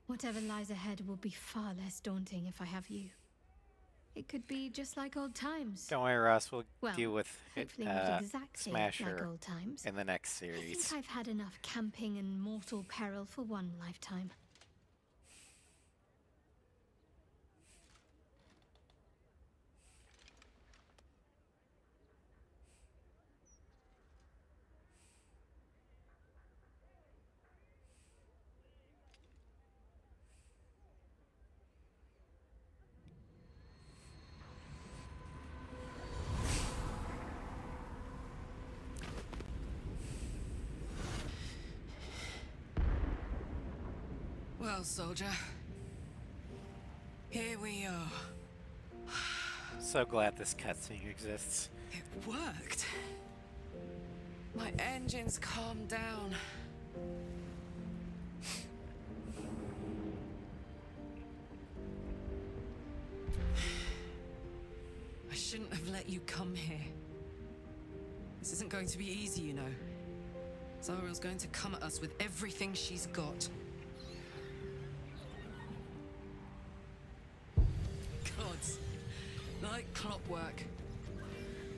Whatever lies ahead will be far less daunting if I have you. It could be just like old times. Don't worry, Ross. We'll Well, deal with hopefully not exactly Smasher like old times. in the next I series. think I've had enough camping and mortal peril for one lifetime. Well, soldier. Here we are. So glad this cutscene exists. It worked. My engines calmed down. I shouldn't have let you come here. This isn't going to be easy, you know. Zariel's going to come at us with everything she's got. Like clockwork.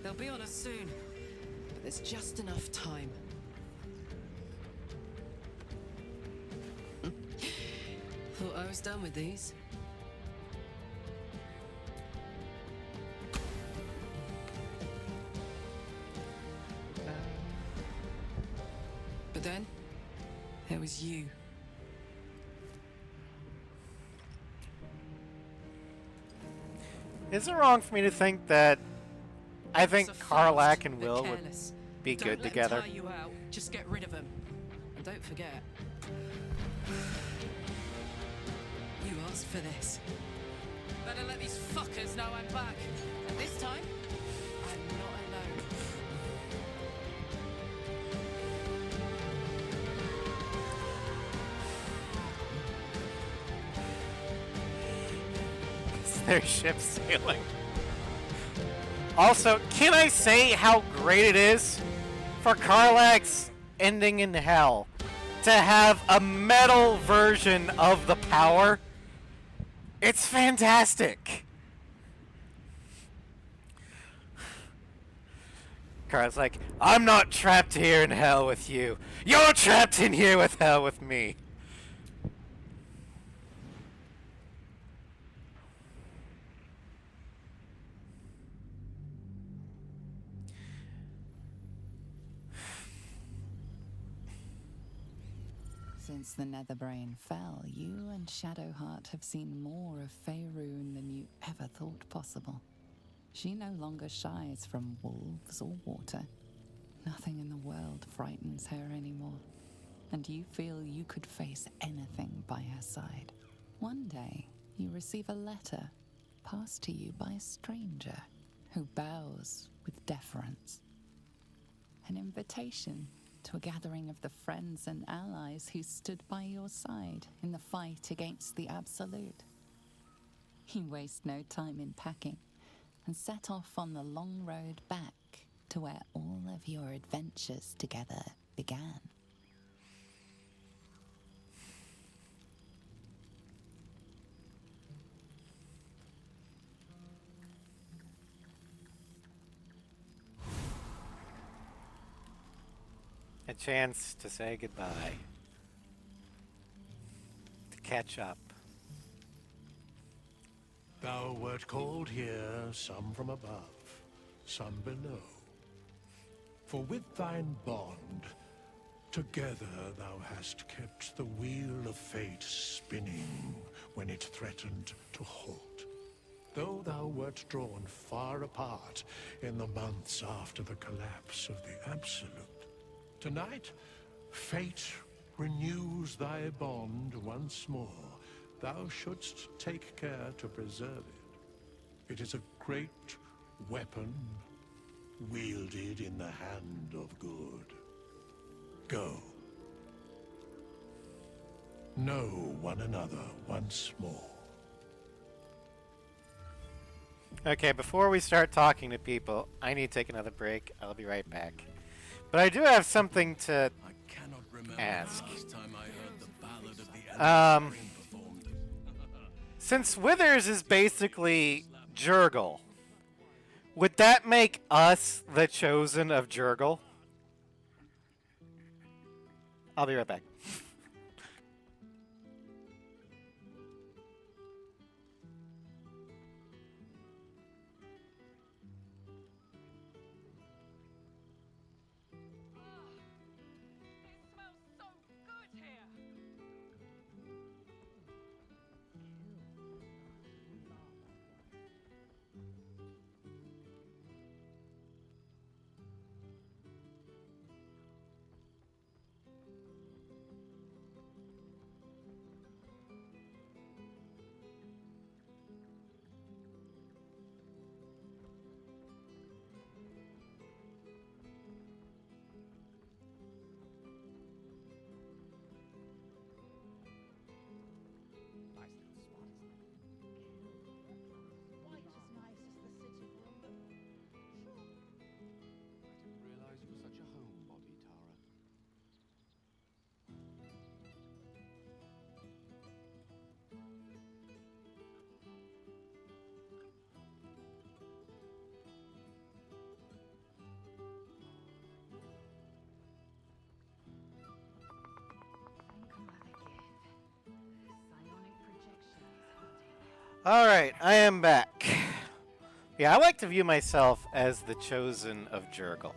They'll be on us soon, but there's just enough time. Thought I was done with these. But then, there was you. Is it wrong for me to think that I think So Karlak fast, and they're Will would careless. be Don't good let together? them tire you out. Just get rid of them. And don't forget. You asked for this. Better let these fuckers know I'm back. And this time, I'm not alone. Their ship sailing. Also, can I say how great it is for Karlak's ending in hell to have a metal version of the power? It's fantastic. Karlak's like, I'm not trapped here in hell with you. You're trapped in here with hell with me. Since the Netherbrain fell, you and Shadowheart have seen more of Faerun than you ever thought possible. She no longer shies from wolves or water. Nothing in the world frightens her anymore. And you feel you could face anything by her side. One day, you receive a letter passed to you by a stranger who bows with deference. An invitation to a gathering of the friends and allies who stood by your side in the fight against the Absolute. You waste no time in packing and set off on the long road back to where all of your adventures together began. A chance to say goodbye. To catch up. Thou wert called here, some from above, some below. For with thine bond, together thou hast kept the wheel of fate spinning when it threatened to halt. Though thou wert drawn far apart in the months after the collapse of the Absolute, tonight, fate renews thy bond once more. Thou shouldst take care to preserve it. It is a great weapon wielded in the hand of good. Go. Know one another once more. Okay, before we start talking to people, I need to take another break. I'll be right back. But I do have something to ask. Since Withers is basically Jurgle, would that make us the chosen of Jurgle? I'll be right back. Alright, I am back. Yeah, I like to view myself as the chosen of Jurgle.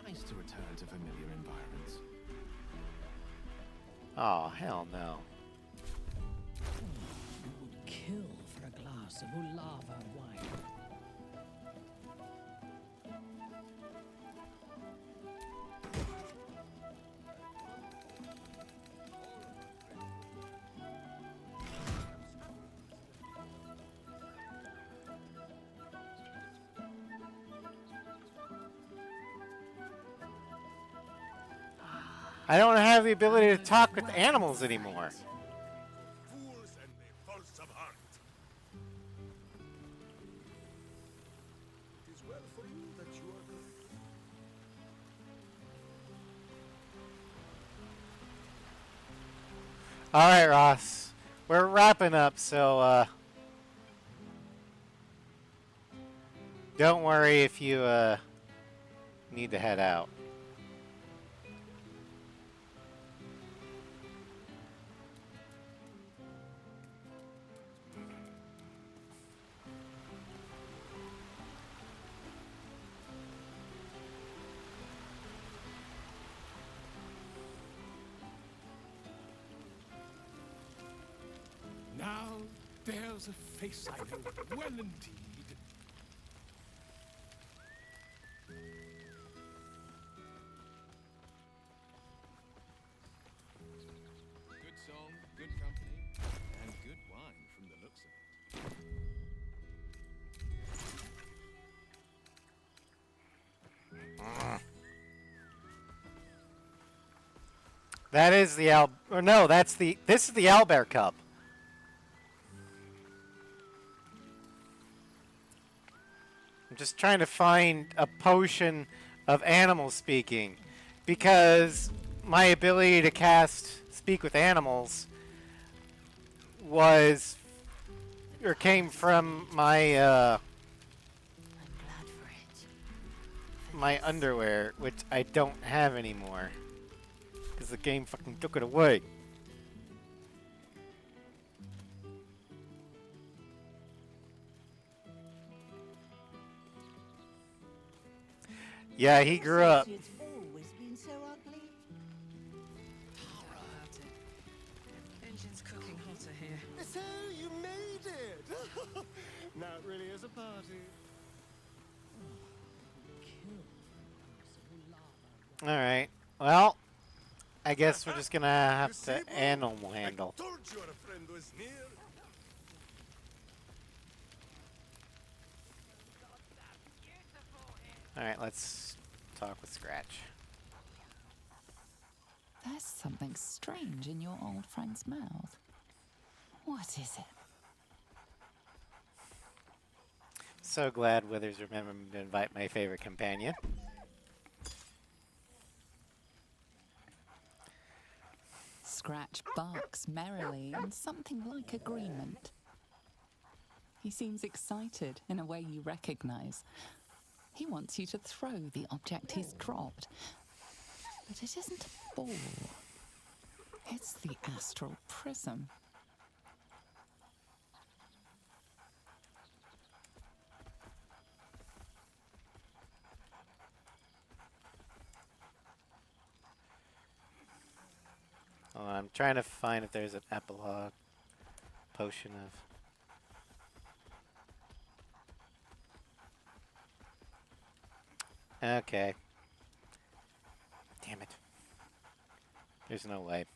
Nice to return to familiar environments. Oh, hell no. You would kill for a glass of Ulava wine. I don't have the ability to talk with animals anymore. Fools and the false of heart. It is well for you that you are good. Alright, Ross. We're wrapping up, so, don't worry if you, need to head out. Now there's a face I know well indeed. Good song, good company, and good wine from the looks of it. That is the or no, this is the owlbear cup. I'm just trying to find a potion of animal speaking, because my ability to speak with animals was, or came from my, my underwear, which I don't have anymore. Because the game fucking took it away. Yeah, he grew up. It's always been so ugly. Engine's cooking hotter here. So you made it! Now it really is a party. Alright. Well, I guess we're just gonna have to animal handle. Told you our friend was near. Alright, let's talk with Scratch. There's something strange in your old friend's mouth. What is it? So glad Withers remembered to invite my favorite companion. Scratch barks merrily in something like agreement. He seems excited in a way you recognize. He wants you to throw the object he's dropped. But it isn't a ball. It's the astral prism. Oh, I'm trying to find if there's an epilogue potion of... Okay. Damn it. There's no way.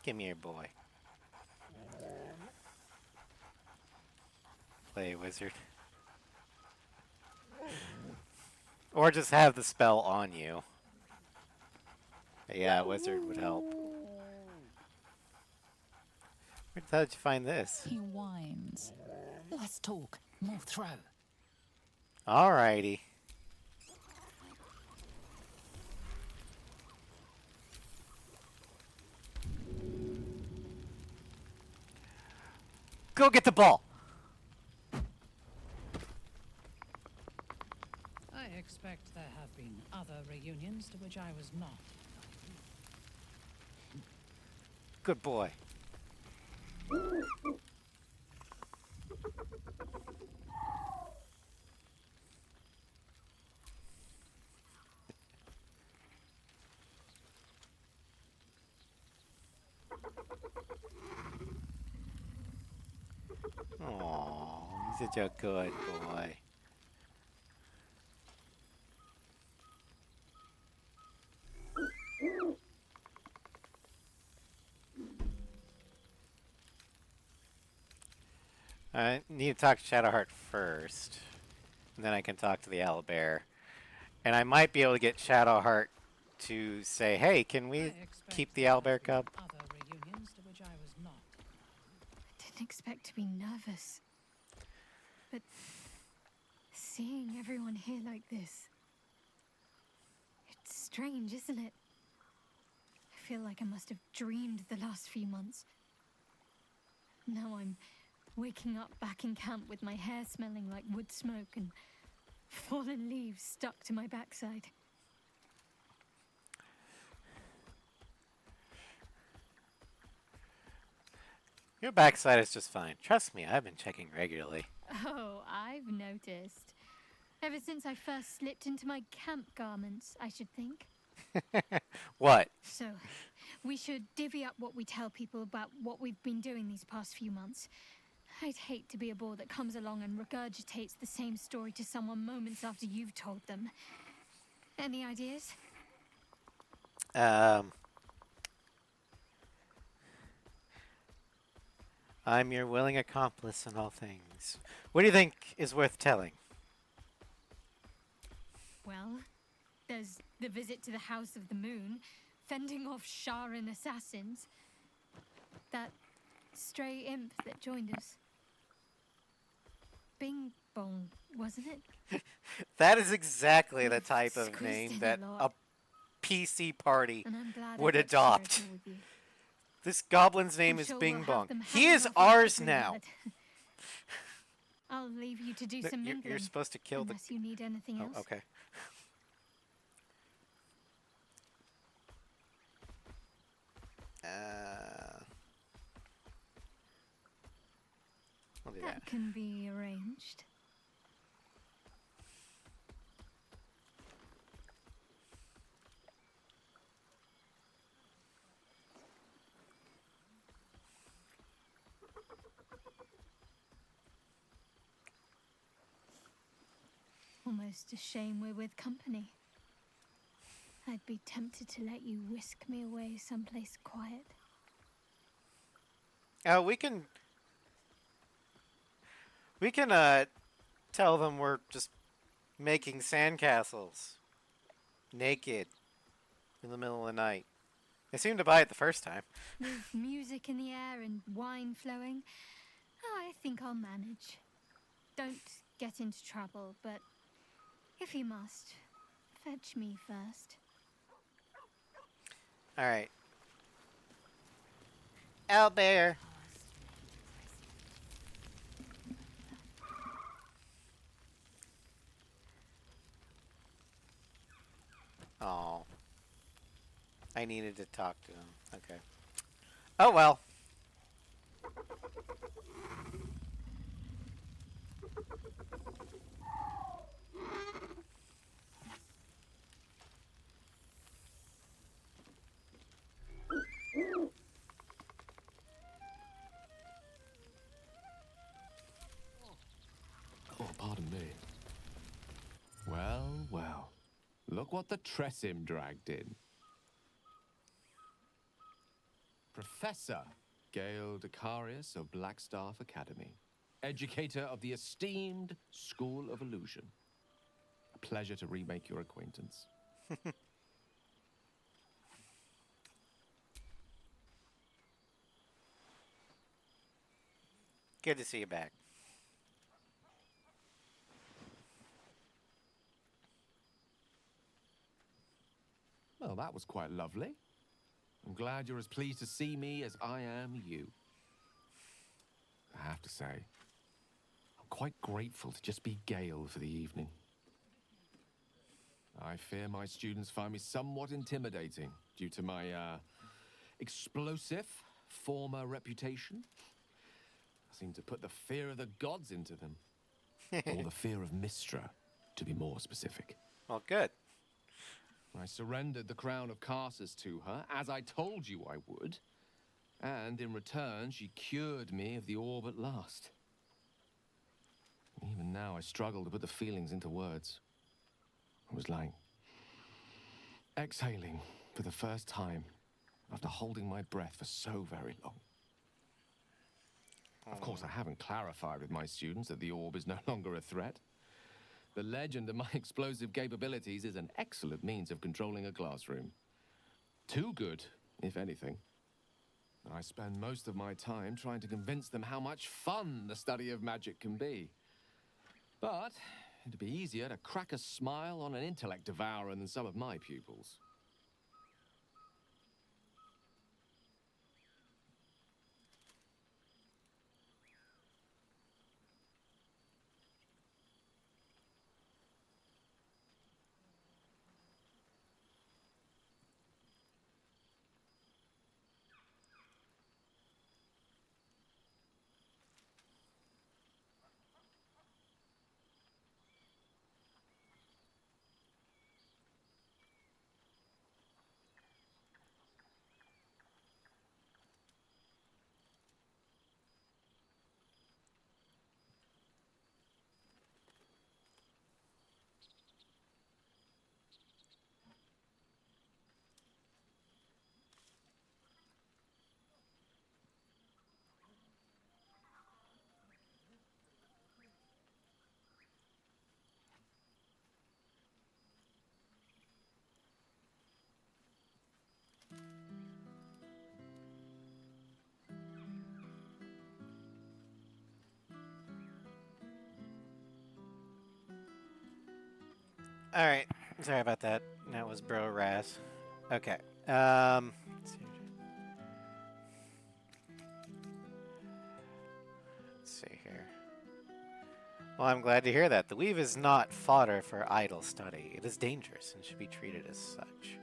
Give me your boy. Play wizard. Or just have the spell on you. Yeah, wizard would help. Where the hell did you find this? He whines. Let's talk. More throw. Alrighty. Go get the ball. Aye. I expect there have been other reunions to which I was not. Good boy. Oh, he's such a good boy. I need to talk to Shadowheart first, and then I can talk to the owlbear. And I might be able to get Shadowheart to say, "Hey, can we keep the owlbear cub?" Other reunions to which I was not. I didn't expect to be nervous. But seeing everyone here like this, it's strange, isn't it? I feel like I must have dreamed the last few months. Now I'm waking up back in camp with my hair smelling like wood smoke and fallen leaves stuck to my backside. Your backside is just fine. Trust me, I've been checking regularly. Oh, I've noticed. Ever since I first slipped into my camp garments, I should think. What? So, we should divvy up what we tell people about what we've been doing these past few months. I'd hate to be a bore that comes along and regurgitates the same story to someone moments after you've told them. Any ideas? I'm your willing accomplice in all things. What do you think is worth telling? Well, there's the visit to the House of the Moon, fending off Sharan assassins. That stray imp that joined us. Bing Bong, wasn't it? That is exactly the type of Squeezed name in that a a lot. PC party And I'm glad I would got to share adopt. it all with you. This goblin's name I'm is sure Bing we'll have Bong. them He hanging is off our ours tree now. yard. I'll leave you to do No, some you're mingling. supposed to kill the- unless you need anything else. Oh, okay. I'll do that. That can be arranged. Almost a shame we're with company. I'd be tempted to let you whisk me away someplace quiet. We can tell them we're just making sandcastles naked in the middle of the night. They seemed to buy it the first time. With music in the air and wine flowing, I think I'll manage. Don't get into trouble, but if you must, fetch me first. All right. Owlbear. Oh. I needed to talk to him. Okay. Oh well. Oh, pardon me. Well, well. Look what the Tressim dragged in. Professor Gale Decarius of Blackstaff Academy. Educator of the esteemed School of Illusion. A pleasure to remake your acquaintance. Good to see you back. Well, that was quite lovely. I'm glad you're as pleased to see me as I am you. I have to say, I'm quite grateful to just be Gale for the evening. I fear my students find me somewhat intimidating due to my, explosive former reputation. I seem to put the fear of the gods into them. Or the fear of Mistra, to be more specific. Well, good. I surrendered the crown of Carsus to her, as I told you I would. And in return, she cured me of the orb at last. Even now, I struggle to put the feelings into words. I was lying. Exhaling for the first time after holding my breath for so very long. Of course, I haven't clarified with my students that the orb is no longer a threat. The legend of my explosive capabilities is an excellent means of controlling a classroom. Too good, if anything. I spend most of my time trying to convince them how much fun the study of magic can be. But it'd be easier to crack a smile on an intellect devourer than some of my pupils. All right. Sorry about that. That was Bro Raz. Okay. Let's see here. Well, I'm glad to hear that. The weave is not fodder for idle study. It is dangerous and should be treated as such.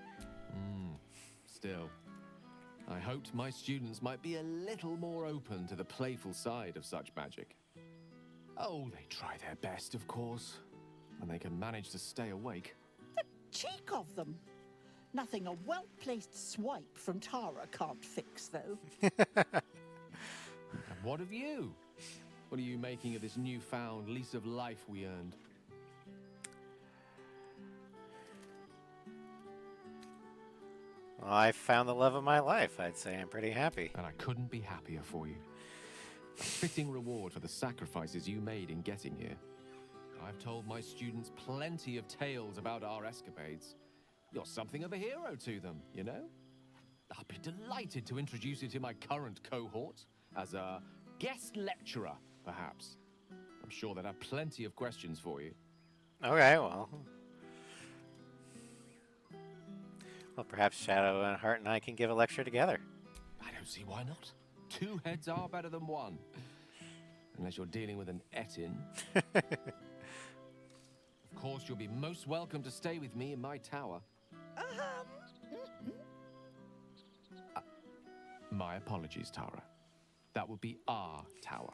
Still, I hoped my students might be a little more open to the playful side of such magic. Oh, they try their best, of course, when they can manage to stay awake. The cheek of them! Nothing a well-placed swipe from Tara can't fix, though. And what of you? What are you making of this newfound lease of life we earned? Well, I found the love of my life. I'd say I'm pretty happy. And I couldn't be happier for you. A fitting reward for the sacrifices you made in getting here. I've told my students plenty of tales about our escapades. You're something of a hero to them, you know? I'd be delighted to introduce you to my current cohort as a guest lecturer, perhaps. I'm sure they'd have plenty of questions for you. Okay, well, perhaps Shadow and Heart and I can give a lecture together. I don't see why not. Two heads are better than one. Unless you're dealing with an Etin. Of course, you'll be most welcome to stay with me in my tower. My apologies, Tara. That would be our tower.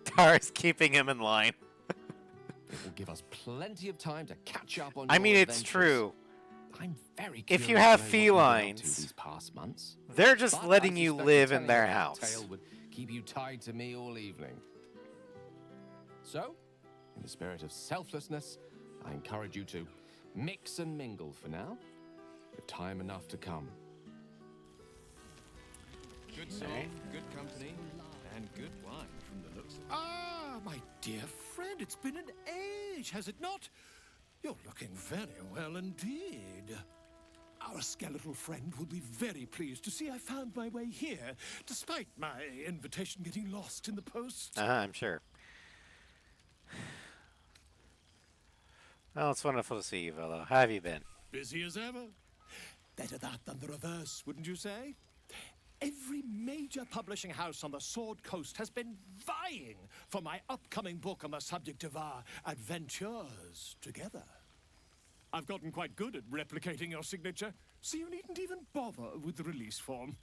Tara's keeping him in line. It will give us plenty of time to catch up on. I mean, your it's adventures. true. I'm very curious If you have to know what you've been up to felines, these past months. they're just But letting I you suspect live that in their telling that house. tale would keep you tied to me all evening. So, in the spirit of selflessness, I encourage you to mix and mingle for now, with time enough to come. Good song, good company, and good wine from the looks of it. Ah, my dear friend, it's been an age, has it not? You're looking very well indeed. Our skeletal friend will be very pleased to see I found my way here, despite my invitation getting lost in the post. I'm sure. Well, it's wonderful to see you, Volo. How have you been? Busy as ever. Better that than the reverse, wouldn't you say? Every major publishing house on the Sword Coast has been vying for my upcoming book on the subject of our adventures together. I've gotten quite good at replicating your signature, so you needn't even bother with the release form.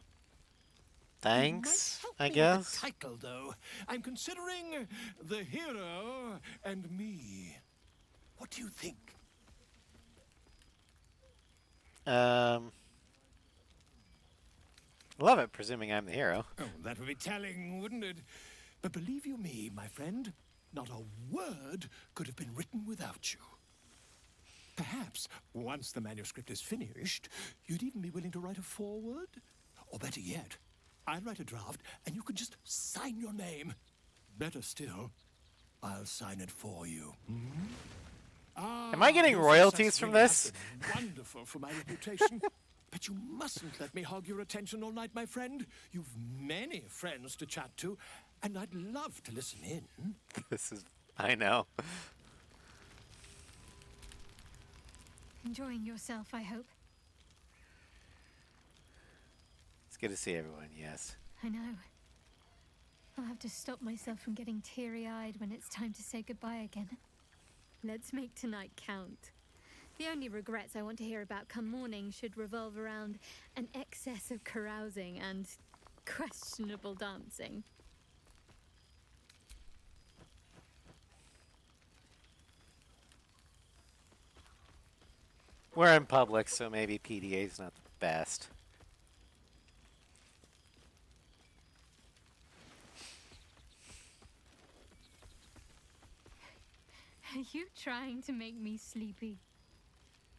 Thanks, I With guess. the title, though. I'm considering The Hero and Me. What do you think? Love it, presuming I'm the hero. Oh, that would be telling, wouldn't it? But believe you me, my friend, not a word could have been written without you. Perhaps, once the manuscript is finished, you'd even be willing to write a foreword? Or better yet, I'll write a draft and you can just sign your name. Better still, I'll sign it for you. Am I getting your royalties success from really this? has been wonderful for my reputation. But you mustn't let me hog your attention all night, my friend. You've many friends to chat to, and I'd love to listen in. This is... I know. Enjoying yourself, I hope. It's good to see everyone, yes. I know. I'll have to stop myself from getting teary-eyed when it's time to say goodbye again. Let's make tonight count. The only regrets I want to hear about come morning should revolve around an excess of carousing and questionable dancing. We're in public, so maybe PDA's not the best. Are you trying to make me sleepy?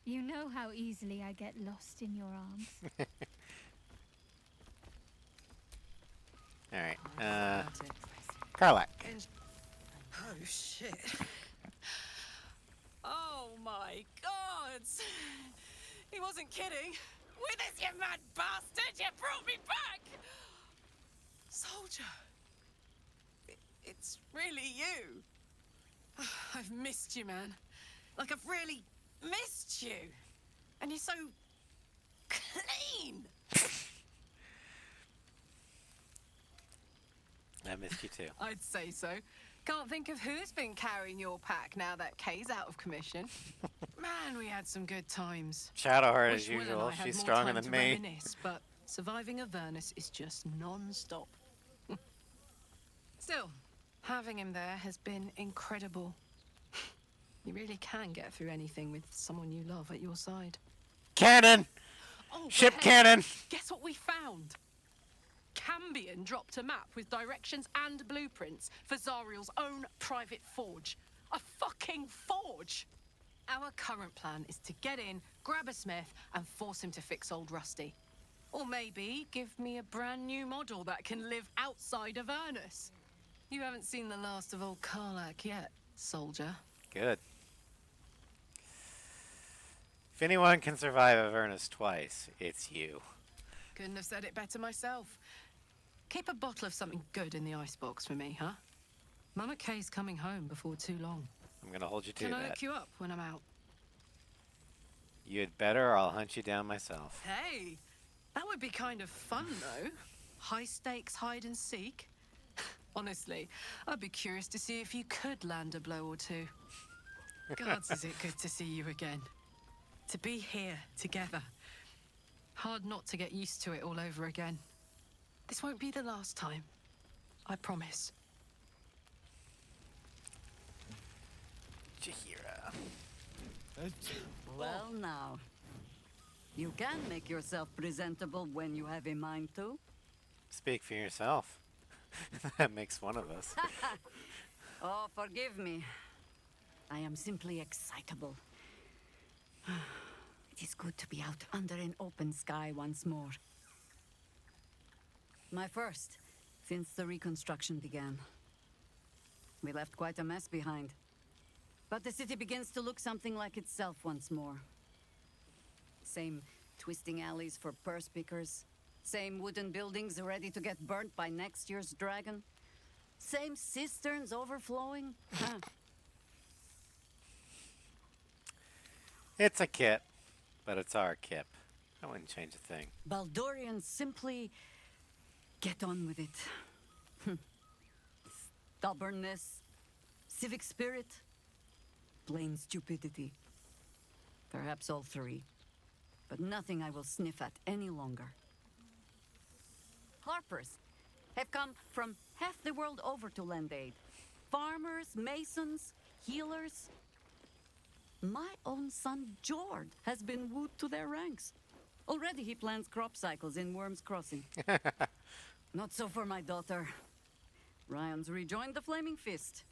You know how easily I get lost in your arms. Alright, Karlak. Oh, shit. Oh, my God. He wasn't kidding. Withers, you mad bastard! You brought me back! Soldier. It's really you. I've missed you, man. Like, I've really missed you. And you're so clean. I missed you too. I'd say so. Can't think of who's been carrying your pack now that Kay's out of commission. Man, we had some good times. Shadowheart Wish as Will and usual. I had She's more stronger time than to me. reminisce, but surviving Avernus is just non-stop. Still, having him there has been incredible. You really can get through anything with someone you love at your side. Cannon! Oh, Ship hey, cannon! Guess what we found? Cambion dropped a map with directions and blueprints for Zariel's own private forge. A fucking forge! Our current plan is to get in, grab a smith, and force him to fix old Rusty. Or maybe give me a brand new model that can live outside of Avernus. You haven't seen the last of old Karlak yet, soldier. Good. If anyone can survive Avernus twice, it's you. Couldn't have said it better myself. Keep a bottle of something good in the icebox for me, huh? Mama Kay's coming home before too long. I'm gonna hold you to Can I that. hook you up when I'm out? You'd better or I'll hunt you down myself. Hey, that would be kind of fun, though. High stakes hide and seek. Honestly, I'd be curious to see if you could land a blow or two. Gods, is it good to see you again. To be here together. Hard not to get used to it all over again. This won't be the last time. I promise. Jahira. Well, now. You can make yourself presentable when you have a mind to. Speak for yourself. That makes one of us. Oh, forgive me. I am simply excitable. It is good to be out under an open sky once more. My first, since the reconstruction began. We left quite a mess behind. But the city begins to look something like itself once more. Same twisting alleys for purse pickers. Same wooden buildings ready to get burnt by next year's dragon. Same cisterns overflowing. Huh. It's a kip, but it's our kip. I wouldn't change a thing. Baldurians simply Get on with it. Stubbornness, civic spirit, plain stupidity. Perhaps all three, but nothing I will sniff at any longer. Harpers have come from half the world over to lend aid. Farmers, masons, healers. My own son, Jord, has been wooed to their ranks. Already he plans crop cycles in Worm's Crossing. Not so for my daughter. Ryan's rejoined the Flaming Fist.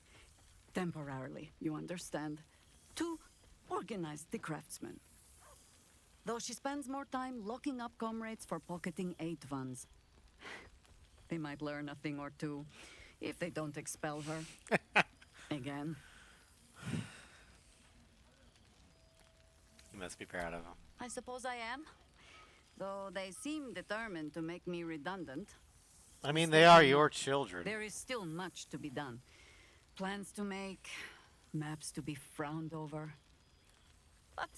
Temporarily, you understand. To organize the craftsmen. Though she spends more time locking up comrades for pocketing aid funds. They might learn a thing or two if they don't expel her. Again. You must be proud of them. I suppose I am. Though they seem determined to make me redundant. I mean, they are your children. There is still much to be done. Plans to make, maps to be frowned over. But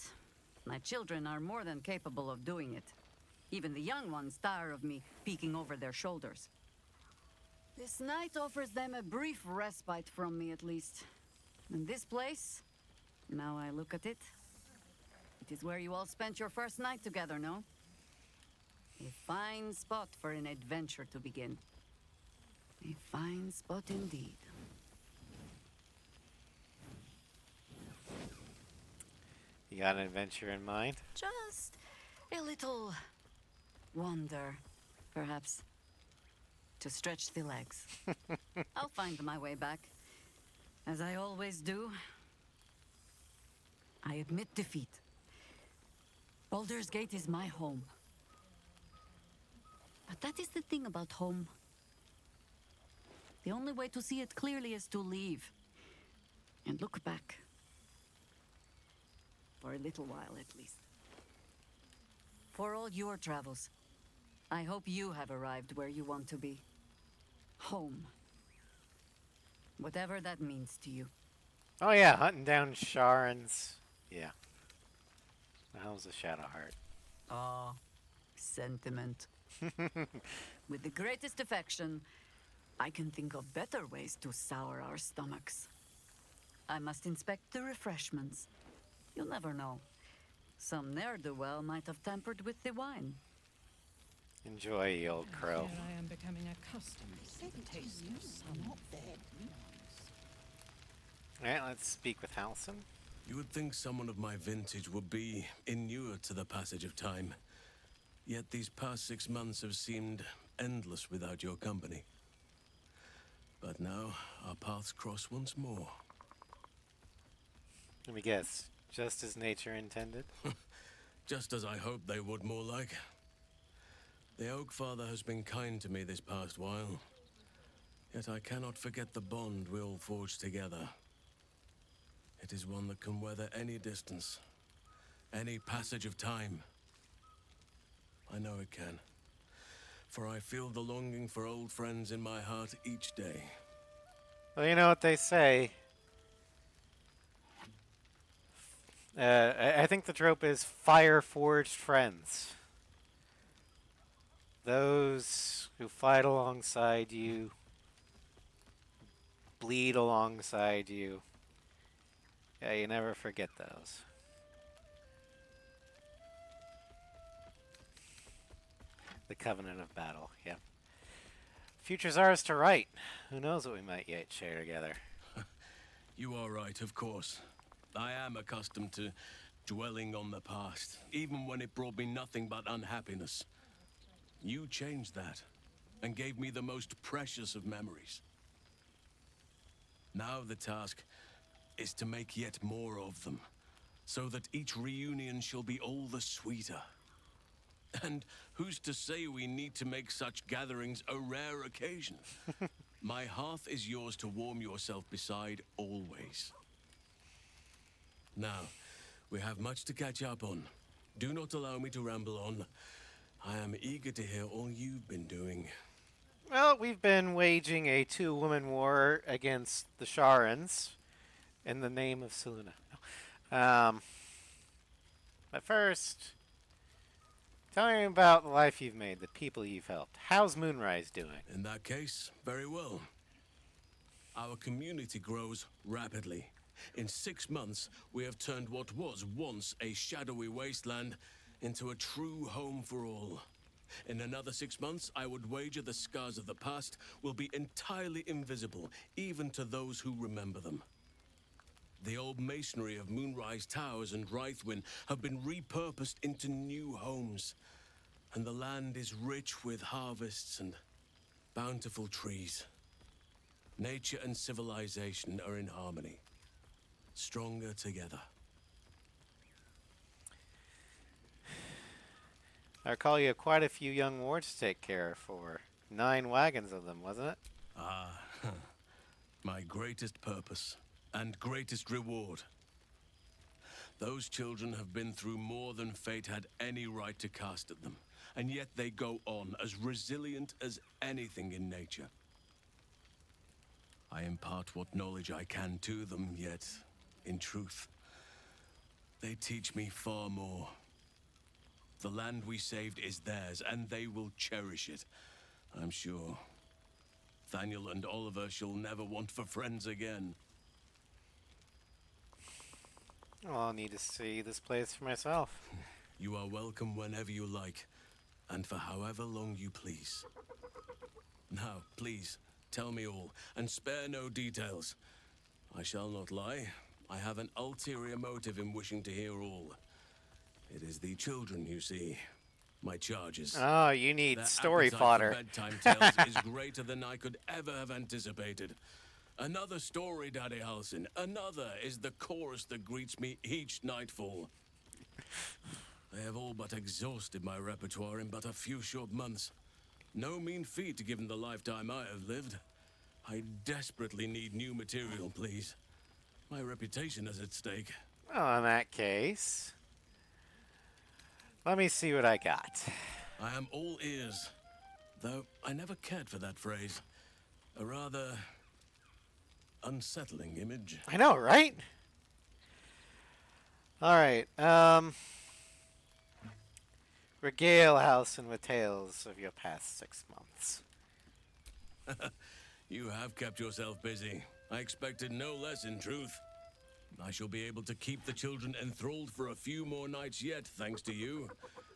my children are more than capable of doing it. Even the young ones tire of me peeking over their shoulders. This night offers them a brief respite from me, at least. And this place, now I look at it, it is where you all spent your first night together, no? A fine spot for an adventure to begin. A fine spot indeed. You got an adventure in mind? Just a little wander, perhaps. To stretch the legs. I'll find my way back. As I always do. I admit defeat. Baldur's Gate is my home. But that is the thing about home. The only way to see it clearly is to leave. And look back. For a little while, at least. For all your travels, I hope you have arrived where you want to be. Home. Whatever that means to you. Oh yeah, hunting down Sharans. Yeah. The hell's a Shadowheart? Ah, sentiment. With the greatest affection, I can think of better ways to sour our stomachs. I must inspect the refreshments. You'll never know. Some ne'er-do-well might have tampered with the wine. Enjoy, you old crow. Here I am becoming accustomed to the taste of some. Alright, let's speak with Halson. You would think someone of my vintage would be inured to the passage of time. Yet these past 6 months have seemed endless without your company. But now, our paths cross once more. Let me guess. Just as nature intended? Just as I hoped they would, more like. The Oak Father has been kind to me this past while. Yet I cannot forget the bond we all forged together. It is one that can weather any distance, any passage of time. I know it can, for I feel the longing for old friends in my heart each day. Well, you know what they say. I think the trope is fire-forged friends. Those who fight alongside you, bleed alongside you. Yeah, you never forget those. The Covenant of Battle, yeah. Future's ours to write. Who knows what we might yet share together. You are right, of course. I am accustomed to dwelling on the past, even when it brought me nothing but unhappiness. You changed that, and gave me the most precious of memories. Now the task is to make yet more of them, so that each reunion shall be all the sweeter. And who's to say we need to make such gatherings a rare occasion? My hearth is yours to warm yourself beside always. Now, we have much to catch up on. Do not allow me to ramble on. I am eager to hear all you've been doing. Well, we've been waging a two-woman war against the Sharans in the name of Selûne. But first, Tell me about the life you've made, the people you've helped. How's Moonrise doing? In that case, very well. Our community grows rapidly. In 6 months, we have turned what was once a shadowy wasteland into a true home for all. In another 6 months, I would wager the scars of the past will be entirely invisible, even to those who remember them. The old masonry of Moonrise Towers and Rythwin have been repurposed into new homes, and the land is rich with harvests and bountiful trees. Nature and civilization are in harmony, stronger together. I recall you have quite a few young wards to take care of for 9 wagons of them, wasn't it? Ah, my greatest purpose and greatest reward. Those children have been through more than fate had any right to cast at them, and yet they go on as resilient as anything in nature. I impart what knowledge I can to them, yet, in truth, they teach me far more. The land we saved is theirs, and they will cherish it, I'm sure. Daniel and Oliver shall never want for friends again. Well, I'll need to see this place for myself. You are welcome whenever you like, and for however long you please. Now, please, tell me all, and spare no details. I shall not lie. I have an ulterior motive in wishing to hear all. It is the children, you see. My charges. Oh, you need Their story appetite fodder. for bedtime tales is greater than I could ever have anticipated. Another story, Daddy Halsin. Another is the chorus that greets me each nightfall. They have all but exhausted my repertoire in but a few short months. No mean feat given the lifetime I have lived. I desperately need new material, please. My reputation is at stake. Well, in that case, let me see what I got. I am all ears. Though I never cared for that phrase. A rather unsettling image. I know, right? All right. Regale Halsin with tales of your past 6 months. You have kept yourself busy. I expected no less, in truth. I shall be able to keep the children enthralled for a few more nights yet, thanks to you.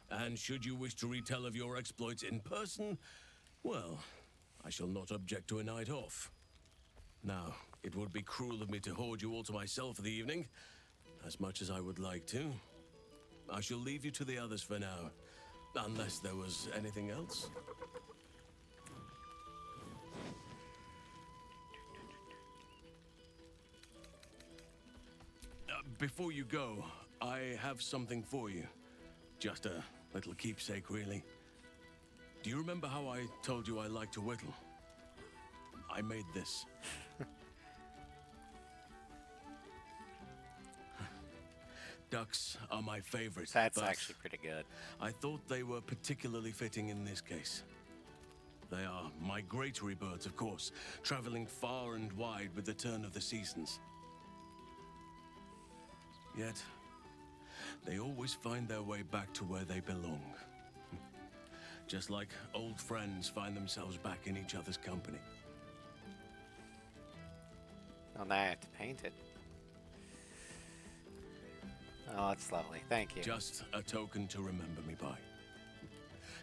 And should you wish to retell of your exploits in person, well, I shall not object to a night off. Now, it would be cruel of me to hoard you all to myself for the evening, as much as I would like to. I shall leave you to the others for now, unless there was anything else. Before you go, I have something for you. Just a little keepsake, really. Do you remember how I told you I like to whittle? I made this. Ducks are my favorite. That's but actually pretty good. I thought they were particularly fitting in this case. They are migratory birds, of course, traveling far and wide with the turn of the seasons. Yet, they always find their way back to where they belong. Just like old friends find themselves back in each other's company. Oh, now I have to paint it. Oh, that's lovely. Thank you. Just a token to remember me by.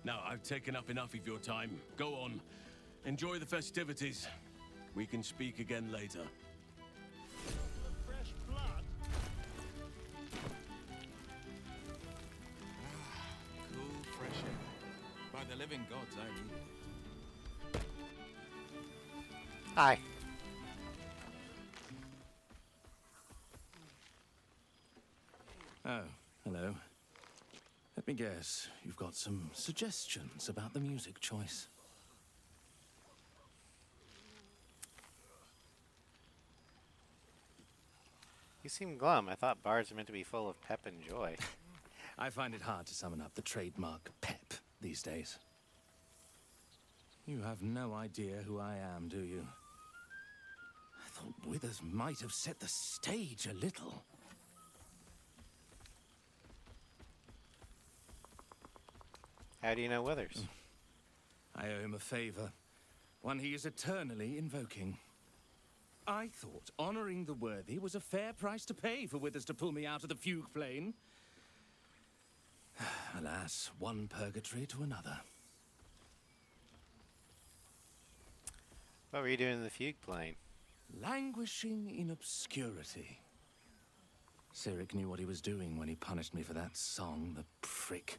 Now, I've taken up enough of your time. Go on. Enjoy the festivities. We can speak again later. Fresh blood. Cool, fresh air. By the living gods, I need it. Hi. Oh, hello. Let me guess, you've got some suggestions about the music choice. You seem glum. I thought bards are meant to be full of pep and joy. I find it hard to summon up the trademark pep these days. You have no idea who I am, do you? I thought Withers might have set the stage a little. How do you know Withers? I owe him a favor, one he is eternally invoking. I thought honoring the worthy was a fair price to pay for Withers to pull me out of the fugue plane. Alas, one purgatory to another. What were you doing in the fugue plane? Languishing in obscurity. Cyric knew what he was doing when he punished me for that song, the prick.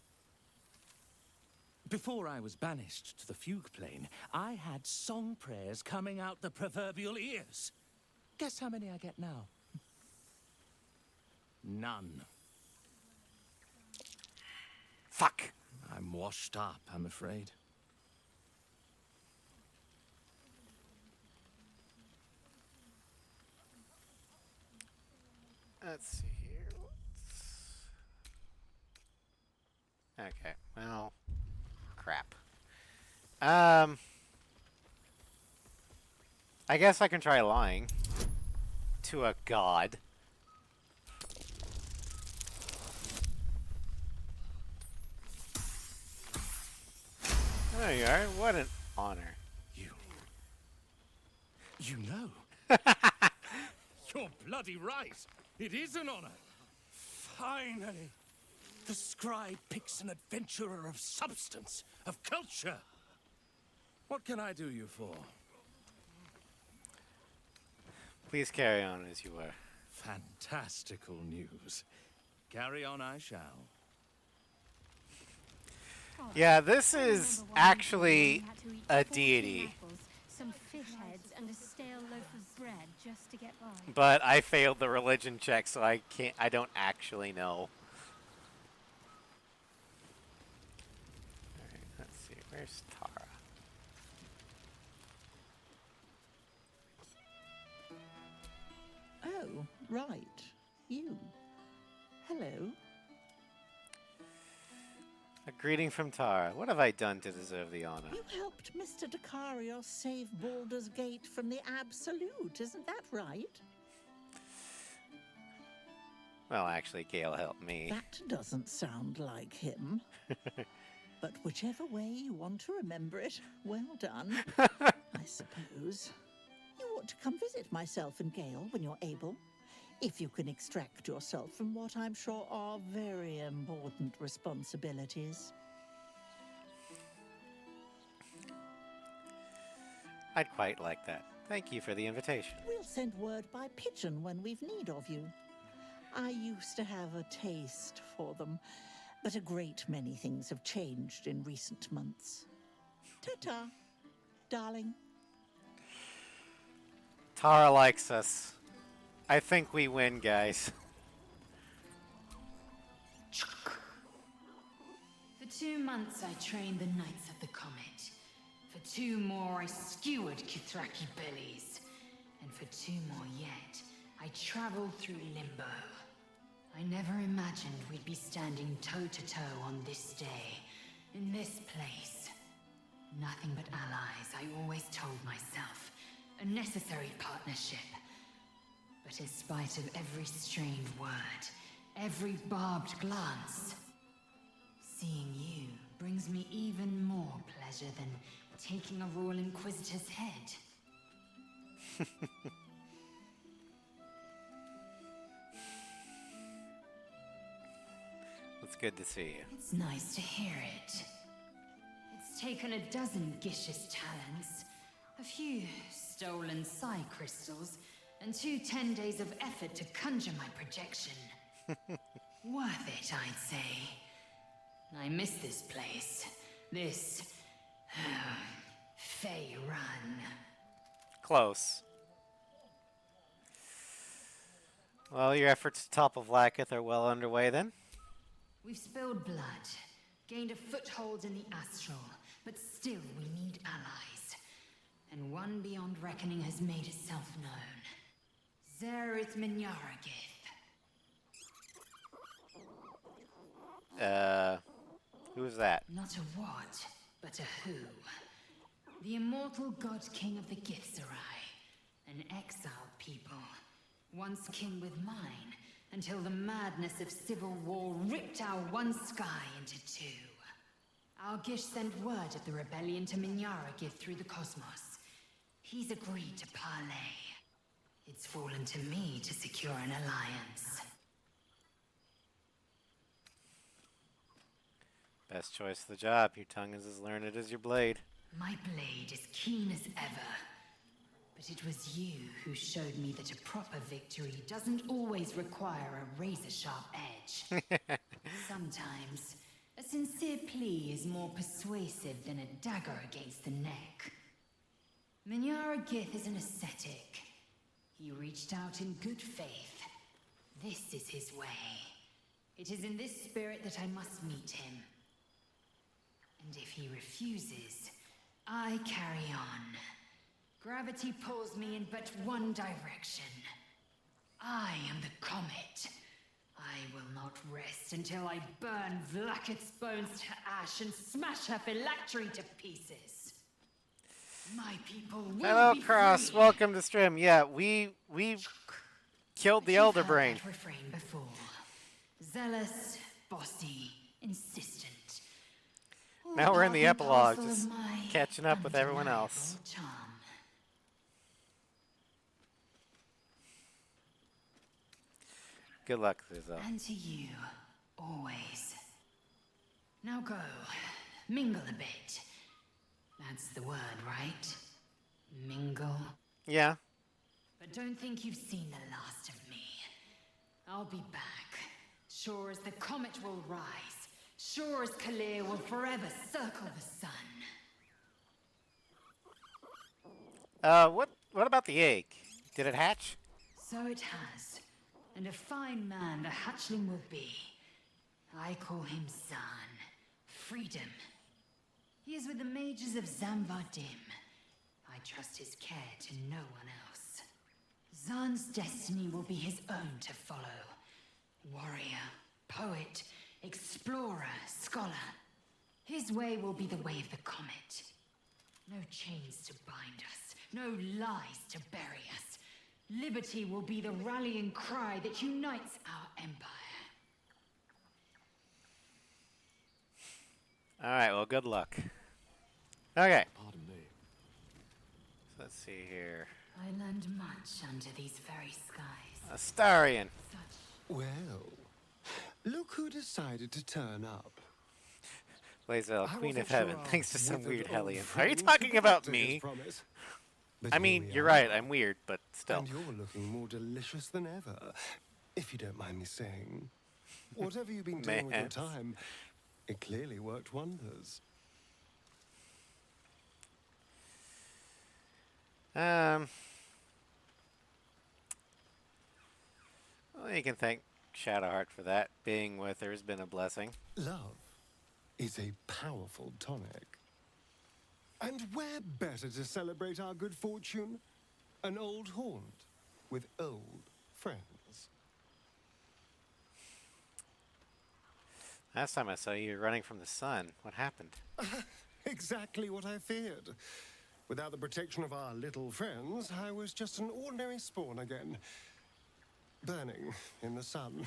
Before I was banished to the fugue plane, I had song prayers coming out the proverbial ears. Guess how many I get now? None. Fuck! I'm washed up, I'm afraid. Let's see here. Okay, well, crap. I guess I can try lying to a god. There you are. What an honor. You know. You're bloody right. It is an honor. Finally. The scribe picks an adventurer of substance, of culture. What can I do you for? Please carry on as you were. Fantastical news. Carry on I shall. Yeah, this is actually a deity. Some fish heads and a stale loaf of bread just to get by. But I failed the religion check, so I don't actually know. Alright, let's see, where's Tara? Oh, right. You. Hello. A greeting from Tara. What have I done to deserve the honor? You helped Mr. Dicarios save Baldur's Gate from the Absolute, isn't that right? Well, actually, Gale helped me. That doesn't sound like him. But whichever way you want to remember it, well done, I suppose. You ought to come visit myself and Gale when you're able. If you can extract yourself from what I'm sure are very important responsibilities. I'd quite like that. Thank you for the invitation. We'll send word by pigeon when we've need of you. I used to have a taste for them, but a great many things have changed in recent months. Ta-ta, darling. Tara likes us. I think we win, guys. For 2 months I trained the Knights of the Comet. For 2 more I skewered Kithraki bellies. And for 2 more yet, I traveled through Limbo. I never imagined we'd be standing toe-to-toe on this day, in this place. Nothing but allies, I always told myself. A necessary partnership. But in spite of every strained word, every barbed glance, seeing you brings me even more pleasure than taking a Royal Inquisitor's head. It's good to see you. It's nice to hear it. It's taken a dozen Gish's talents, a few stolen psi crystals, and 2 10 days of effort to conjure my projection. Worth it, I'd say. I miss this place. This... Fey Run. Close. Well, your efforts to topple Vlaakith are well underway then. We've spilled blood, gained a foothold in the astral, but still we need allies. And one beyond reckoning has made itself known. Zerith Minyaragith. Who's that? Not a what, but a who. The immortal god king of the Githzerai. An exiled people. Once kin with mine, until the madness of civil war ripped our one sky into 2. Algish sent word of the rebellion to Minyara through the cosmos. He's agreed to parley. It's fallen to me to secure an alliance. Best choice for the job. Your tongue is as learned as your blade. My blade is keen as ever. But it was you who showed me that a proper victory doesn't always require a razor-sharp edge. Sometimes, a sincere plea is more persuasive than a dagger against the neck. Minyara Gith is an ascetic. He reached out in good faith. This is his way. It is in this spirit that I must meet him. And if he refuses, I carry on. Gravity pulls me in but one direction. I am the comet. I will not rest until I burn Vlaakith's bones to ash and smash her phylactery to pieces. My people will Hello, be Cross. free. Welcome to stream. Yeah, we killed the Elder You've heard Brain. that refrain before. Zealous, bossy, insistent. Now we're in the Part and epilogue, parcel of just my catching up with everyone else. undeniable charm. Good luck, Lizzo. And to you, always. Now go, mingle a bit. That's the word, right? Mingle. Yeah. But don't think you've seen the last of me. I'll be back. Sure as the comet will rise. Sure as Kalir will forever circle the sun. What about the egg? Did it hatch? So it has. And a fine man the hatchling will be. I call him Zan. Freedom. He is with the mages of Zamvardim. I trust his care to no one else. Zan's destiny will be his own to follow. Warrior, poet, explorer, scholar. His way will be the way of the comet. No chains to bind us, no lies to bury us. Liberty will be the rallying cry that unites our empire. Alright, well, good luck. Okay. Pardon me. So let's see here. I learned much under these very skies. Astarion. Well, look who decided to turn up. Lae'zel, I Queen of wasn't sure Heaven. our Thanks to some withered weird old hellion. Are you friend could talking live about up to his me? promise. But I here mean, we you're are. right. I'm weird, but still. And you're looking more delicious than ever, if you don't mind me saying. Whatever you've been doing with your Mans. time, it clearly worked wonders. Well, you can thank Shadowheart for that. Being with her has been a blessing. Love is a powerful tonic. And where better to celebrate our good fortune? An old haunt with old friends. Last time I saw you, you were running from the sun. What happened? Exactly what I feared. Without the protection of our little friends, I was just an ordinary spawn again. Burning in the sun.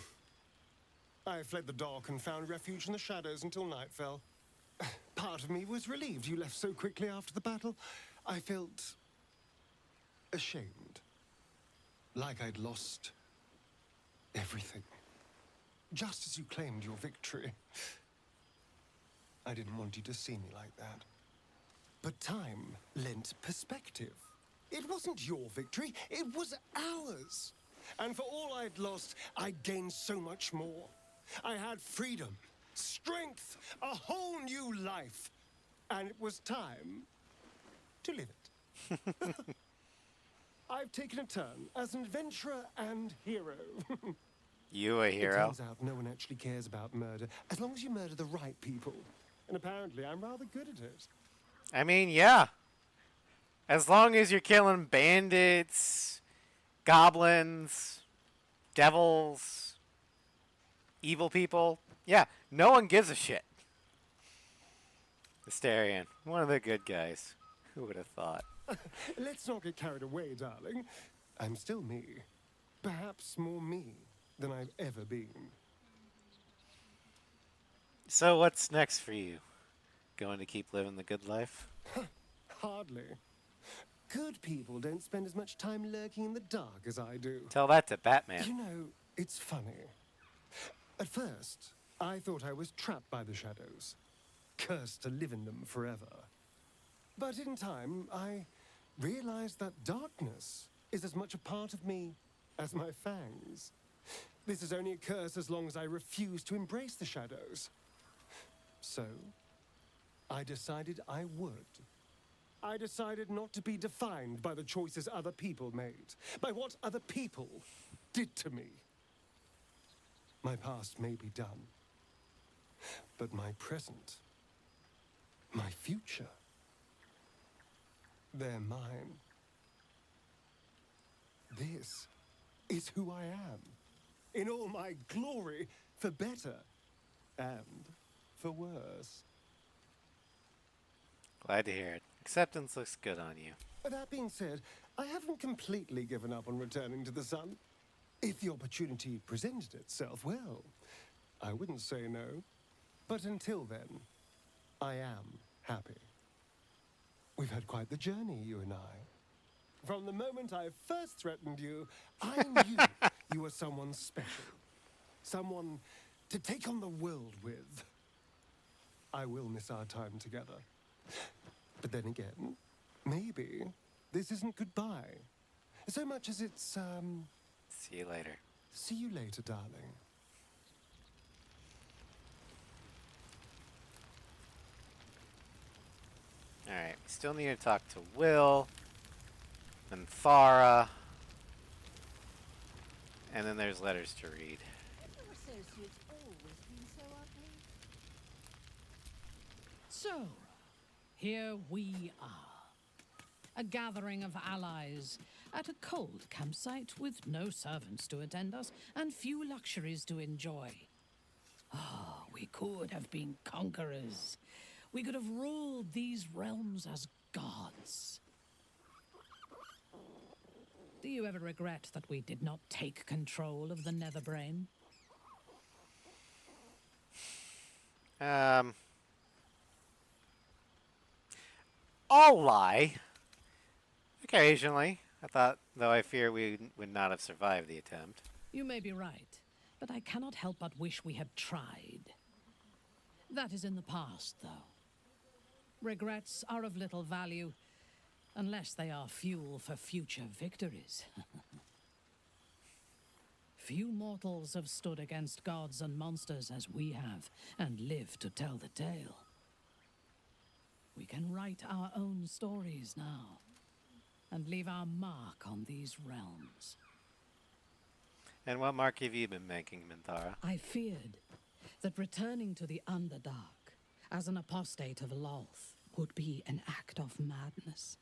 I fled the dock and found refuge in the shadows until night fell. Part of me was relieved you left so quickly after the battle. I felt ashamed. Like I'd lost everything. Just as you claimed your victory. I didn't want you to see me like that. But time lent perspective. It wasn't your victory, it was ours. And for all I'd lost, I gained so much more. I had freedom, strength, a whole new life. And it was time to live it. I've taken a turn as an adventurer and hero. You a It hero? turns out no one actually cares about murder, as long as you murder the right people. And apparently I'm rather good at it. I mean, yeah. As long as you're killing bandits, goblins, devils, evil people, yeah, no one gives a shit. Astarion, one of the good guys. Who would have thought? Let's not get carried away, darling. I'm still me. Perhaps more me than I've ever been. So what's next for you? going to keep living the good life? Hardly. Good people don't spend as much time lurking in the dark as I do. Tell that to Batman. You know, it's funny. At first, I thought I was trapped by the shadows, cursed to live in them forever. But in time, I realized that darkness is as much a part of me as my fangs. This is only a curse as long as I refuse to embrace the shadows. So, I decided I would. I decided not to be defined by the choices other people made, by what other people did to me. My past may be done, but my present, my future, they're mine. This is who I am, in all my glory, for better and for worse. Glad to hear it. Acceptance looks good on you. That being said, I haven't completely given up on returning to the sun. If the opportunity presented itself, well, I wouldn't say no. But until then, I am happy. We've had quite the journey, you and I. From the moment I first threatened you, I knew you were someone special. Someone to take on the world with. I will miss our time together. But then again, maybe this isn't goodbye. So much as it's, See you later. See you later, darling. Alright, we still need to talk to Will, then Farah, and then there's letters to read. So, here we are. A gathering of allies at a cold campsite with no servants to attend us and few luxuries to enjoy. Oh, we could have been conquerors. We could have ruled these realms as gods. Do you ever regret that we did not take control of the Netherbrain? I'll lie. Occasionally. I thought, though I fear we would not have survived the attempt. You may be right, but I cannot help but wish we had tried. That is in the past, though. Regrets are of little value, unless they are fuel for future victories. Few mortals have stood against gods and monsters as we have, and lived to tell the tale. We can write our own stories now, and leave our mark on these realms. And what mark have you been making, Minthara? I feared that returning to the Underdark as an apostate of Lolth would be an act of madness.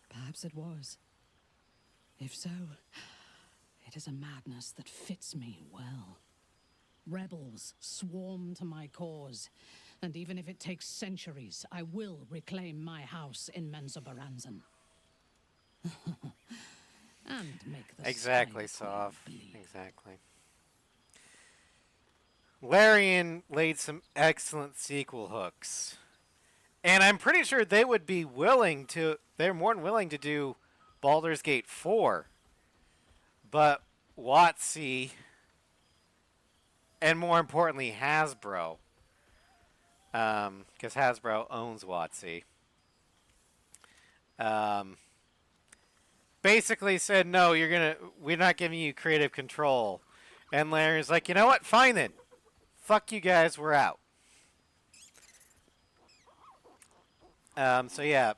Perhaps it was. If so, it is a madness that fits me well. Rebels swarm to my cause, and even if it takes centuries, I will reclaim my house in Menzoberranzan. And make the Exactly, Sov. Exactly. Larian laid some excellent sequel hooks. And I'm pretty sure they would be willing to, they're more than willing to do Baldur's Gate 4. But WotC, and more importantly, Hasbro, because Hasbro owns WotC, basically said, no, we're not giving you creative control. And Larry's like, you know what? Fine then. Fuck you guys, we're out. So yeah,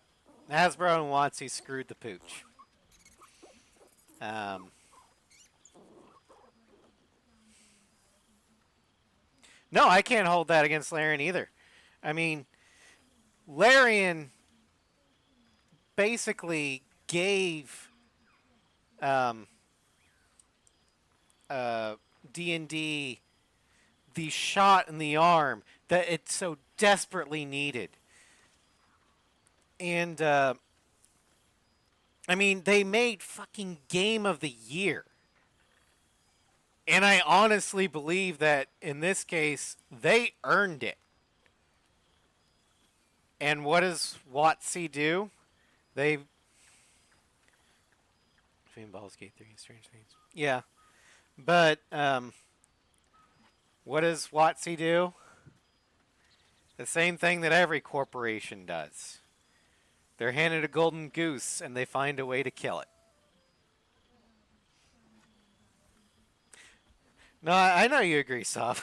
Hasbro and WotC screwed the pooch. No, I can't hold that against Larian either. I mean, Larian basically gave D&D the shot in the arm that it so desperately needed. And, I mean, they made fucking Game of the Year. And I honestly believe that, in this case, they earned it. And what does WotC do? They between Baldur's Gate 3 and Strange Things. Yeah. But what does WotC do? The same thing that every corporation does. They're handed a golden goose and they find a way to kill it. No, I know you agree, Sop.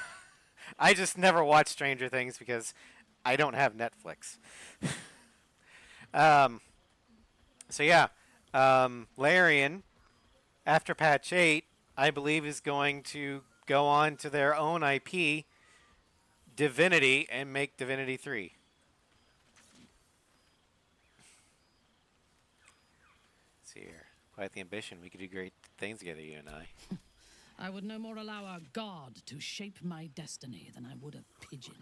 I just never watch Stranger Things because I don't have Netflix. So yeah, Larian, after patch 8, I believe is going to go on to their own IP, Divinity, and make Divinity 3. Let's see here. Quite the ambition. We could do great things together, you and I. I would no more allow a god to shape my destiny than I would a pigeon.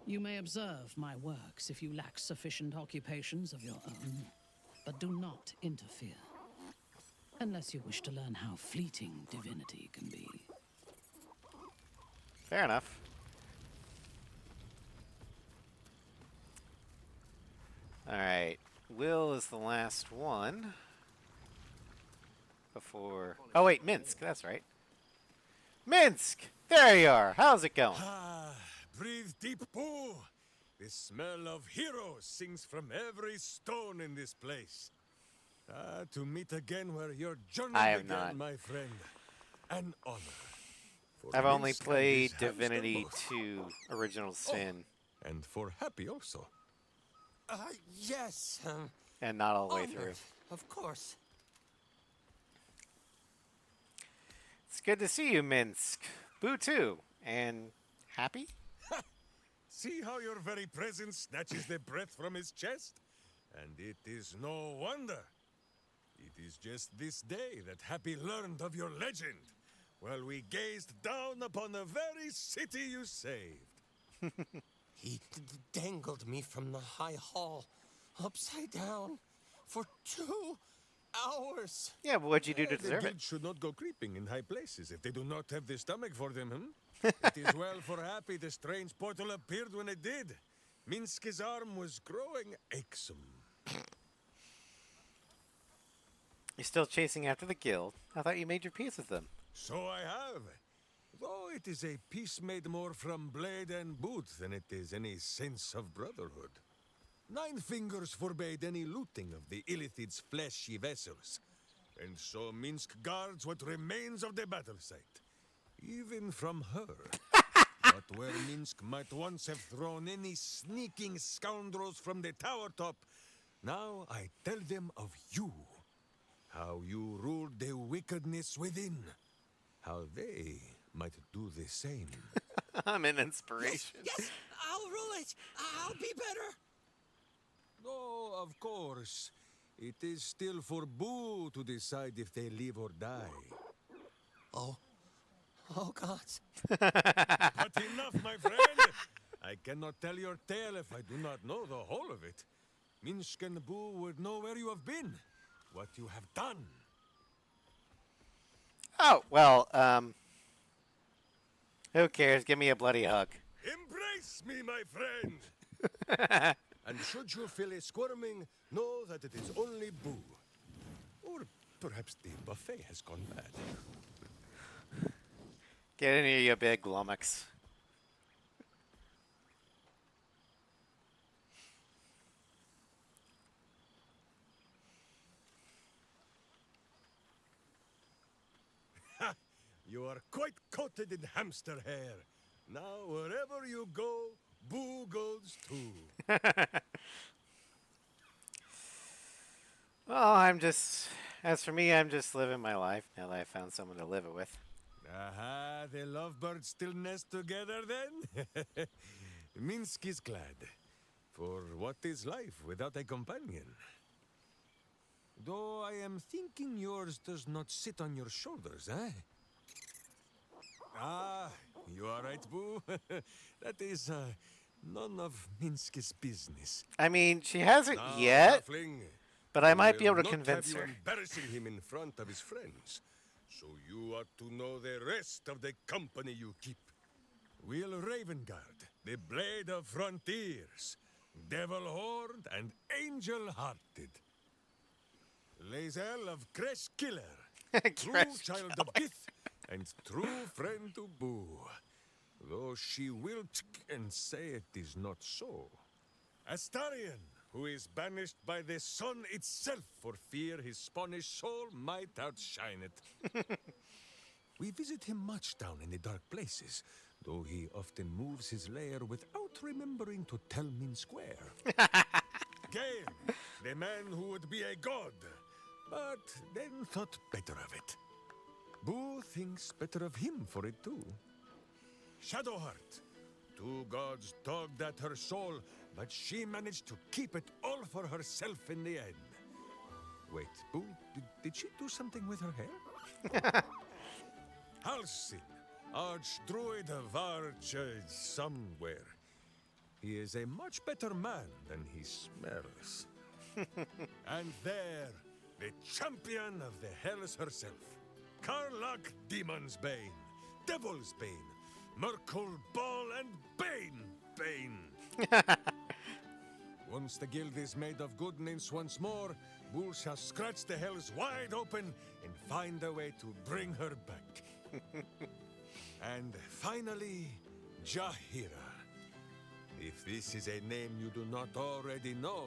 You may observe my works if you lack sufficient occupations of your own, but do not interfere. Unless you wish to learn how fleeting divinity can be. Fair enough. Alright. Will is the last one. Before... Oh wait, Minsk. That's right. Minsk! There you are. How's it going? Ah, breathe deep, Boo. The smell of heroes sings from every stone in this place. Ah, to meet again where your journey I have began, not. my friend. An honor. For I've only Minsk and played his hamster Divinity both. 2 Original Sin. And for Happy also. Yes. And not all the way honored, through. Of course. It's good to see you, Minsk. Boo too. And happy? See how your very presence snatches the breath from his chest? And it is no wonder. It is just this day that Happy learned of your legend, while we gazed down upon the very city you saved. He dangled me from the high hall, upside down, for 2 hours. Yeah, but what'd you do to The deserve it? guild should not go creeping in high places if they do not have the stomach for them, It is well for Happy the strange portal appeared when it did. Minsk's arm was growing achesome. You're still chasing after the guild. I thought you made your peace with them. So I have. Though it is a peace made more from blade and boot than it is any sense of brotherhood. 9 Fingers forbade any looting of the Illithid's fleshy vessels. And so Minsk guards what remains of the battle site. Even from her. But where Minsk might once have thrown any sneaking scoundrels from the tower top, now I tell them of you. How you ruled the wickedness within. How they might do the same. I'm an inspiration. Yes, I'll rule it. I'll be better. Oh, of course. It is still for Boo to decide if they live or die. Oh God. But enough, my friend. I cannot tell your tale if I do not know the whole of it. Minsk and Boo would know where you have been, what you have done. Oh, well, who cares? Give me a bloody hug. Embrace me, my friend. And should you feel a squirming, know that it is only Boo. Or perhaps the buffet has gone bad. Get in here, you big lummox. You are quite coated in hamster hair. Now, wherever you go, Boo goes too. Well, as for me, I'm just living my life now that I found someone to live it with. Aha, the lovebirds still nest together then? Minsk is glad. For what is life without a companion? Though I am thinking yours does not sit on your shoulders, eh? Ah, you are right, Boo. That is none of Minsk's business. I mean, she hasn't Now, yet, halfling, but I might be will able to not convince have her. you embarrassing him in front of his friends. So you ought to know the rest of the company you keep. Will Ravengard, the Blade of Frontiers, devil-horned, and angel-hearted. Lae'zel of Creshkiller, true child of Gith, and true friend to Boo. Though she will and say it is not so. Astarion, who is banished by the sun itself for fear his Spanish soul might outshine it. We visit him much down in the dark places, though he often moves his lair without remembering to tell Min Square. Gale, the man who would be a god, but then thought better of it. Boo thinks better of him for it too. Shadowheart, two gods dogged at her soul, but she managed to keep it all for herself in the end. Wait, Boo, did she do something with her hair? Halsin, Archdruid of Arch somewhere. He is a much better man than he smells. And there, the champion of the Hells herself, Karlach Demon's Bane, Devil's Bane, Merkul Ball and Bane. Once the guild is made of goodness once more, Bull shall scratch the Hells wide open and find a way to bring her back. And finally, Jahira. If this is a name you do not already know,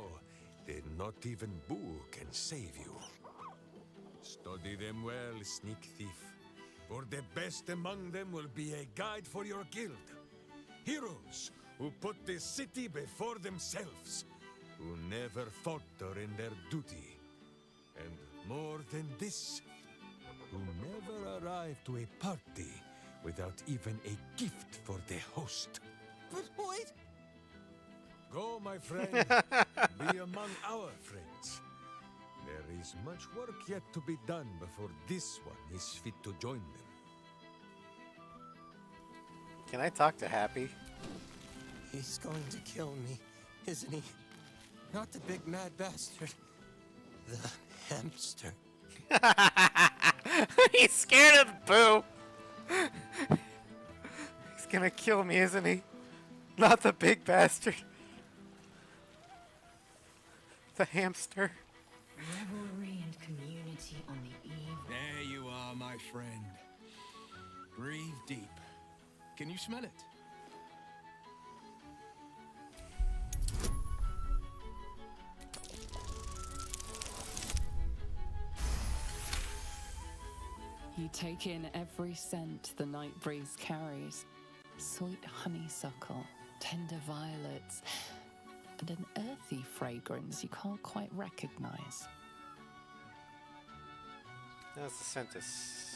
then not even Boo can save you. Study them well, sneak thief, for the best among them will be a guide for your guild. Heroes who put the city before themselves, who never falter in their duty. And more than this, who never arrive to a party without even a gift for the host. But wait! Go, my friend. Be among our friends. There is much work yet to be done before this one is fit to join them. Can I talk to Happy? He's going to kill me, isn't he? Not the big mad bastard. The hamster. He's scared of Boo. He's gonna kill me, isn't he? Not the big bastard. The hamster. Revelry and community on the eve. There you are, my friend. Breathe deep. Can you smell it? You take in every scent the night breeze carries. Sweet honeysuckle, tender violets, and an earthy fragrance you can't quite recognize. That's the Centus.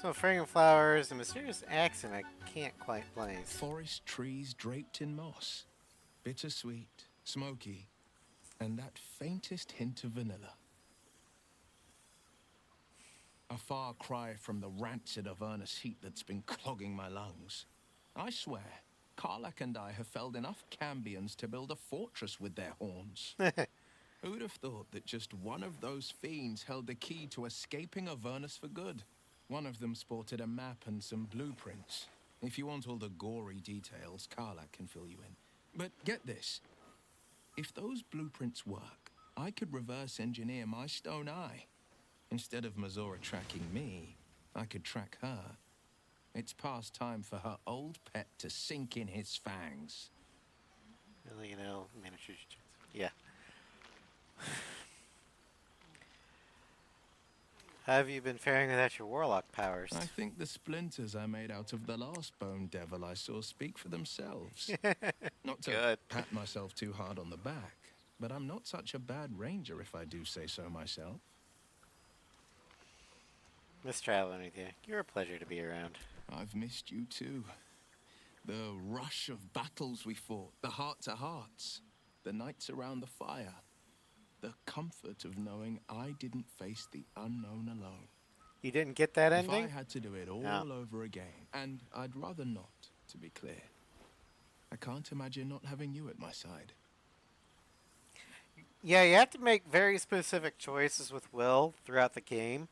So fragrant flowers, a mysterious accent I can't quite place. Forest trees draped in moss. Bittersweet, smoky, and that faintest hint of vanilla. A far cry from the rancid Avernus heat that's been clogging my lungs. I swear, Karlach and I have felled enough Cambions to build a fortress with their horns. Who'd have thought that just one of those fiends held the key to escaping Avernus for good? One of them sported a map and some blueprints. If you want all the gory details, Karlach can fill you in. But get this. If those blueprints work, I could reverse engineer my stone eye. Instead of Mazora tracking me, I could track her. It's past time for her old pet to sink in his fangs. Well, you know, miniature. Yeah. How have you been faring without your warlock powers? I think the splinters I made out of the last bone devil I saw speak for themselves. Not to pat myself too hard on the back, but I'm not such a bad ranger if I do say so myself. Miss traveling with you. You're a pleasure to be around. I've missed you too. The rush of battles we fought, the heart-to-hearts, the nights around the fire, the comfort of knowing I didn't face the unknown alone. You didn't get that ending? If I had to do it all over again, and I'd rather not, to be clear, I can't imagine not having you at my side. Yeah, you have to make very specific choices with Will throughout the game.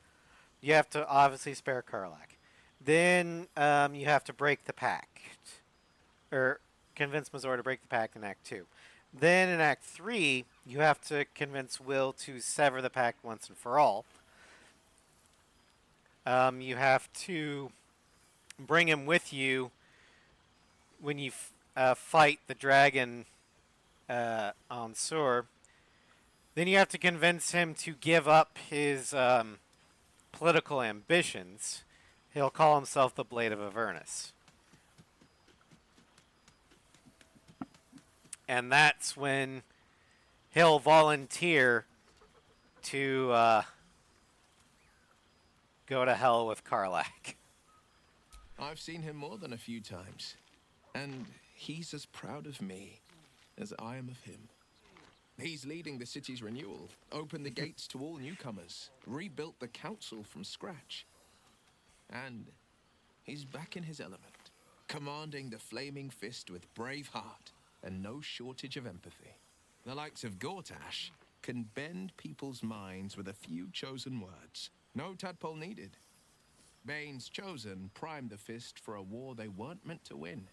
You have to obviously spare Karlach. Then you have to break the pact. Or convince Mazor to break the pact in Act 2. Then in Act 3, you have to convince Will to sever the pact once and for all. You have to bring him with you when you fight the dragon on Sur. Then you have to convince him to give up his political ambitions. He'll call himself the Blade of Avernus. And that's when he'll volunteer to go to hell with Karlach. I've seen him more than a few times, and he's as proud of me as I am of him. He's leading the city's renewal, opened the gates to all newcomers, rebuilt the council from scratch. And he's back in his element, commanding the Flaming Fist with brave heart and no shortage of empathy. The likes of Gortash can bend people's minds with a few chosen words. No tadpole needed. Bane's Chosen primed the Fist for a war they weren't meant to win.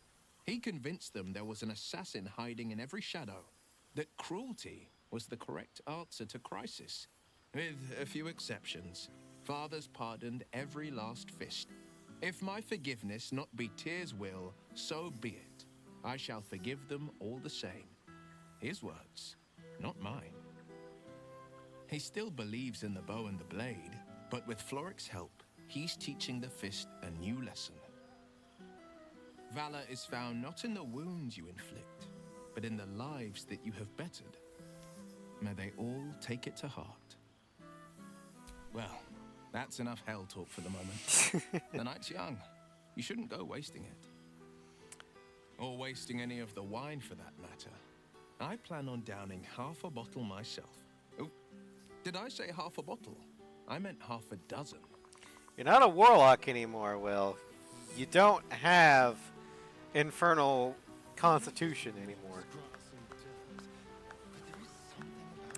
He convinced them there was an assassin hiding in every shadow, that cruelty was the correct answer to crisis. With a few exceptions, fathers pardoned every last fist. If my forgiveness not be Tyr's will, so be it. I shall forgive them all the same. His words, not mine. He still believes in the bow and the blade, but with Floric's help, he's teaching the Fist a new lesson. Valor is found not in the wounds you inflict, but in the lives that you have bettered. May they all take it to heart. Well, that's enough hell talk for the moment. The night's young. You shouldn't go wasting it. Or wasting any of the wine for that matter. I plan on downing half a bottle myself. Oh, did I say half a bottle? I meant half a dozen. You're not a warlock anymore, Will. You don't have infernal constitution anymore.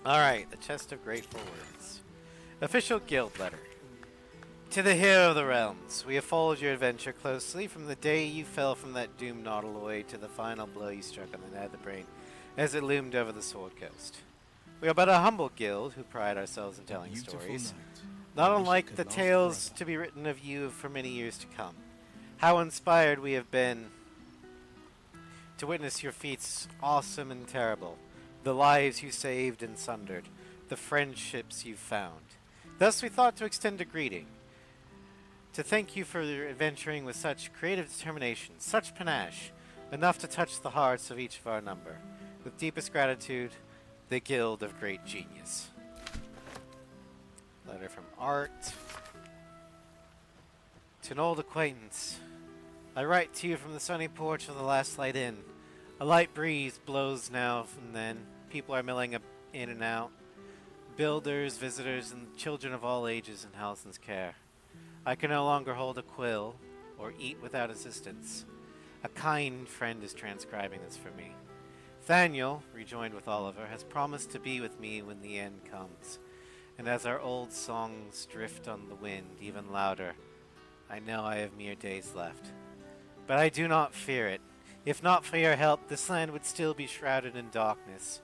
Alright, the Chest of Grateful Words. Official Guild Letter. To the Hero of the Realms, we have followed your adventure closely from the day you fell from that doomed nautiloid to the final blow you struck on the Netherbrain as it loomed over the Sword Coast. We are but a humble guild who pride ourselves in telling stories, not unlike the tales to be written of you for many years to come. How inspired we have been to witness your feats awesome and terrible, the lives you saved and sundered, the friendships you found. Thus we thought to extend a greeting, to thank you for adventuring with such creative determination, such panache, enough to touch the hearts of each of our number. With deepest gratitude, the Guild of Great Genius. Letter from Art. To an old acquaintance. I write to you from the sunny porch of the Last Light Inn. A light breeze blows now and then. People are milling in and out. Builders, visitors, and children of all ages in Halsin's care. I can no longer hold a quill or eat without assistance. A kind friend is transcribing this for me. Thaniel, rejoined with Oliver, has promised to be with me when the end comes. And as our old songs drift on the wind even louder, I know I have mere days left. But I do not fear it. If not for your help, this land would still be shrouded in darkness,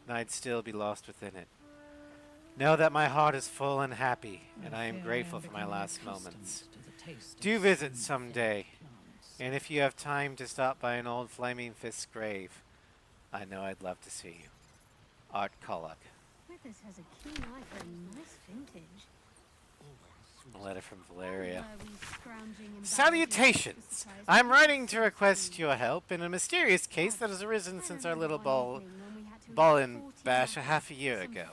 and I'd still be lost within it. Know that my heart is full and happy, and I am grateful for my last moments. Do visit someday, and if you have time to stop by an old Flaming Fist's grave, I know I'd love to see you. Art Kullock. Withers has a keen eye for a nice vintage. A letter from Valeria. Scrounging in Salutations! I'm writing to request your help in a mysterious case that has arisen since our little ball and bash a half a year ago.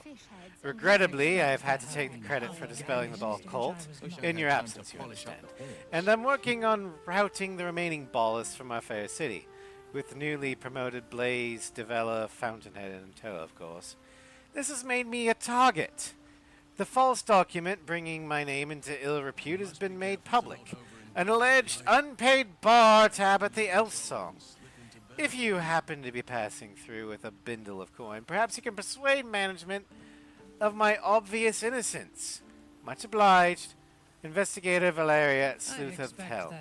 Regrettably, I have had to take the credit for dispelling the ball cult, in your absence, you understand. And I'm working on routing the remaining ballists from our fair city, with newly promoted Blaze, Devella, Fountainhead, and Toa, of course. This has made me a target. The false document bringing my name into ill repute has been made public. An alleged unpaid bar tab at the Elf Song. If you happen to be passing through with a bindle of coin, perhaps you can persuade management of my obvious innocence. Much obliged, Investigator Valeria, Sleuth of Hell.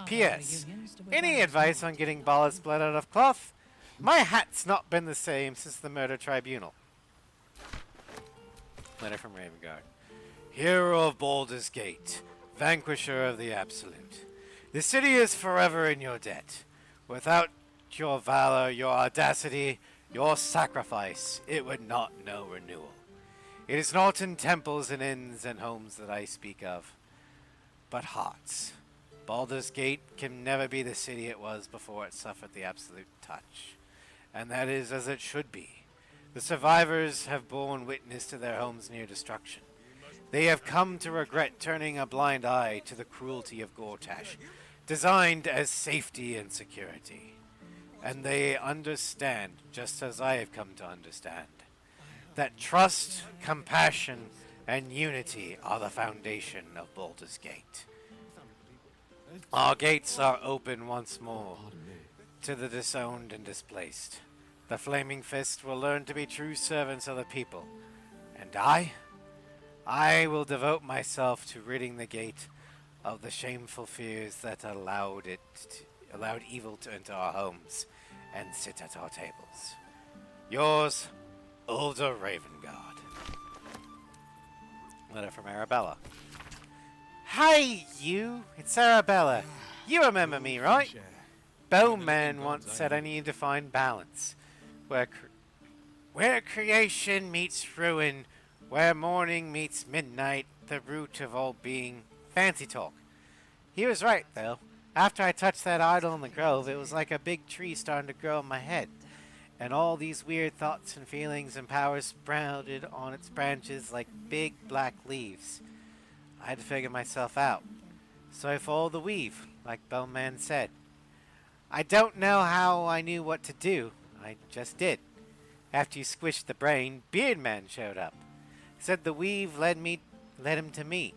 P.S. Any advice on getting Ballard's blood out of cloth? My hat's not been the same since the murder tribunal. Letter from Ravengard. Hero of Baldur's Gate, vanquisher of the Absolute. The city is forever in your debt. Without your valor, your audacity, your sacrifice, it would not know renewal. It is not in temples and inns and homes that I speak of, but hearts. Baldur's Gate can never be the city it was before it suffered the absolute touch. And that is as it should be. The survivors have borne witness to their homes near destruction. They have come to regret turning a blind eye to the cruelty of Gortash, designed as safety and security. And they understand, just as I have come to understand, that trust, compassion, and unity are the foundation of Baldur's Gate. Our gates are open once more to the disowned and displaced. The Flaming Fist will learn to be true servants of the people. And I will devote myself to ridding the gate of the shameful fears that allowed evil to enter our homes and sit at our tables. Yours, Older Ravengard. Letter from Arabella. Hi, you. It's Arabella. You remember me, right? Bowman once said I needed to find balance. Where creation meets ruin, where morning meets midnight, the root of all being. Fancy talk. He was right, though. After I touched that idol in the grove, it was like a big tree starting to grow in my head. And all these weird thoughts and feelings and powers sprouted on its branches like big black leaves. I had to figure myself out. So I followed the weave, like Bellman said. I don't know how I knew what to do. I just did. After you squished the brain, Beardman showed up. Said the weave led him to me.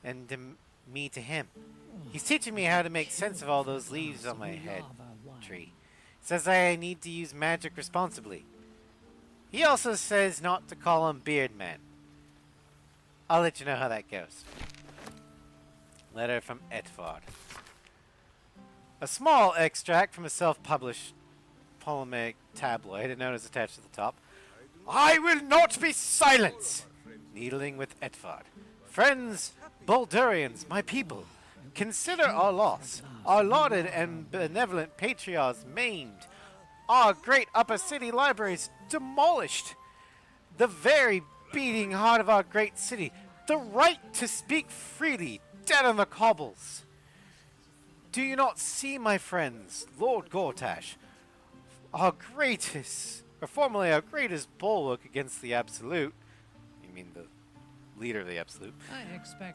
And me to him. He's teaching me how to make sense of all those leaves on my head tree. Says I need to use magic responsibly. He also says not to call him Beardman. I'll let you know how that goes. Letter from Edvard. A small extract from a self-published polemic tabloid, a note is attached to the top. I will not be silent! Needling with Edvard. Friends, Baldurians, my people, consider our loss. Our lauded and benevolent patriarchs maimed. Our great upper city libraries demolished. The very beating heart of our great city. The right to speak freely, dead on the cobbles. Do you not see, my friends, Lord Gortash, our greatest, or formerly our greatest bulwark against the Absolute, you mean the leader of the Absolute,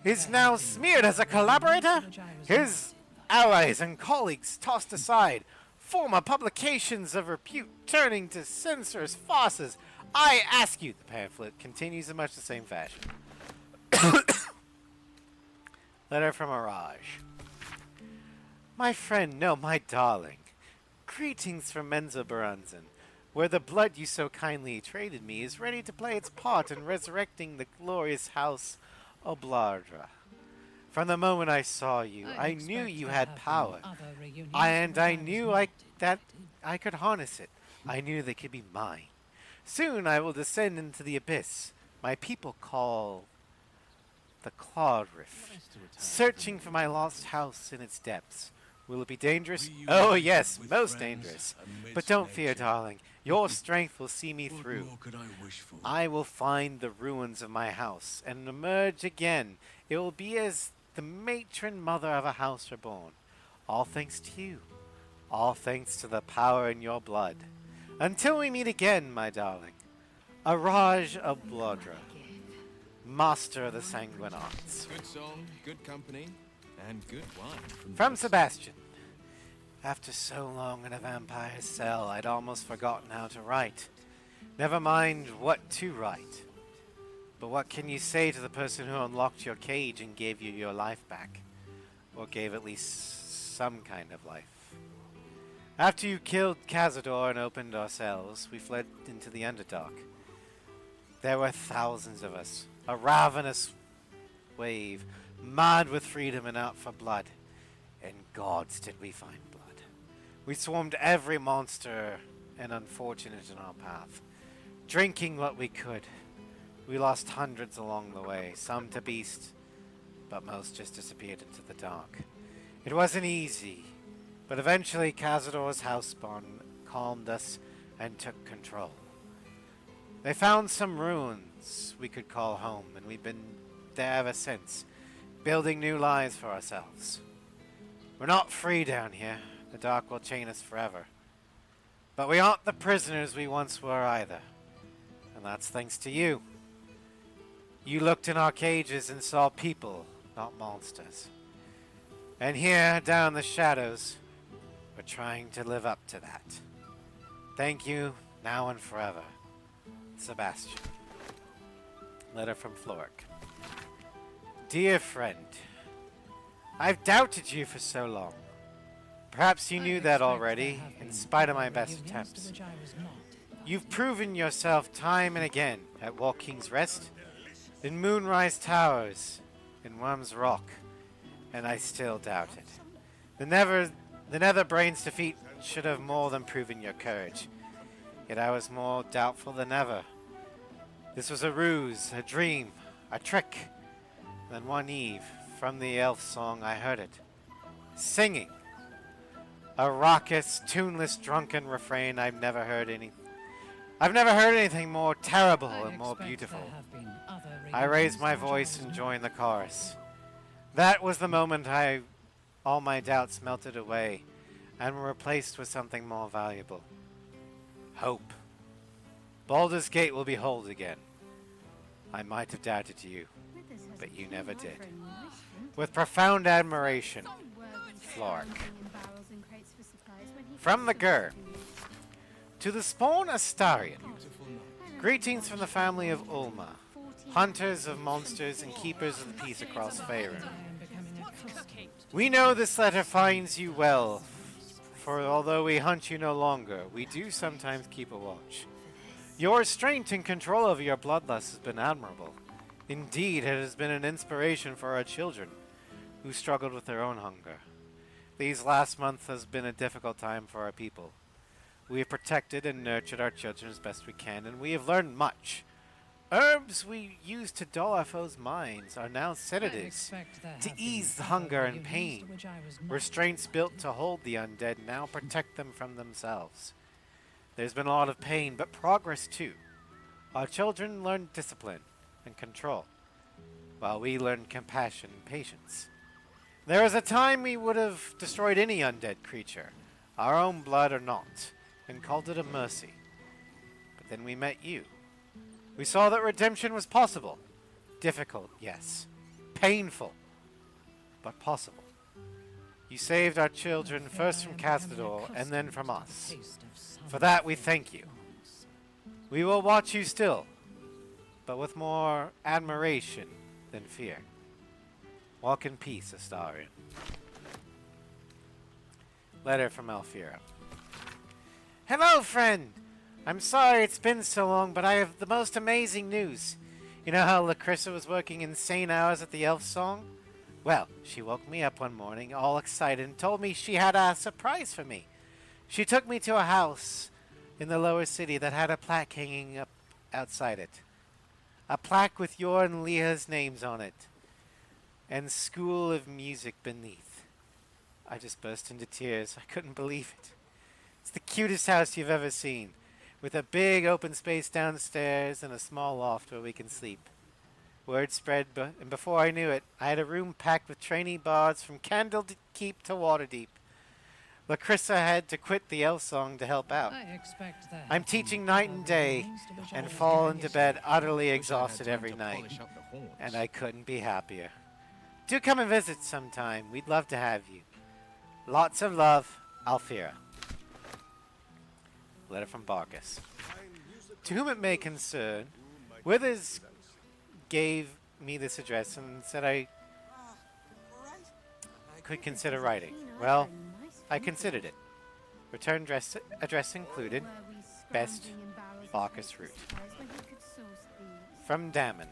is now smeared as a collaborator? His allies and colleagues tossed aside, former publications of repute turning to censorious farces. I ask you, the pamphlet continues in much the same fashion. Letter from Mirage. My friend, no, my darling. Greetings from Menzoberranzan, where the blood you so kindly traded me is ready to play its part in resurrecting the glorious house of Blardra. From the moment I saw you, I knew you had power, and I knew that I could harness it. I knew they could be mine. Soon I will descend into the abyss my people call the Clawed Rift, searching for my lost house in its depths. Will it be dangerous? Oh yes, most dangerous. But don't fear, darling. Your strength will see me through. I will find the ruins of my house and emerge again. It will be as the matron mother of a house reborn. All thanks to you. All thanks to the power in your blood. Until we meet again, my darling. Araj of Blodra, master of the Sanguine Arts. Good song, good company, and good wine. From Sebastian. After so long in a vampire's cell, I'd almost forgotten how to write. Never mind what to write. But what can you say to the person who unlocked your cage and gave you your life back? Or gave at least some kind of life? After you killed Cazador and opened our cells, we fled into the Underdark. There were thousands of us. A ravenous wave, mad with freedom and out for blood. And gods did we find blood. We swarmed every monster and unfortunate in our path, drinking what we could. We lost hundreds along the way, some to beast, but most just disappeared into the dark. It wasn't easy, but eventually Cazador's houseborn calmed us and took control. They found some ruins we could call home, and we've been there ever since, building new lives for ourselves. We're not free down here. The dark will chain us forever. But we aren't the prisoners we once were either. And that's thanks to you. You looked in our cages and saw people, not monsters. And here, down the shadows, we're trying to live up to that. Thank you, now and forever. Sebastian. Letter from Floric. Dear friend, I've doubted you for so long. Perhaps you knew that already, in spite of my best attempts. You've proven yourself time and again at Walking's Rest, in Moonrise Towers, in Worm's Rock, and I still doubt it. The Nether Brain's defeat should have more than proven your courage, yet I was more doubtful than ever. This was a ruse, a dream, a trick. Then one eve, from the elf song, I heard it. Singing. A raucous, tuneless, drunken refrain. I've never heard anything more terrible and more beautiful. I raised my voice and joined the chorus. That was the moment all my doubts melted away and were replaced with something more valuable. Hope. Baldur's Gate will be whole again. I might have doubted you, but you never did. With profound admiration, Floric. From the Gur. To the Spawn Astarian. Greetings from the family of Ulma, hunters of monsters and keepers of the peace across Faerun. We know this letter finds you well, for although we hunt you no longer, we do sometimes keep a watch. Your restraint and control over your bloodlust has been admirable. Indeed, it has been an inspiration for our children, who struggled with their own hunger. These last months has been a difficult time for our people. We have protected and nurtured our children as best we can, and we have learned much. Herbs we used to dull our foes' minds are now sedatives to ease the hunger and pain. Restraints built to hold the undead now protect them from themselves. There's been a lot of pain, but progress too. Our children learned discipline and control, while we learned compassion and patience. There was a time we would have destroyed any undead creature, our own blood or not, and called it a mercy. But then we met you. We saw that redemption was possible. Difficult, yes. Painful, but possible. You saved our children first from Castador and then from us. For that we thank you. We will watch you still, but with more admiration than fear. Walk in peace, Astarian. Letter from Alfira. Hello, friend! I'm sorry it's been so long, but I have the most amazing news. You know how Lacrissa was working insane hours at the elf song? Well, she woke me up one morning, all excited, and told me she had a surprise for me. She took me to a house in the lower city that had a plaque hanging up outside it. A plaque with your and Leah's names on it, and School of Music beneath. I just burst into tears. I couldn't believe it. It's the cutest house you've ever seen, with a big open space downstairs and a small loft where we can sleep. Word spread, and before I knew it, I had a room packed with trainee bards from Candlekeep to Waterdeep. Lacrissa had to quit the elf song to help out. I'm teaching night and day, and fall into bed utterly exhausted every night, and I couldn't be happier. Do come and visit sometime. We'd love to have you. Lots of love, Alfira. Letter from Barkus. To whom it may concern, Withers gave me this address and said I could consider writing. Well, I considered it. Return address included. Best, Barkus route. From Damon.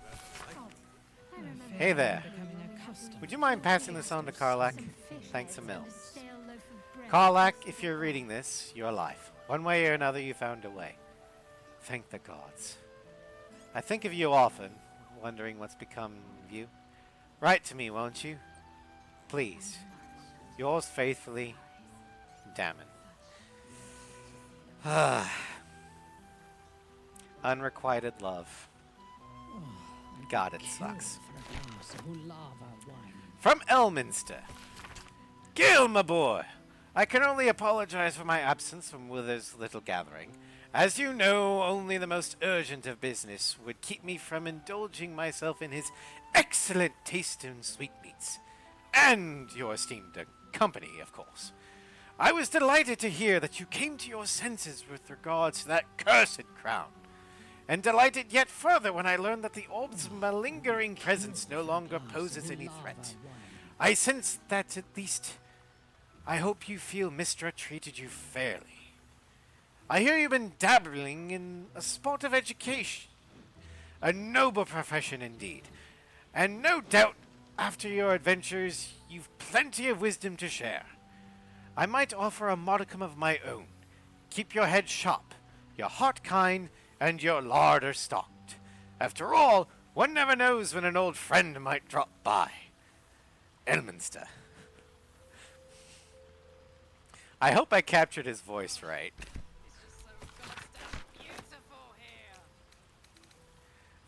Hey there. Would you mind passing this on to Karlak? Thanks a mil. Karlak, if you're reading this, you're alive. One way or another, you found a way. Thank the gods. I think of you often, wondering what's become of you. Write to me, won't you? Please. Yours faithfully, Damon. Unrequited love. God, it sucks. From Elminster. Gil, my boy! I can only apologize for my absence from Wither's little gathering. As you know, only the most urgent of business would keep me from indulging myself in his excellent taste in sweetmeats. And your esteemed company, of course. I was delighted to hear that you came to your senses with regards to that cursed crown. And delighted yet further when I learned that the orb's malingering presence no longer poses any threat. I sense that at least I hope you feel Mistra treated you fairly. I hear you've been dabbling in a sport of education. A noble profession indeed. And no doubt, after your adventures, you've plenty of wisdom to share. I might offer a modicum of my own. Keep your head sharp, your heart kind, and your larder stocked. After all, one never knows when an old friend might drop by. Elminster. I hope I captured his voice right.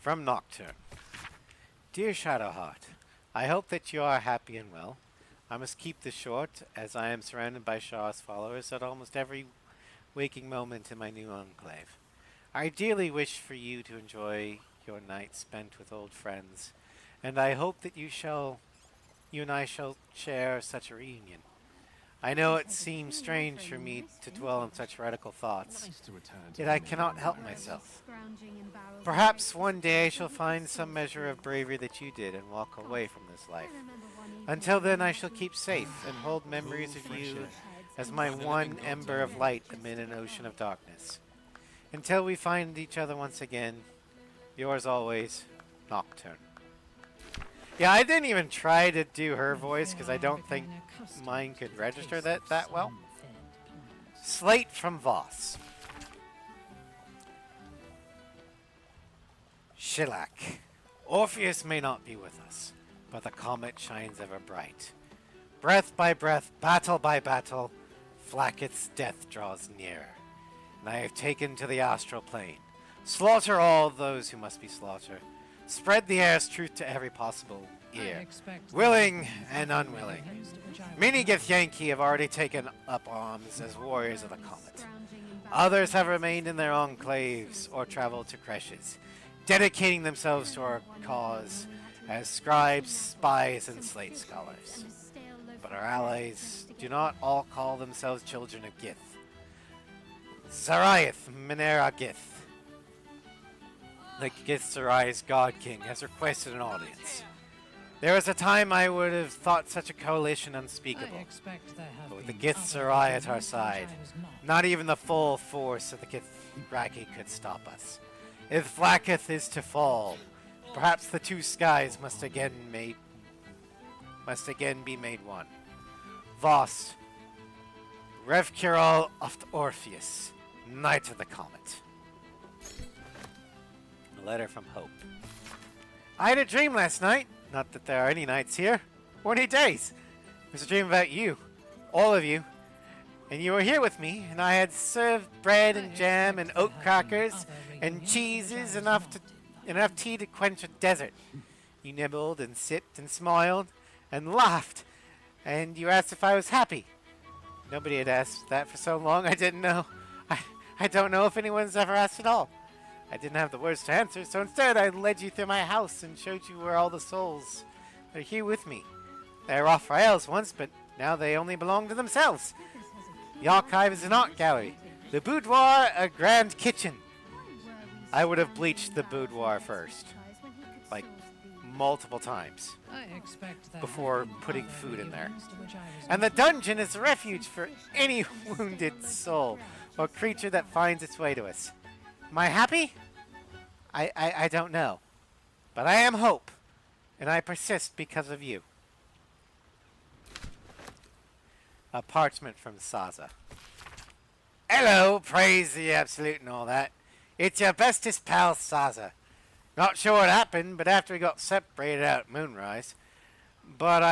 From Nocturne. Dear Shadowheart, I hope that you are happy and well. I must keep this short, as I am surrounded by Shah's followers at almost every waking moment in my new enclave. I dearly wish for you to enjoy your night spent with old friends, and I hope that you and I shall share such a reunion. I know it seems strange for me to dwell on such radical thoughts, yet I cannot help myself. Perhaps one day I shall find some measure of bravery that you did and walk away from this life. Until then I shall keep safe and hold memories of you as my one ember of light amid an ocean of darkness. Until we find each other once again, yours always, Nocturne. Yeah, I didn't even try to do her voice because I don't think mine could register that well. Slate from Voss. Shilak. Orpheus may not be with us, but the comet shines ever bright. Breath by breath, battle by battle, Flacket's death draws nearer. And I have taken to the astral plane. Slaughter all those who must be slaughtered. Spread the air's truth to every possible ear, willing and unwilling. Many Githyanki have already taken up arms as warriors of the comet. Others have remained in their enclaves or traveled to creches, dedicating themselves to our cause as scribes, spies, and slate scholars. But our allies do not all call themselves children of Gith. Zariath Minera Gith, the Gith Sarai's God King, has requested an audience. There was a time I would have thought such a coalition unspeakable. But with the Gith Sarai at our side, not even the full force of the Githyanki could stop us. If Flacketh is to fall, perhaps the two skies must again be made one. Voss, Revkiral of Orpheus, Knight of the Comet. A letter from Hope. I had a dream last night. Not that there are any nights here, or any days. It was a dream about you, all of you. And you were here with me, and I had served bread and jam and oat crackers and cheeses, enough tea to quench a desert. You nibbled and sipped and smiled and laughed, and you asked if I was happy. Nobody had asked that for so long, I didn't know. I don't know if anyone's ever asked at all. I didn't have the words to answer, so instead I led you through my house and showed you where all the souls are here with me. They were Raphael's once, but now they only belong to themselves. The archive is an art gallery. The boudoir, a grand kitchen. I would have bleached the boudoir first, like multiple times, before putting food in there. And the dungeon is a refuge for any wounded soul or creature that finds its way to us. Am I happy? I don't know. But I am Hope, and I persist because of you. A parchment from Saza. Hello, praise the Absolute and all that. It's your bestest pal, Saza. Not sure what happened, but after we got separated out at Moonrise. But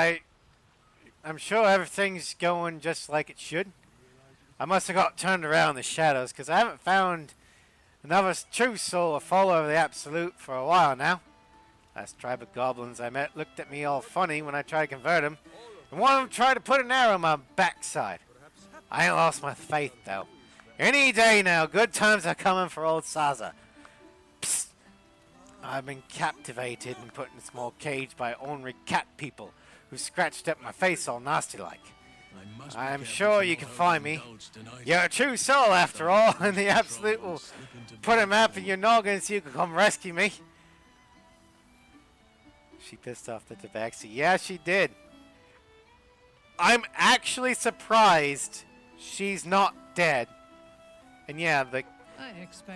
I'm sure everything's going just like it should. I must have got turned around in the shadows, because I haven't found another true soul or follower of the Absolute for a while now. Last tribe of goblins I met looked at me all funny when I tried to convert them, and one of them tried to put an arrow in my backside. I ain't lost my faith, though. Any day now, good times are coming for old Saza. Psst. I've been captivated and put in a small cage by ornery cat people who scratched up my face all nasty-like. I'm sure you can find me. You're a true soul, after all, and the Absolute will put a map in your noggin so you can come rescue me. She pissed off the Tabaxi. Yeah, she did. I'm actually surprised she's not dead. And yeah, the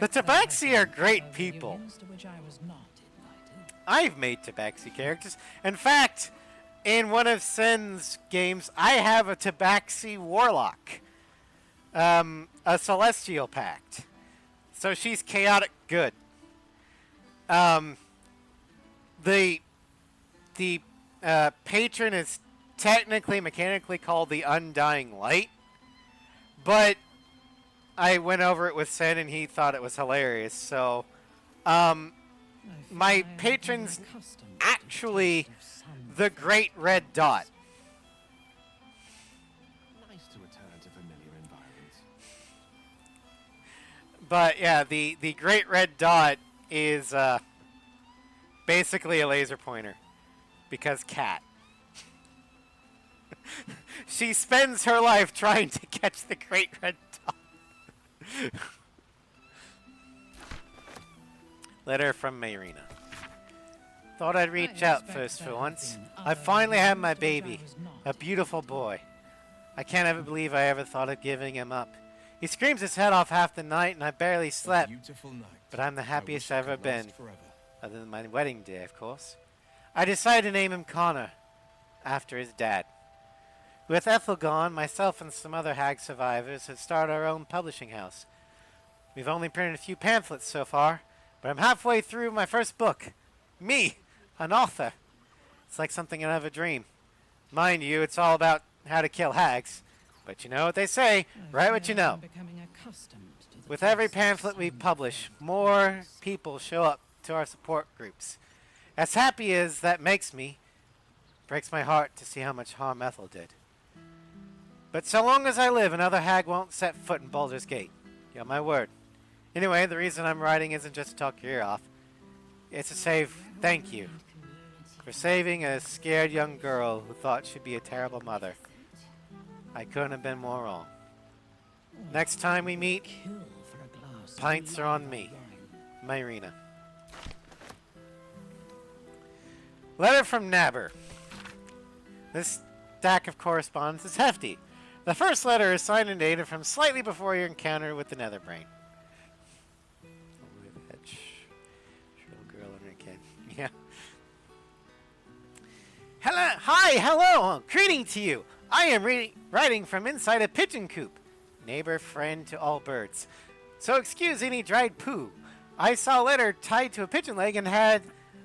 Tabaxi are great people. I've made Tabaxi characters. In fact, in one of Sen's games, I have a Tabaxi warlock. A celestial pact. So she's chaotic good. The patron is technically, mechanically called the Undying Light. But I went over it with Sen and he thought it was hilarious. So, my patron's actually the Great Red Dot. Nice to return to familiar environments. But yeah, the Great Red Dot is basically a laser pointer. Because cat. She spends her life trying to catch the Great Red Dot. Letter from Marina. Thought I'd reach out first for once. I finally have my baby. A beautiful boy. I can't ever believe I ever thought of giving him up. He screams his head off half the night and I barely slept. But I'm the happiest I've ever been. Other than my wedding day, of course. I decided to name him Connor. After his dad. With Ethel gone, myself and some other hag survivors have started our own publishing house. We've only printed a few pamphlets so far, but I'm halfway through my first book. Me, an author. It's like something out of a dream. Mind you, it's all about how to kill hags. But you know what they say, write what you know. With every pamphlet we publish, more people show up to our support groups. As happy as that makes me, breaks my heart to see how much harm Ethel did. But so long as I live, another hag won't set foot in Baldur's Gate. You got my word. Anyway, the reason I'm writing isn't just to talk your ear off. It's to say thank you for saving a scared young girl who thought she'd be a terrible mother. I couldn't have been more wrong. Next time we meet, pints are on me. Marina. Letter from Nabber. This stack of correspondence is hefty. The first letter is signed and dated from slightly before your encounter with the Netherbrain. Yeah. Hello. Greeting to you. I am writing from inside a pigeon coop. Neighbor, friend to all birds. So excuse any dried poo. I saw a letter tied to a pigeon leg and had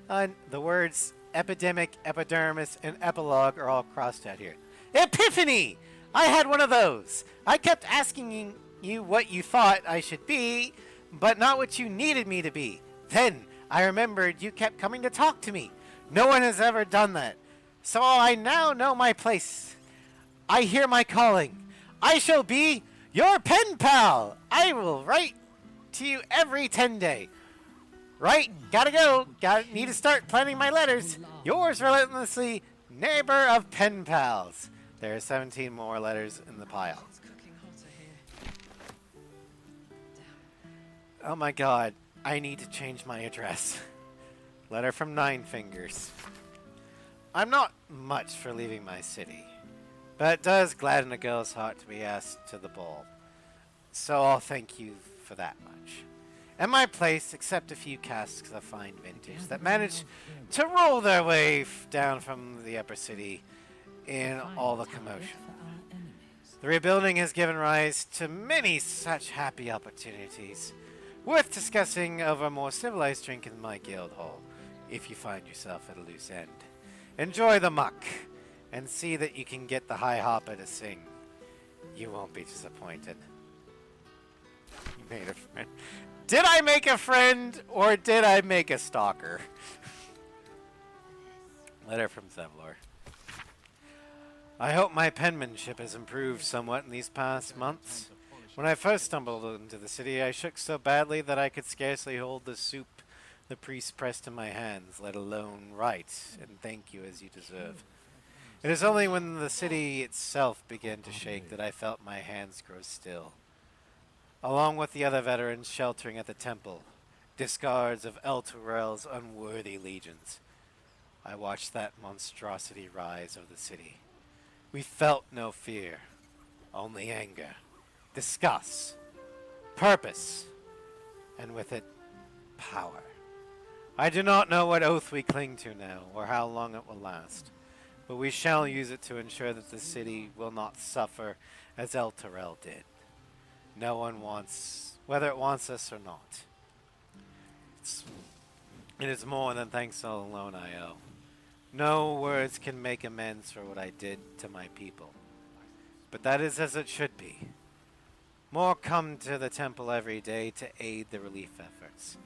the words epidemic, epidermis, and epilogue are all crossed out here. Epiphany! I had one of those. I kept asking you what you thought I should be, but not what you needed me to be. Then I remembered you kept coming to talk to me. No one has ever done that. So I now know my place. I hear my calling. I shall be your pen pal. I will write to you every 10 day. Right, gotta go. Need to start planning my letters. Yours relentlessly, neighbor of pen pals. There are 17 more letters in the pile. Oh my god, I need to change my address. Letter from Nine Fingers. I'm not much for leaving my city, but it does gladden a girl's heart to be asked to the ball. So I'll thank you for that much. and my place except a few casks of fine vintage that manage to roll their way down from the upper city in all the commotion. The rebuilding has given rise to many such happy opportunities, worth discussing over a more civilized drink in my guild hall, if you find yourself at a loose end. Enjoy the muck, and see that you can get the High Hopper to sing. You won't be disappointed. You made a friend. Did I make a friend, or did I make a stalker? Letter from Zevlor. I hope my penmanship has improved somewhat in these past months. When I first stumbled into the city, I shook so badly that I could scarcely hold the soup the priest pressed in my hands, let alone write and thank you as you deserve. It is only when the city itself began to shake that I felt my hands grow still. Along with the other veterans sheltering at the temple, discards of Elturel's unworthy legions, I watched that monstrosity rise over the city. We felt no fear, only anger, disgust, purpose, and with it, power. I do not know what oath we cling to now, or how long it will last, but we shall use it to ensure that the city will not suffer as Elturel did. No one wants, whether it wants us or not. It is more than thanks alone I owe. No words can make amends for what I did to my people. But that is as it should be. More come to the temple every day to aid the relief efforts.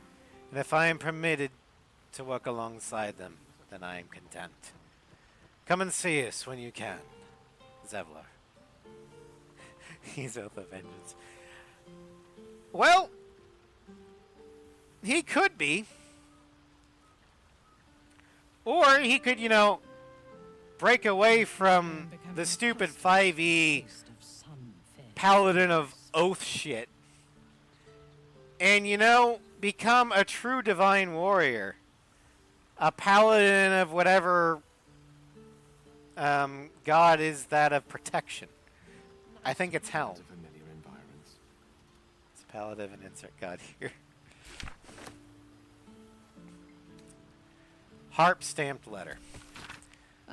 And if I am permitted to work alongside them, then I am content. Come and see us when you can. Zevlor. He's Oath of Vengeance. Well, he could be. Or he could, break away from the stupid 5e paladin of oath shit. And, become a true divine warrior. A paladin of whatever god is that of protection. I think it's Helm. It's a paladin and insert god here. Harp stamped letter.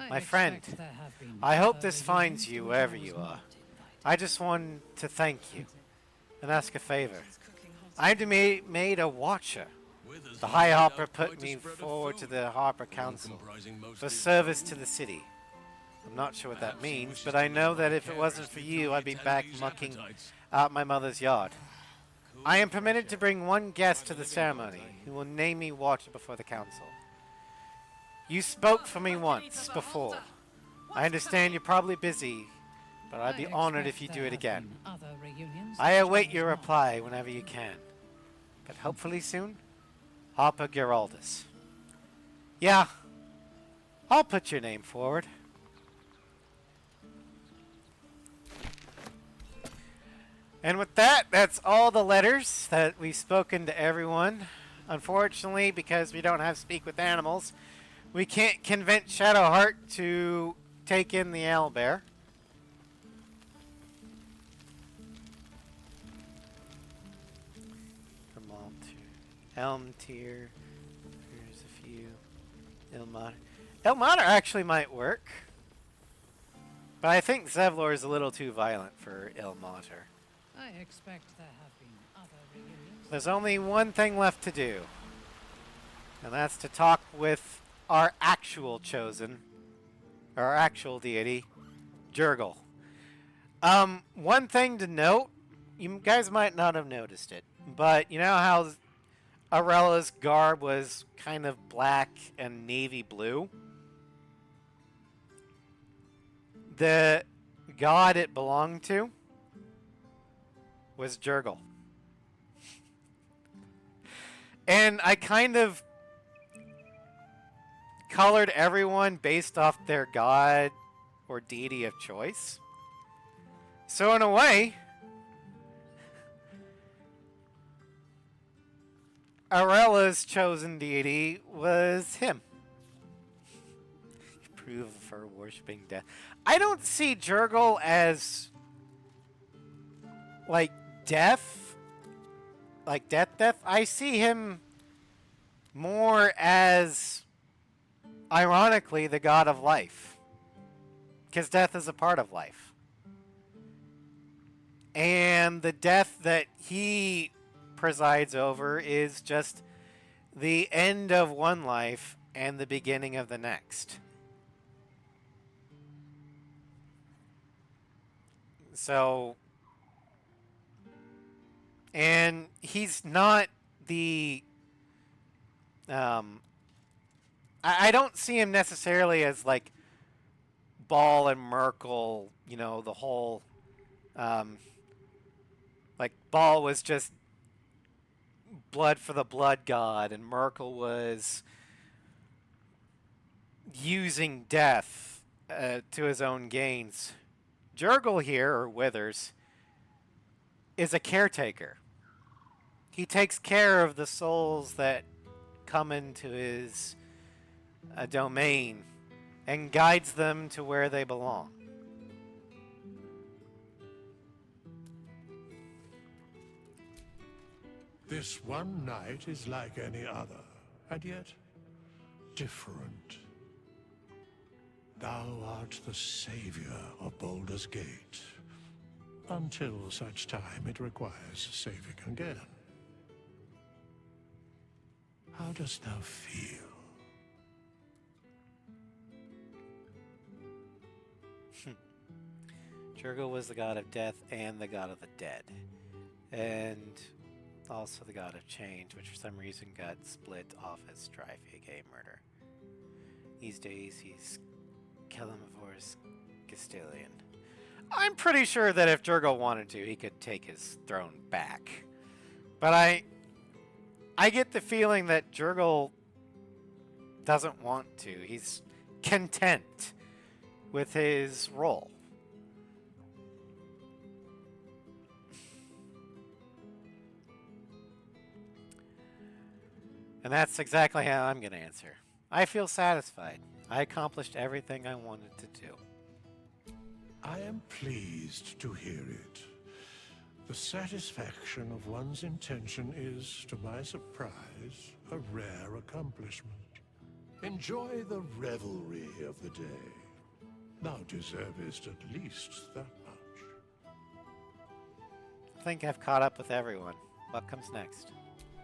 My friend, I hope this finds you wherever you are. I just want to thank you and ask a favor. I'm to be made a watcher. The High Hopper put me forward to the Harper Council for service to the city. I'm not sure what that means, but I know that if it wasn't for you, I'd be back mucking out my mother's yard. I am permitted to bring one guest to the ceremony who will name me watcher before the council. You spoke for me once before. I understand you're probably busy, but I'd be honored if you do it again. I await your reply whenever you can, but hopefully soon. Harper Geraldus. Yeah, I'll put your name forward. And with that, that's all the letters that we've spoken to everyone. Unfortunately, because we don't have Speak with Animals, we can't convince Shadowheart to take in the owlbear. From Elmtyr. There's a few. Ilmater. Ilmater actually might work. But I think Zevlor is a little too violent for Ilmater. I expect there have been other reunions. There's only one thing left to do. And that's to talk with our actual chosen, our actual deity, Jurgle. One thing to note, you guys might not have noticed it, but you know how Arella's garb was kind of black and navy blue? The god it belonged to was Jurgle. And I kind of colored everyone based off their god or deity of choice. So in a way, Arella's chosen deity was him. Proof of her worshipping death. I don't see Jurgle as like death, like Death, I see him more as, ironically, the god of life. Because death is a part of life. And the death that he presides over is just the end of one life and the beginning of the next. So, and he's not the, I don't see him necessarily as like Ball and Merkel, you know, the whole, like Ball was just blood for the blood god, and Merkel was using death to his own gains. Jurgle here, or Withers, is a caretaker. He takes care of the souls that come into his domain and guides them to where they belong. This one night is like any other, and yet different. Thou art the savior of Baldur's Gate, until such time it requires saving again. How dost thou feel? Jurgo was the god of death and the god of the dead. And also the god of change, which for some reason got split off as strife, aka murder. These days he's Kellamvor's Castilian. I'm pretty sure that if Jurgo wanted to, he could take his throne back. But I get the feeling that Jurgo doesn't want to. He's content with his role. And that's exactly how I'm going to answer. I feel satisfied. I accomplished everything I wanted to do. I am pleased to hear it. The satisfaction of one's intention is, to my surprise, a rare accomplishment. Enjoy the revelry of the day. Thou deservest at least that much. I think I've caught up with everyone. What comes next?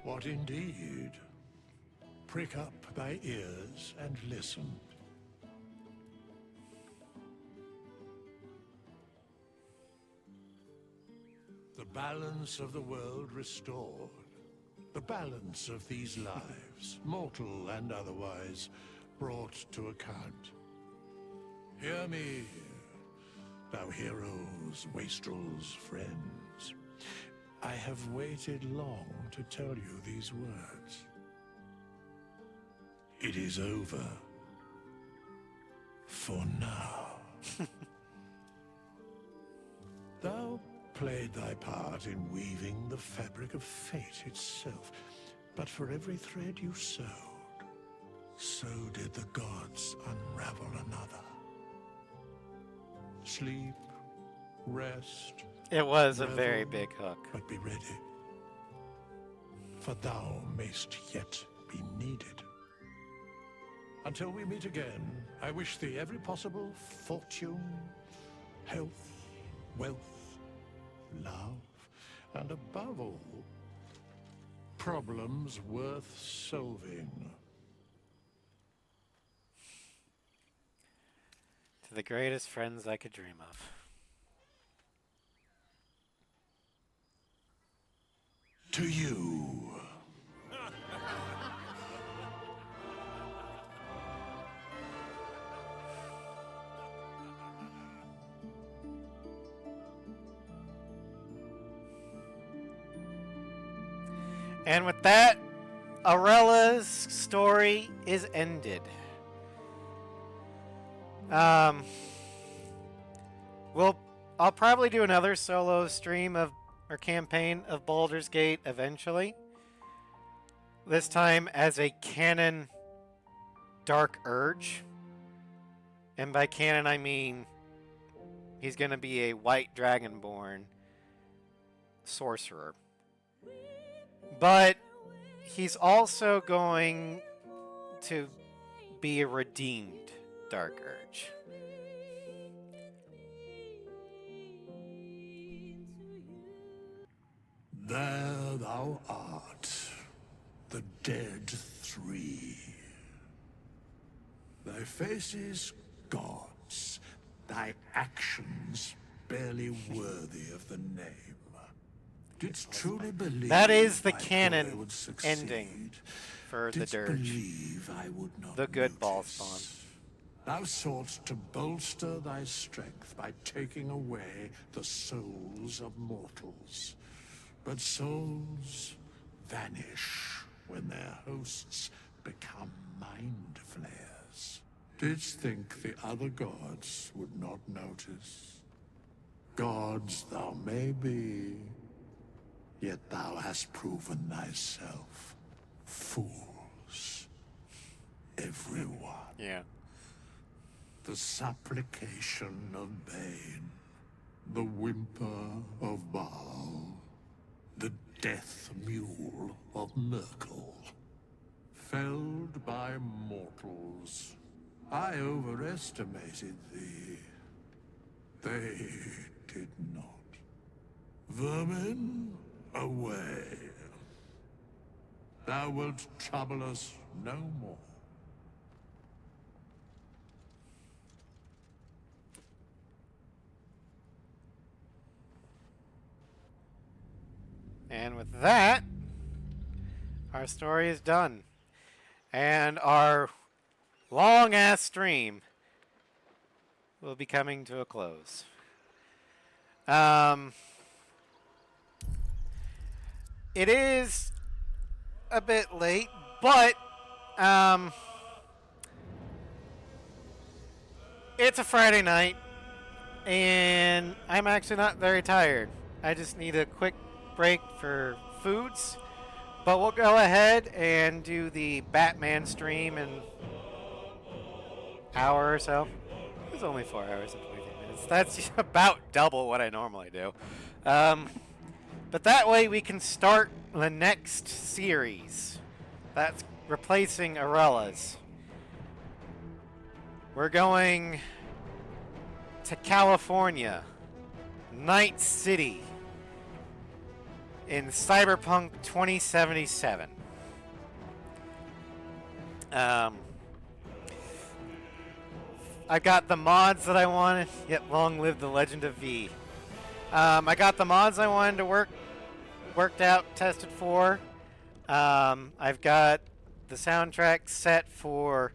What indeed? Prick up thy ears and listen. The balance of the world restored. The balance of these lives, mortal and otherwise, brought to account. Hear me, thou heroes, wastrels, friends. I have waited long to tell you these words. It is over. For now. Thou played thy part in weaving the fabric of fate itself, but for every thread you sewed, so did the gods unravel another. Sleep, rest. It was a revel, very big hook. But be ready, for thou mayst yet be needed. Until we meet again, I wish thee every possible fortune, health, wealth, love, and above all, problems worth solving. To the greatest friends I could dream of. To you. And with that, Arella's story is ended. I'll probably do another solo stream of or campaign of Baldur's Gate eventually. This time as a canon Dark Urge. And by canon I mean he's going to be a white dragonborn sorcerer. But he's also going to be a redeemed Dark Urge. There thou art, the dead three. Thy faces gods, thy actions barely worthy of the name. Didst truly believe That is the thy canon ploy would succeed? ending for the Didst Dirge. believe I would not The good ball notice? spawn. Thou soughtst to bolster thy strength by taking away the souls of mortals. But souls vanish when their hosts become mind flayers. Didst think the other gods would not notice? Gods thou may be, yet thou hast proven thyself fools. Everyone. Yeah. The supplication of Bane, the whimper of Baal, the death mule of Merkel. Felled by mortals, I overestimated thee. They did not. Vermin, away. Thou wilt trouble us no more. And with that, our story is done. And our long-ass stream will be coming to a close. It is a bit late, but it's a Friday night, and I'm actually not very tired. I just need a quick break for foods, but we'll go ahead and do the Batman stream in an hour or so. It's only 4 hours and 23 minutes. That's about double what I normally do. But that way we can start the next series. That's replacing Arella's. We're going to California, Night City, in Cyberpunk 2077. I got the mods that I wanted. Yet long live the Legend of V. I got the mods I wanted to worked out, tested for. I've got the soundtrack set for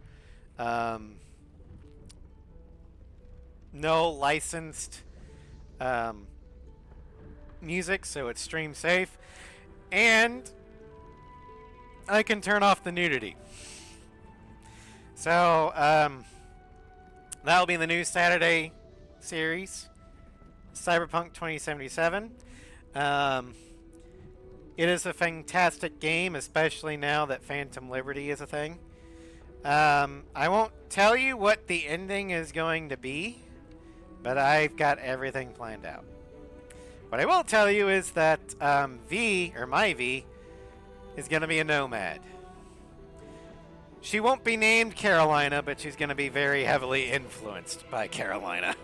no licensed music, so it's stream safe, and I can turn off the nudity. So that'll be the new Saturday series, Cyberpunk 2077. It is a fantastic game, especially now that Phantom Liberty is a thing. I won't tell you what the ending is going to be, but I've got everything planned out. What I will tell you is that my V, is going to be a nomad. She won't be named Carolina, but she's going to be very heavily influenced by Carolina.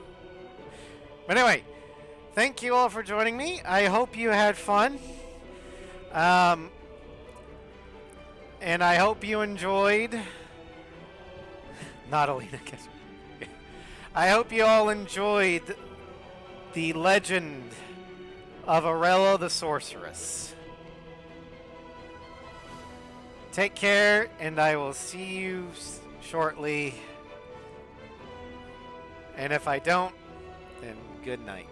But anyway, thank you all for joining me. I hope you had fun. And I hope you enjoyed... Not Alina. I hope you all enjoyed the legend of Arella the Sorceress. Take care, and I will see you shortly. And if I don't, then good night.